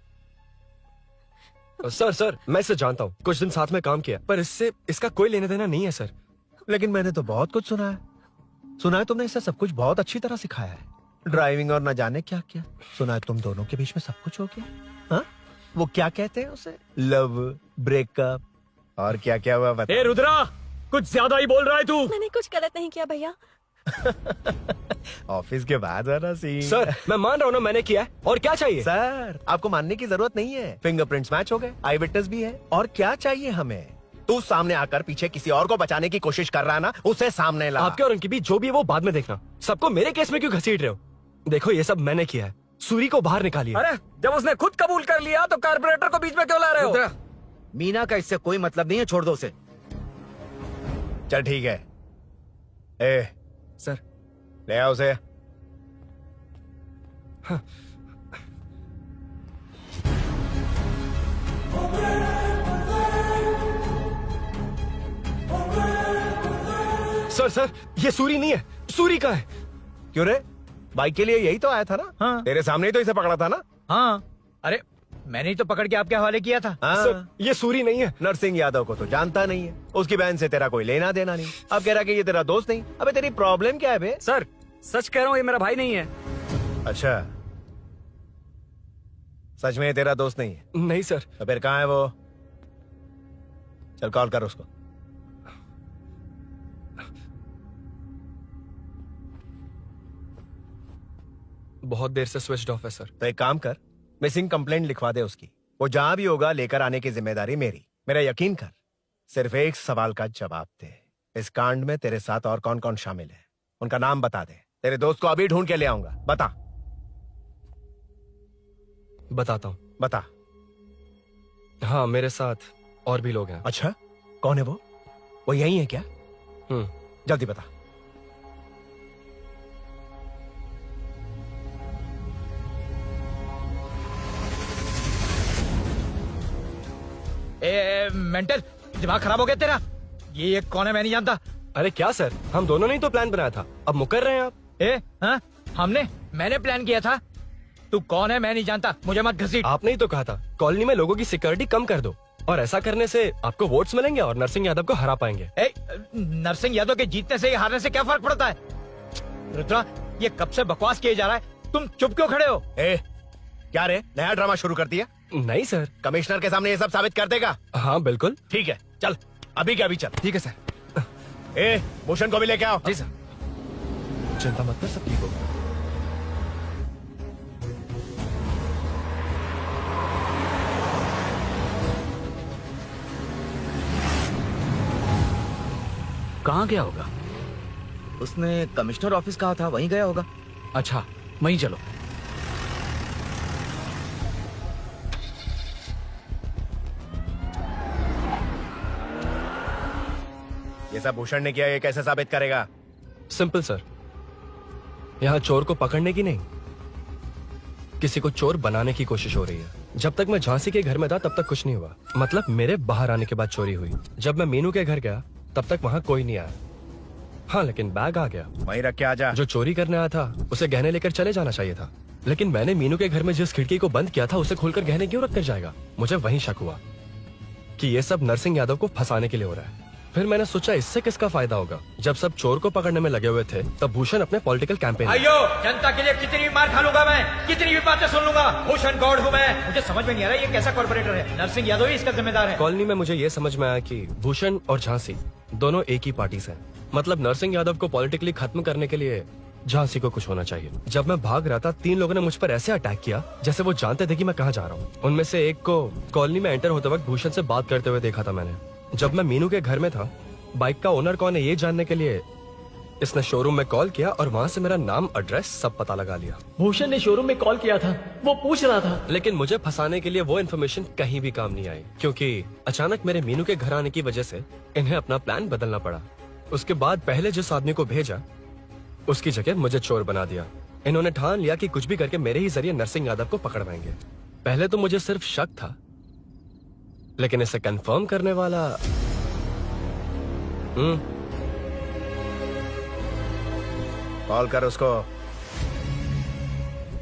सर मैं इसे जानता हूँ, कुछ दिन साथ में काम किया, पर इससे इसका कोई लेना देना नहीं है सर। लेकिन मैंने तो बहुत कुछ सुना है। सुना है तुमने इसे सब कुछ बहुत अच्छी तरह सिखाया है, ड्राइविंग और न जाने क्या क्या। सुना है तुम दोनों के बीच में सब कुछ हो गया। हाँ, वो क्या कहते हैं उसे, लव, ब्रेकअप और क्या क्या हुआ बता। ए रुद्रा, कुछ ज्यादा ही बोल रहा है तू। मैंने कुछ गलत नहीं किया भैया। ऑफिस के बाद वाला सीन। सर मैं मान रहा हूँ ना मैंने किया है, और क्या चाहिए? सर आपको मानने की जरूरत नहीं है, फिंगरप्रिंट्स मैच हो गए, आई विटनेस भी है, और क्या चाहिए हमें? तू सामने आकर पीछे किसी और को बचाने की कोशिश कर रहा है ना, उसे सामने ला। आपके और उनके बीच जो भी है वो बाद में देखना, सबको मेरे केस में क्यों घसीट रहे हो? देखो ये सब मैंने किया है, सूरी को बाहर निकालिए। अरे जब उसने खुद कबूल कर लिया तो कारपोरेटर को बीच में क्यों ला रहे हो? रुद्रा, मीना का इससे कोई मतलब नहीं है, छोड़ दो उसे। चल ठीक है। ए सर, ले आओ उसे। सर ये सूरी नहीं है, सूरी का है। क्यों रे, बाइक के लिए यही तो आया था ना? हाँ। तेरे सामने ही तो इसे पकड़ा था ना? हाँ, अरे मैंने ही तो पकड़ के आपके हवाले किया था। हाँ। सर ये सूरी नहीं है। नरसिंह यादव को तो जानता नहीं है, उसकी बहन से तेरा कोई लेना देना नहीं। अब कह रहा कि ये तेरा दोस्त नहीं। अबे तेरी प्रॉब्लम क्या है बे? सर सच कह रहा हूँ, ये मेरा भाई नहीं है। अच्छा, सच में ये तेरा दोस्त नहीं है? नहीं सर। तो फिर कहाँ है वो? चल कॉल कर उसको। बहुत देर से स्विच ऑफ है सर। तो एक काम कर, मिसिंग कंप्लेंट लिखवा दे उसकी। वो जहां भी होगा लेकर आने की जिम्मेदारी मेरी। मेरा यकीन कर, सिर्फ एक सवाल का जवाब दे, इस कांड में तेरे साथ और कौन कौन शामिल है, उनका नाम बता दे। तेरे दोस्त को अभी ढूंढ के ले आऊंगा। बता। बताता हूँ। बता। हाँ मेरे साथ और भी लोग हैं। अच्छा, कौन है वो? वो यही है क्या? जल्दी बता। ए मेंटल, दिमाग खराब हो गया तेरा? ये कौन है, मैं नहीं जानता। अरे क्या सर, हम दोनों ने ही तो प्लान बनाया था, अब मुकर रहे हैं आप? हाँ, मैंने प्लान किया था। तू कौन है मैं नहीं जानता, मुझे मत घसीट। आपने ही तो कहा था कॉलोनी में लोगों की सिक्योरिटी कम कर दो, और ऐसा करने से आपको वोट्स मिलेंगे और नरसिंह यादव को हरा पाएंगे। नरसिंह यादव के जीतने से या हारने से क्या फर्क पड़ता है? रुद्रा, ये कब से बकवास किए जा रहा है, तुम चुप क्यों खड़े हो? क्या रे, नया ड्रामा शुरू कर दिया? नहीं सर। कमिश्नर के सामने ये सब साबित कर देगा? हाँ बिल्कुल। ठीक है, चल अभी क्या अभी चल। ठीक है सर। भूषण को भी लेके आओ। जी सर। चिंता मत कर, सब ठीक होगा। कहाँ गया होगा? उसने कमिश्नर ऑफिस कहा था, वहीं गया होगा। अच्छा, वहीं चलो। ये सब भूषण ने किया, ये कैसे साबित करेगा? सिंपल सर, यहाँ चोर को पकड़ने की नहीं, किसी को चोर बनाने की कोशिश हो रही है। जब तक मैं झांसी के घर में था तब तक कुछ नहीं हुआ, मतलब मेरे बाहर आने के बाद चोरी हुई। जब मैं मीनू के घर गया तब तक वहाँ कोई नहीं आया। हाँ लेकिन बैग आ गया। वहीं रख के आ जा। जो चोरी करने आया था उसे गहने लेकर चले जाना चाहिए था, लेकिन मैंने मीनू के घर में जिस खिड़की को बंद किया था उसे खोलकर गहने क्यों रख कर जाएगा? मुझे वहीं शक हुआ कि ये सब नरसिंह यादव को फंसाने के लिए हो रहा है। फिर मैंने सोचा इससे किसका फायदा होगा। जब सब चोर को पकड़ने में लगे हुए थे तब भूषण अपने पॉलिटिकल कैंपेन। अयो, जनता के लिए कितनी भी मार खा लूंगा मैं, कितनी भी बातें सुन लूंगा। भूषण गौड़ हूँ मैं। मुझे समझ में नहीं आ रहा ये कैसा कॉर्पोरेटर है। नरसिंह यादव ही इसका जिम्मेदार है। कॉलोनी में मुझे ये समझ में आया कि भूषण और झांसी दोनों एक ही पार्टी से हैं। मतलब नरसिंह यादव को पॉलिटिकली खत्म करने के लिए झांसी को कुछ होना चाहिए। जब मैं भाग रहा था 3 लोगों ने मुझ पर ऐसे अटैक किया जैसे वो जानते थे कि मैं कहाँ जा रहा हूँ। उनमें से एक को कॉलोनी में एंटर होते वक्त भूषण से बात करते हुए देखा था मैंने। जब मैं मीनू के घर में था बाइक का ओनर कौन है ये जानने के लिए इसने शोरूम में कॉल किया और वहाँ से मेरा नाम, एड्रेस सब पता लगा लिया। भूषण ने शोरूम में कॉल किया था, वो पूछ रहा था। लेकिन मुझे फंसाने के लिए वो इन्फॉर्मेशन कहीं भी काम नहीं आई, क्योंकि अचानक मेरे मीनू के घर आने की वजह से इन्हें अपना प्लान बदलना पड़ा। उसके बाद पहले जिस आदमी को भेजा उसकी जगह मुझे चोर बना दिया। इन्होंने ठान लिया कि कुछ भी करके मेरे ही जरिए नरसिंह यादव को पकड़वाएंगे। पहले तो मुझे सिर्फ शक था, लेकिन इसे कंफर्म करने वाला कॉल कर उसको।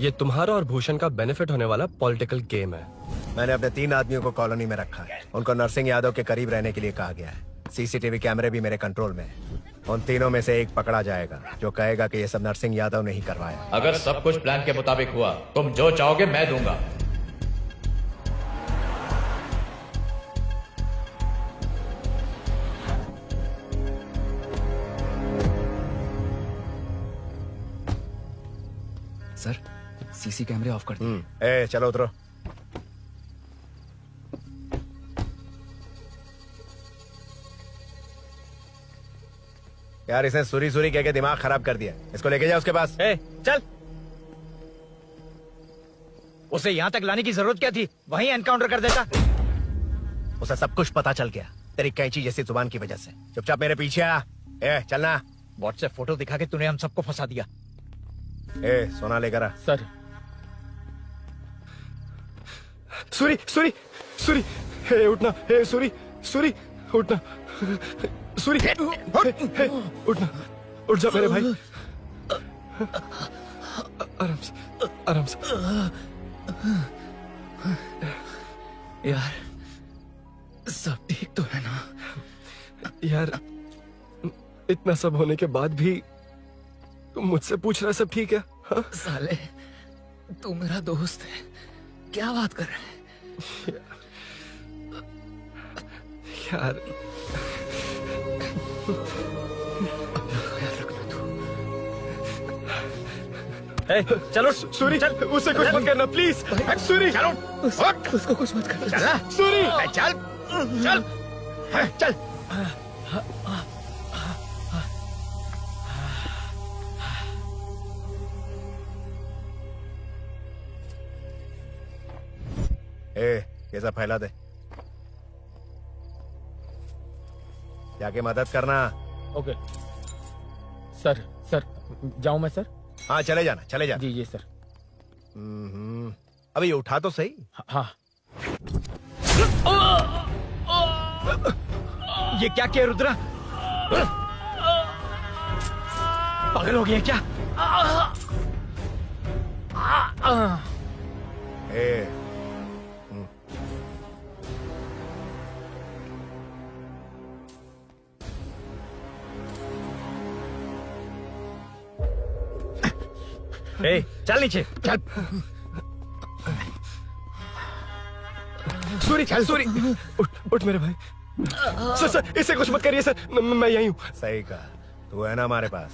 ये तुम्हारा और भूषण का बेनिफिट होने वाला पॉलिटिकल गेम है। मैंने अपने 3 आदमियों को कॉलोनी में रखा है। उनको नरसिंह यादव के करीब रहने के लिए कहा गया है। सीसीटीवी कैमरे भी मेरे कंट्रोल में है। उन तीनों में से एक पकड़ा जाएगा जो कहेगा कि ये सब नरसिंह यादव ने ही करवाया। अगर सब कुछ प्लान के मुताबिक हुआ, तुम जो चाहोगे मैं दूंगा। सर, सीसी कैमरे ऑफ कर दिए। ए चलो उतरो। यार इसने सुरी सुरी कह के दिमाग खराब कर दिया। इसको लेके जा उसके पास। चल, उसे यहाँ तक लाने की जरूरत क्या थी? वहीं एनकाउंटर कर देता। उसे सब कुछ पता चल गया तेरी कैंची जैसी जुबान की वजह से। चुपचाप मेरे पीछे आ। चलना। व्हाट्सएप फोटो दिखा के तूने हम सबको फंसा दिया। सोना लेकर आ। सर। सूरी सूरी सूरी, हे उठना। हे सूरी सूरी उठना। सूरी हे उठना। उठ जा मेरे भाई। आराम से आराम से। यार सब ठीक तो है ना? यार इतना सब होने के बाद भी तुम मुझसे पूछ रहा सब ठीक है? हाँ? साले तू मेरा दोस्त है, क्या बात कर रहा है? यार चलो सूरी, चल उसे कुछ मत करना प्लीज। सूरी चलो, उसको कुछ मत करना। चल सूरी, चल चल चल। ये सब फैला दे। जाके मदद करना। Okay sir. सर जाऊं मैं सर? हाँ चले जाना, चले जाना। जी सर। अभी उठा तो सही। हाँ। ये क्या किया रुद्रा? पागल हो गया क्या? चल नीचे चल। सूरी चल। सूरी उठ मेरे भाई। सर सर इसे कुछ मत करिए सर, मैं यहीं हूँ। सही कहा। तू है ना हमारे पास?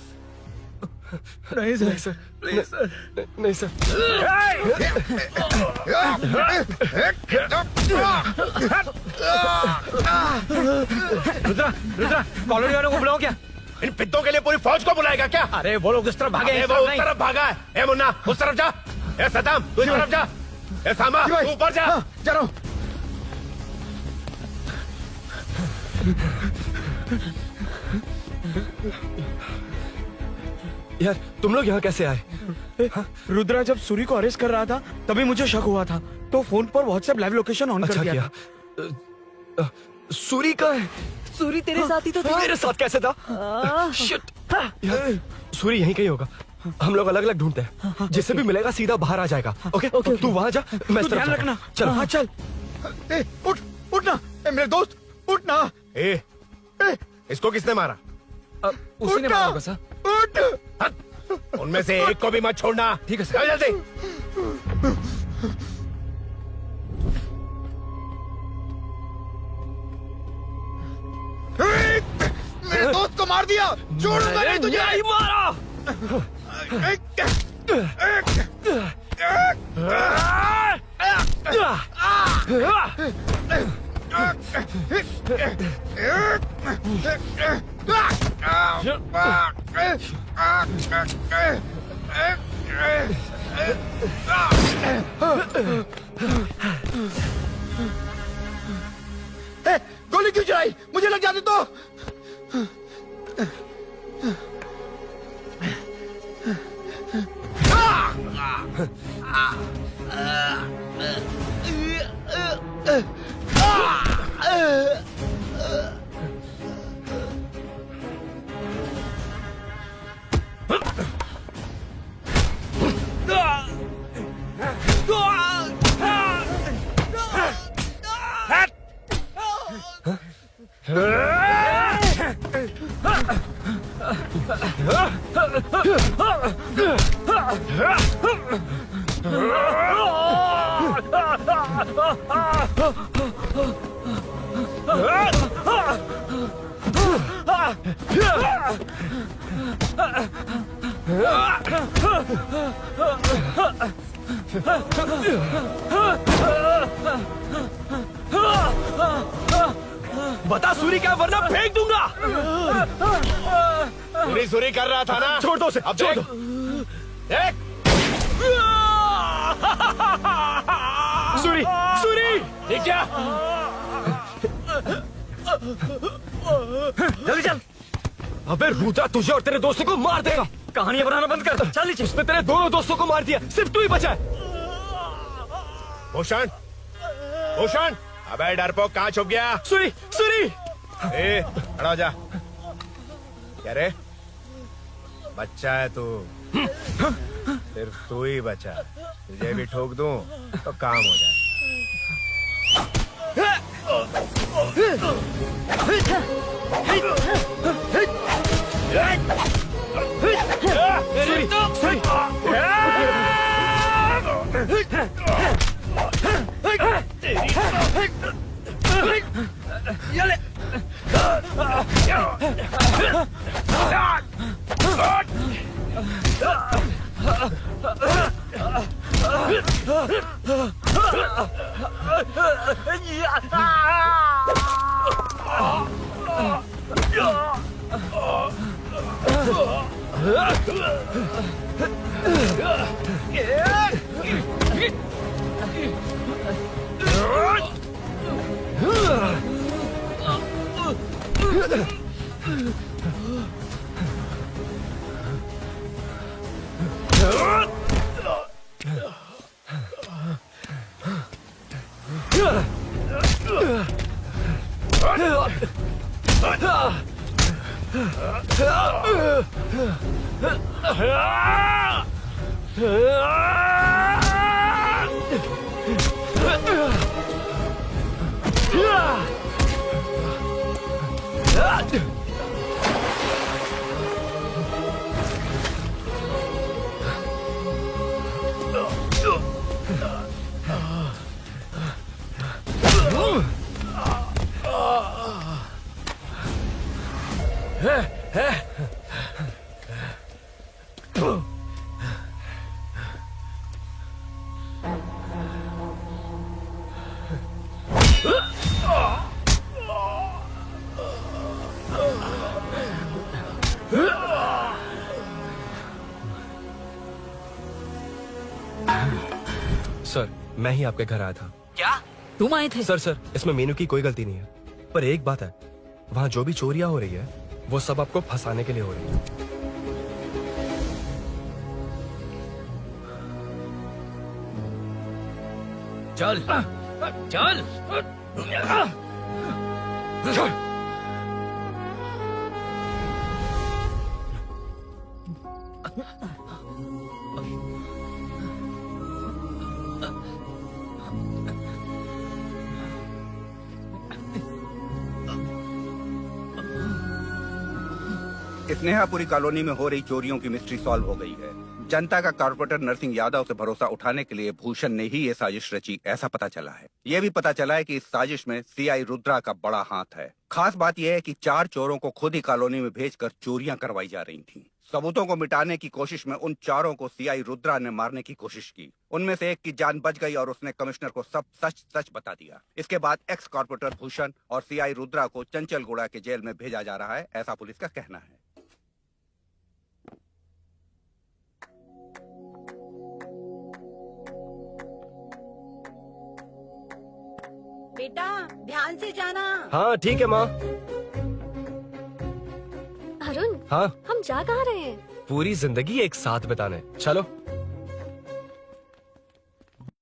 नहीं सर। नहीं सर, प्लीज सर। नहीं सर। रुद्रा रुद्रा, कॉलोनी वालों को बुलाओ क्या? इन पिद्दों के लिए पूरी फौज को बुलाएगा क्या? अरे वो लोग उस तरफ भागे हैं। वो उस तरफ भागा है। ए मुन्ना उस तरफ जा। ए सदाम तू इस तरफ जा। ए सामा तू ऊपर जा। जा रहा हूं। यार तुम लोग यहाँ कैसे आए? रुद्रा जब सूरी को अरेस्ट कर रहा था तभी मुझे शक हुआ था, तो फोन पर व्हाट्सएप लाइव लोकेशन ऑन कर दिया। सूरी का है? सूरी तेरे साथ ही तो था। मेरे साथ कैसे था? शिट। यार सूरी यहीं कहीं होगा। हम लोग अलग अलग ढूंढते हैं। जिससे भी मिलेगा सीधा बाहर आ जाएगा। ओके तू वहां जा, मैं ध्यान रखना। चल। हाँ चल। उठ उठना मेरे दोस्त, उठना। इसको किसने मारा? उसी ने मारा होगा सर। उठ। उनमें से एक को भी मत छोड़ना। ठीक है सर। जल्दी। मेरे दोस्त को मार दिया। छोड़ूंगा नहीं तुझे। नहीं मारा। गोली क्यों चलाई? मुझे लग जाती तो। बता सूरी क्या, वरना फेंक दूंगा। सूरी सूरी कर रहा था ना? छोड़ दो उसे, अब छोड़ देख। दो। देख। सूरी, सूरी, ठीक क्या? जल्दी चल। अबे रुद्रा तुझे और तेरे दोस्तों को मार देगा। कहानियां बनाना बंद कर। चल नीचे। उसने तेरे दोनों दोस्तों को मार दिया, सिर्फ तू ही बचा है। भूषण, भूषण, अबे डरपोक कहाँ छुप गया? सूरी, सूरी। खड़ा हो जा। क्या रे? बच्चा है तू, सिर्फ तू ही बचा। तुझे भी ठोक दूं तो काम हो जाए। सर, मैं ही आपके घर आया था। क्या तुम आए थे? सर, इसमें मीनू की कोई गलती नहीं है, पर एक बात है, वहाँ जो भी चोरियां हो रही है वो सब आपको फंसाने के लिए हो रही है। चल चल। स्नेहापुरी कॉलोनी में हो रही चोरियों की मिस्ट्री सॉल्व हो गई है। जनता का कॉर्पोरेटर नरसिंह यादव से भरोसा उठाने के लिए भूषण ने ही ये साजिश रची, ऐसा पता चला है। ये भी पता चला है कि इस साजिश में सीआई रुद्रा का बड़ा हाथ है। खास बात यह है कि 4 चोरों को खुद ही कॉलोनी में भेजकर चोरियां करवाई जा रही थीं। सबूतों को मिटाने की कोशिश में उन चारों को सीआई रुद्रा ने मारने की कोशिश की। उनमें से एक की जान बच गई और उसने कमिश्नर को सब सच सच बता दिया। इसके बाद एक्स कॉर्पोरेटर भूषण और सीआई रुद्रा को चंचलगुड़ा के जेल में भेजा जा रहा है, ऐसा पुलिस का कहना है। बेटा ध्यान से जाना। हाँ ठीक है माँ। अरुण, हाँ हम जा कहाँ रहे हैं? पूरी जिंदगी एक साथ बिताने, चलो।